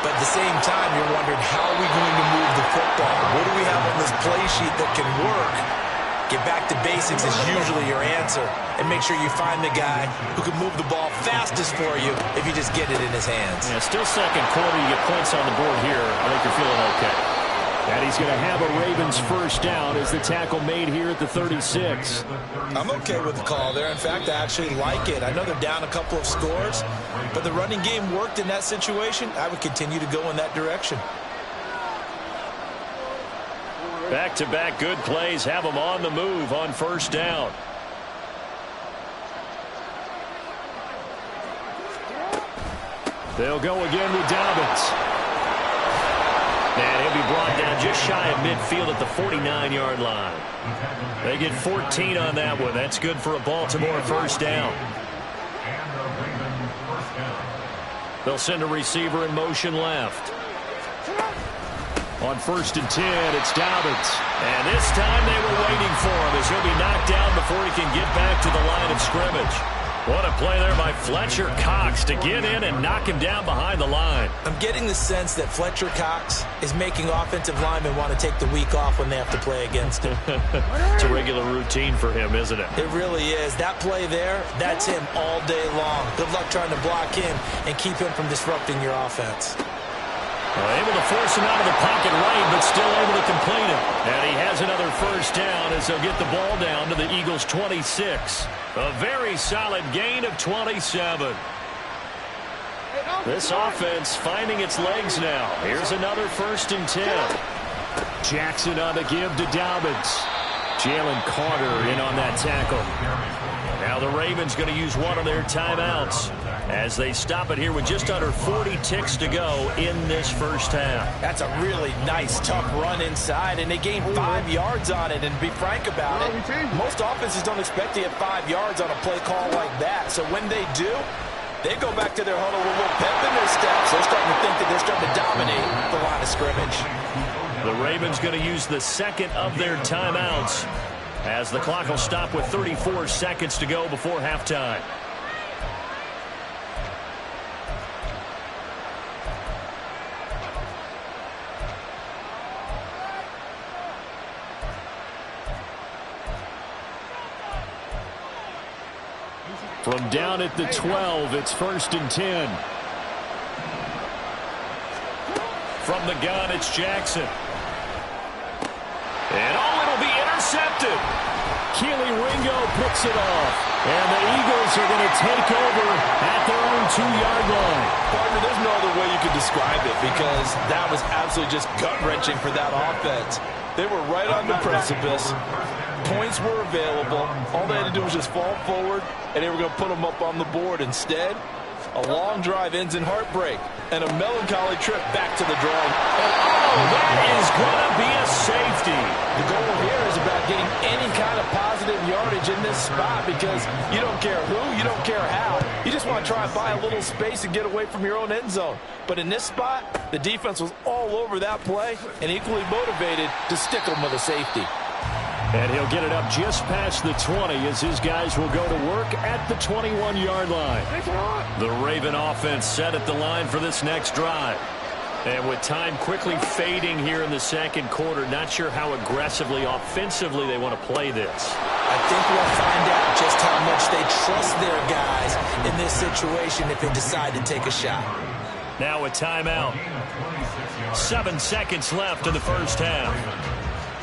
But at the same time, you're wondering, how are we going to move the football? What do we have on this play sheet that can work? Get back to basics is usually your answer. And make sure you find the guy who can move the ball fastest for you if you just get it in his hands. Yeah, still second quarter. You get points on the board here. I think you're feeling okay. And he's going to have a Ravens first down as the tackle made here at the 36. I'm okay with the call there. In fact, I actually like it. I know they're down a couple of scores, but the running game worked in that situation. I would continue to go in that direction. Back-to-back good plays have them on the move on first down. They'll go again with Dobbins. And he'll be brought down just shy of midfield at the 49-yard line. They get 14 on that one. That's good for a Baltimore first down. They'll send a receiver in motion left. On 1st and 10, it's Dobbins. And this time they were waiting for him as he'll be knocked down before he can get back to the line of scrimmage. What a play there by Fletcher Cox to get in and knock him down behind the line. I'm getting the sense that Fletcher Cox is making offensive linemen want to take the week off when they have to play against him. It's a regular routine for him, isn't it? It really is. That play there, that's him all day long. Good luck trying to block him and keep him from disrupting your offense. Well, able to force him out of the pocket right, but still able to complete it. And he has another first down as they'll get the ball down to the Eagles' 26. A very solid gain of 27. This offense finding its legs now. Here's another 1st and 10. Jackson on the give to Dobbins. Jalen Carter in on that tackle. Now the Ravens going to use one of their timeouts as they stop it here with just under 40 ticks to go in this first half. That's a really nice, tough run inside, and they gained 5 yards on it. And to be frank about it, most offenses don't expect to get 5 yards on a play call like that. So when they do, they go back to their huddle with a little pep in their steps. They're starting to think that they're starting to dominate the line of scrimmage. The Ravens going to use the second of their timeouts as the clock will stop with 34 seconds to go before halftime. From down at the 12, it's 1st and 10. From the gun, it's Jackson. And it'll be intercepted. Keely Ringo picks it off. And the Eagles are going to take over at their own 2-yard line. Partner, there's no other way you could describe it because that was absolutely just gut-wrenching for that offense. They were right on the precipice. Points were available. All they had to do was just fall forward, and they were going to put them up on the board. Instead, a long drive ends in heartbreak and a melancholy trip back to the drawing. And that is going to be a safety. The goal here is about getting any kind of positive yardage in this spot because you don't care who, you don't care how. You just want to try and buy a little space and get away from your own end zone. But in this spot, the defense was all over that play and equally motivated to stick them with a safety. And he'll get it up just past the 20 as his guys will go to work at the 21-yard line. The Raven offense set at the line for this next drive. And with time quickly fading here in the second quarter, not sure how aggressively, offensively they want to play this. I think we'll find out just how much they trust their guys in this situation if they decide to take a shot. Now a timeout. 7 seconds left in the first half.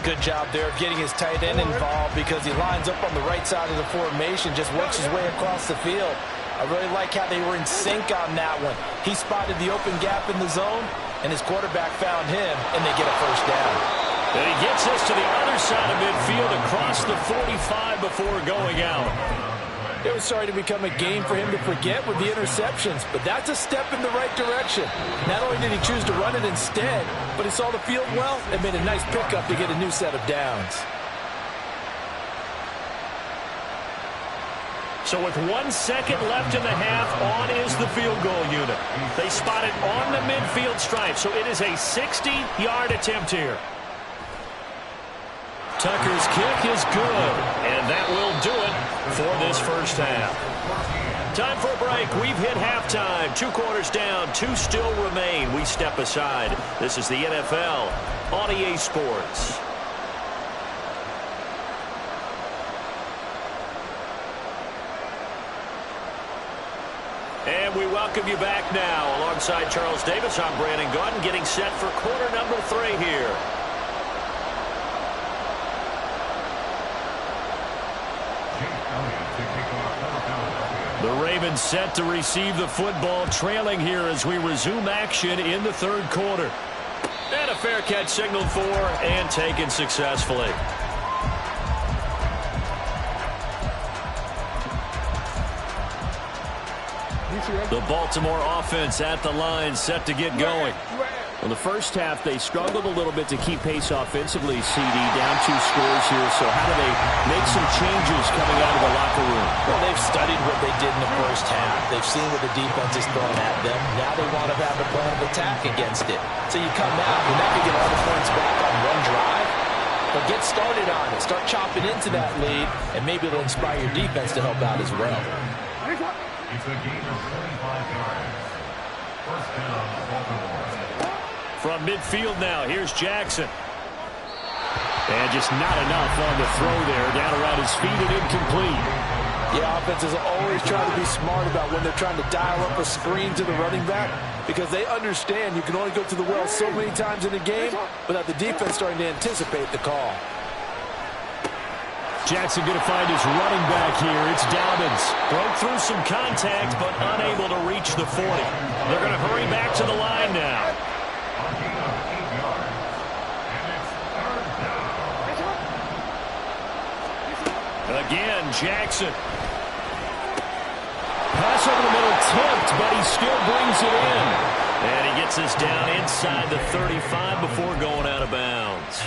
Good job there of getting his tight end involved because he lines up on the right side of the formation, just works his way across the field. I really like how they were in sync on that one. He spotted the open gap in the zone, and his quarterback found him, and they get a first down. And he gets us to the other side of midfield across the 45 before going out. It was starting to become a game for him to forget with the interceptions, but that's a step in the right direction. Not only did he choose to run it instead, but he saw the field well and made a nice pickup to get a new set of downs. So with 1 second left in the half, on is the field goal unit. They spot it on the midfield stripe, so it is a 60-yard attempt here. Tucker's kick is good, and that will do it for this first half. Time for a break. We've hit halftime. 2 quarters down, 2 still remain. We step aside. This is the NFL on EA Sports. And we welcome you back now. Alongside Charles Davis, I'm Brandon Gaudin, getting set for quarter number 3 here. The Ravens set to receive the football, trailing here as we resume action in the third quarter. And a fair catch signaled for and taken successfully. The Baltimore offense at the line, set to get going. Well, the first half, they struggled a little bit to keep pace offensively, CD, down 2 scores here. So how do they make some changes coming out of the locker room? Well, they've studied what they did in the first half. They've seen what the defense is throwing at them. Now they want to have a plan of attack against it. So you come out, you're not going to get all the points back on one drive, but get started on it. Start chopping into that lead, and maybe it'll inspire your defense to help out as well. It's a gain of 25 yards. First down, Baltimore. From midfield now, here's Jackson. And just not enough on the throw there. Down around his feet and incomplete. Yeah, offenses always try to be smart about when they're trying to dial up a screen to the running back, because they understand you can only go to the well so many times in a game without the defense starting to anticipate the call. Jackson going to find his running back here. It's Dobbins. Broke through some contact, but unable to reach the 40. They're going to hurry back to the line now. Again, Jackson. Pass over the middle, tipped, but he still brings it in. And he gets us down inside the 35 before going out of bounds.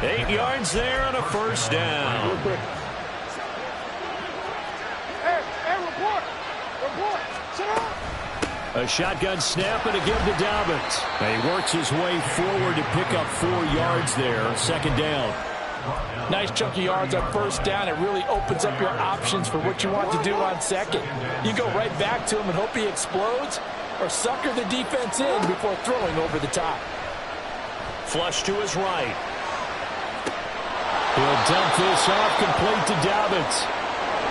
8 yards there on a first down. A shotgun snap and again to Dobbins. And he works his way forward to pick up 4 yards there. Second down. Nice chunk of yards on first down. It really opens up your options for what you want to do on second. You go right back to him and hope he explodes, or sucker the defense in before throwing over the top. Flush to his right. He'll dump this off complete to Dobbins.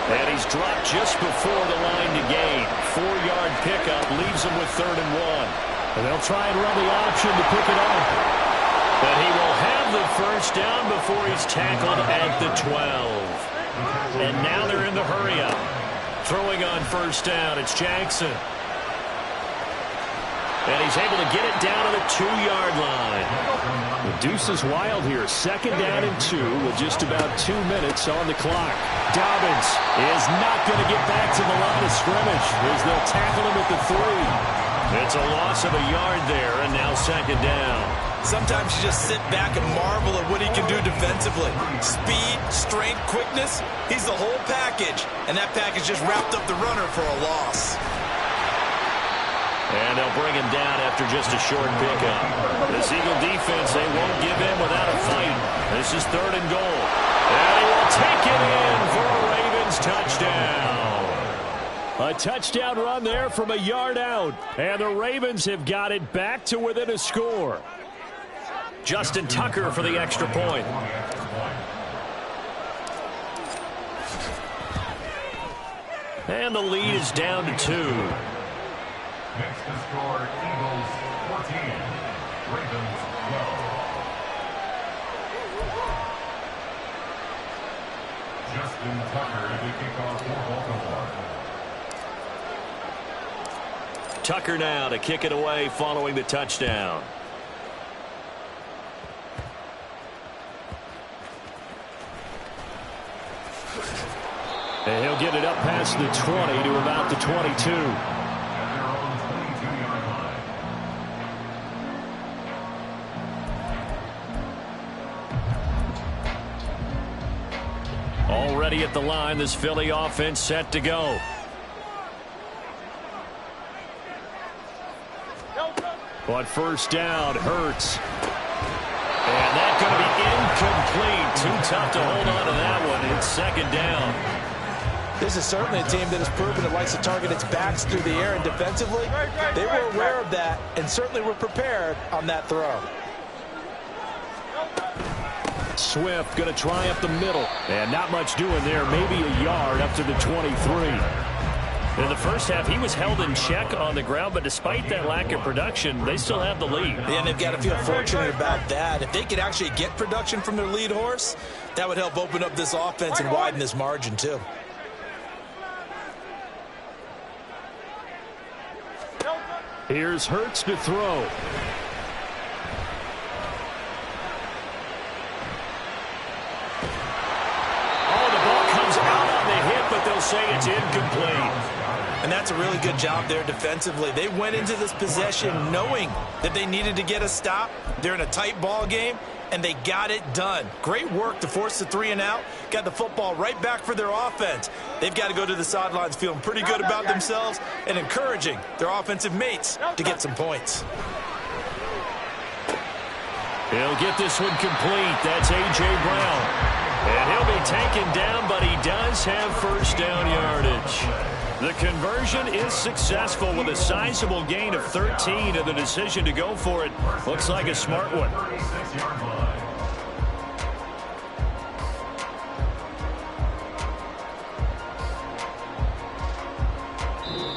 And he's dropped just before the line to gain. 4-yard pickup leaves him with 3rd and 1. And they'll try and run the option to pick it up. But he will have the first down before he's tackled at the 12. And now they're in the hurry-up. Throwing on first down, it's Jackson. And he's able to get it down to the 2-yard line. The deuce is wild here. 2nd down and 2 with just about 2 minutes on the clock. Dobbins is not going to get back to the line of scrimmage as they'll tackle him at the 3. It's a loss of a yard there, and now 2nd down. Sometimes you just sit back and marvel at what he can do defensively. Speed, strength, quickness, he's the whole package. And that package just wrapped up the runner for a loss. And they'll bring him down after just a short pickup. This Eagle defense, they won't give in without a fight. This is 3rd and goal. And he will take it in for a Ravens touchdown. A touchdown run there from a yard out. And the Ravens have got it back to within a score. Justin Tucker for the extra point. And the lead is down to 2. Next to score, Eagles 14, Ravens 12. Justin Tucker to kick off for Baltimore. Tucker now to kick it away following the touchdown. And he'll get it up past the 20 to about the 22. Already at the line, this Philly offense set to go. On first down, Hurts. And that's going to be incomplete. Too tough to hold on to that one. It's 2nd down. This is certainly a team that has proven it likes to target its backs through the air, and defensively, they were aware of that and certainly were prepared on that throw. Swift going to try up the middle. And not much doing there. Maybe a yard up to the 23. In the first half, he was held in check on the ground, but despite that lack of production, they still have the lead. Yeah, and they've got to feel fortunate about that. If they could actually get production from their lead horse, that would help open up this offense and widen this margin, too. Here's Hurts to throw. Oh, the ball comes out on the hit, but they'll say it's incomplete. And that's a really good job there defensively. They went into this possession knowing that they needed to get a stop. They're in a tight ball game, and they got it done. Great work to force the 3 and out. Got the football right back for their offense. They've got to go to the sidelines feeling pretty good about themselves and encouraging their offensive mates to get some points. He'll get this one complete. That's A.J. Brown. And he'll be taken down, but he does have first down yardage. The conversion is successful with a sizable gain of 13, and the decision to go for it looks like a smart one.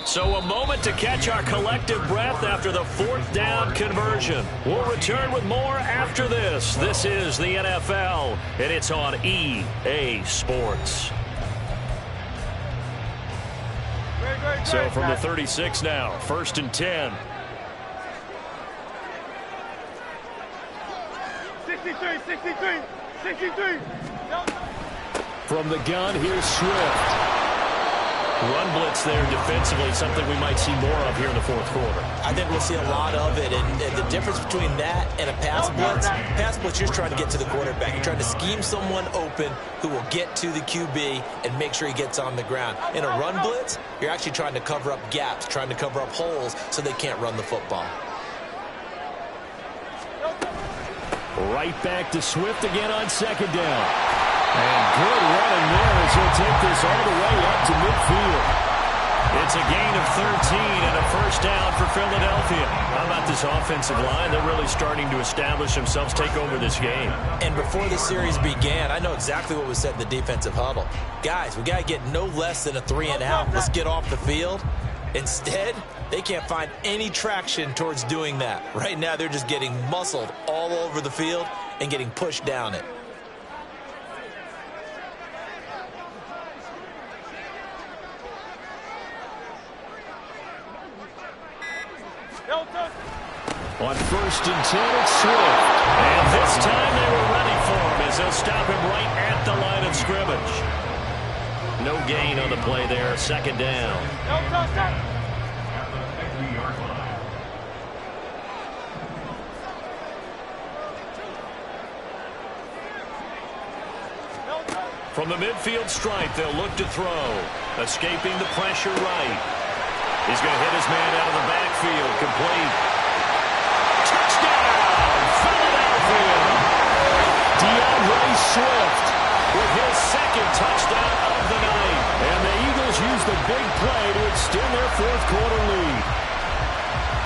So a moment to catch our collective breath after the 4th down conversion. We'll return with more after this. This is the NFL, and it's on EA Sports. So from the 36 now, 1st and 10. 63. From the gun, here's Swift. Run blitz there defensively, something we might see more of here in the 4th quarter. I think we'll see a lot of it, and the difference between that and a pass blitz, you're trying to get to the quarterback. You're trying to scheme someone open who will get to the QB and make sure he gets on the ground. In a run blitz, you're actually trying to cover up gaps, trying to cover up holes so they can't run the football. Right back to Swift again on 2nd down. And good running there as he'll take this all the way up to midfield. It's a gain of 13 and a first down for Philadelphia. How about this offensive line? They're really starting to establish themselves, take over this game. And before the series began, I know exactly what was said in the defensive huddle. Guys, we got to get no less than a 3 and out. Let's get off the field. Instead, they can't find any traction towards doing that. Right now, they're just getting muscled all over the field and getting pushed down it. On 1st and 10, it's Swift. And this time they were ready for him as they'll stop him right at the line of scrimmage. No gain on the play there, 2nd down. From the midfield stripe, they'll look to throw. Escaping the pressure right. He's going to hit his man out of the backfield. Complete. Touchdown, Philadelphia. DeAndre Swift with his 2nd touchdown of the night. And the Eagles use the big play to extend their 4th quarter lead.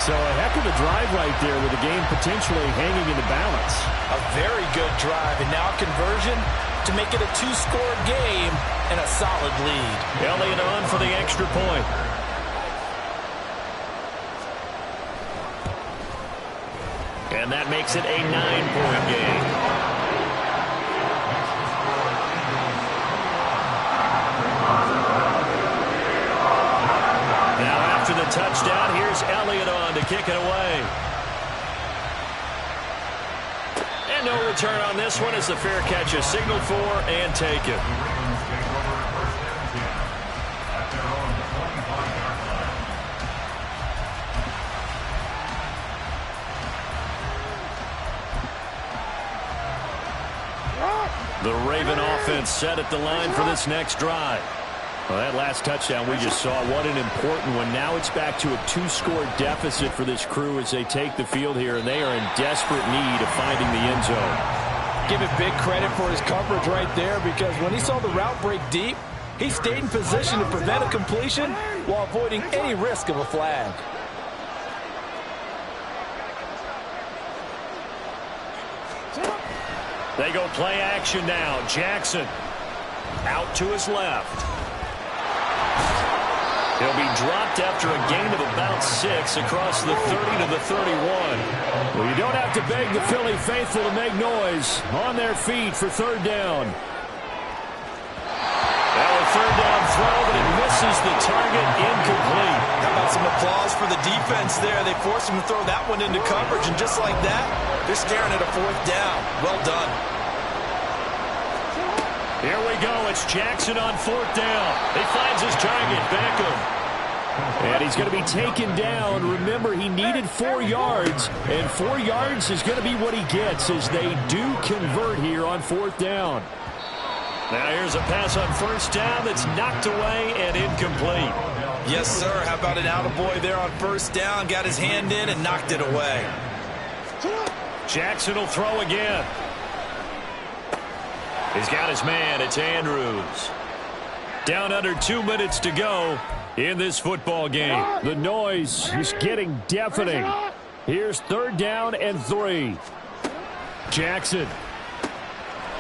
So a heck of a drive right there with the game potentially hanging in the balance. A very good drive, and now conversion to make it a 2-score game and a solid lead. Elliott on for the extra point. And that makes it a 9-point game. Now after the touchdown, here's Elliott on to kick it away. And no return on this one as the fair catch is signaled for and taken. The Raven offense set at the line for this next drive. Well, that last touchdown we just saw, what an important one. Now it's back to a 2-score deficit for this crew as they take the field here, and they are in desperate need of finding the end zone. Give it big credit for his coverage right there, because when he saw the route break deep, he stayed in position to prevent a completion while avoiding any risk of a flag. They go play action now. Jackson out to his left. He'll be dropped after a gain of about 6 across the 30 to the 31. Well, you don't have to beg the Philly faithful to make noise. On their feet for 3rd down. Now a 3rd down throw, but it misses the target, incomplete. How about some applause for the defense there? They forced him to throw that one into coverage, and just like that, they're staring at a 4th down. Well done. Here we go. It's Jackson on 4th down. He finds his target, Beckham. And he's going to be taken down. Remember, he needed 4 yards, and 4 yards is going to be what he gets as they do convert here on 4th down. Now here's a pass on 1st down that's knocked away and incomplete. Yes, sir. How about an attaboy there on 1st down? Got his hand in and knocked it away. Jackson will throw again. He's got his man. It's Andrews. Down under 2 minutes to go in this football game. The noise is getting deafening. Here's 3rd down and 3. Jackson.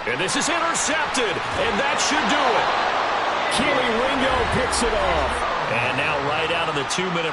And this is intercepted, and that should do it. Keely Ringo picks it off. And now right out of the 2-minute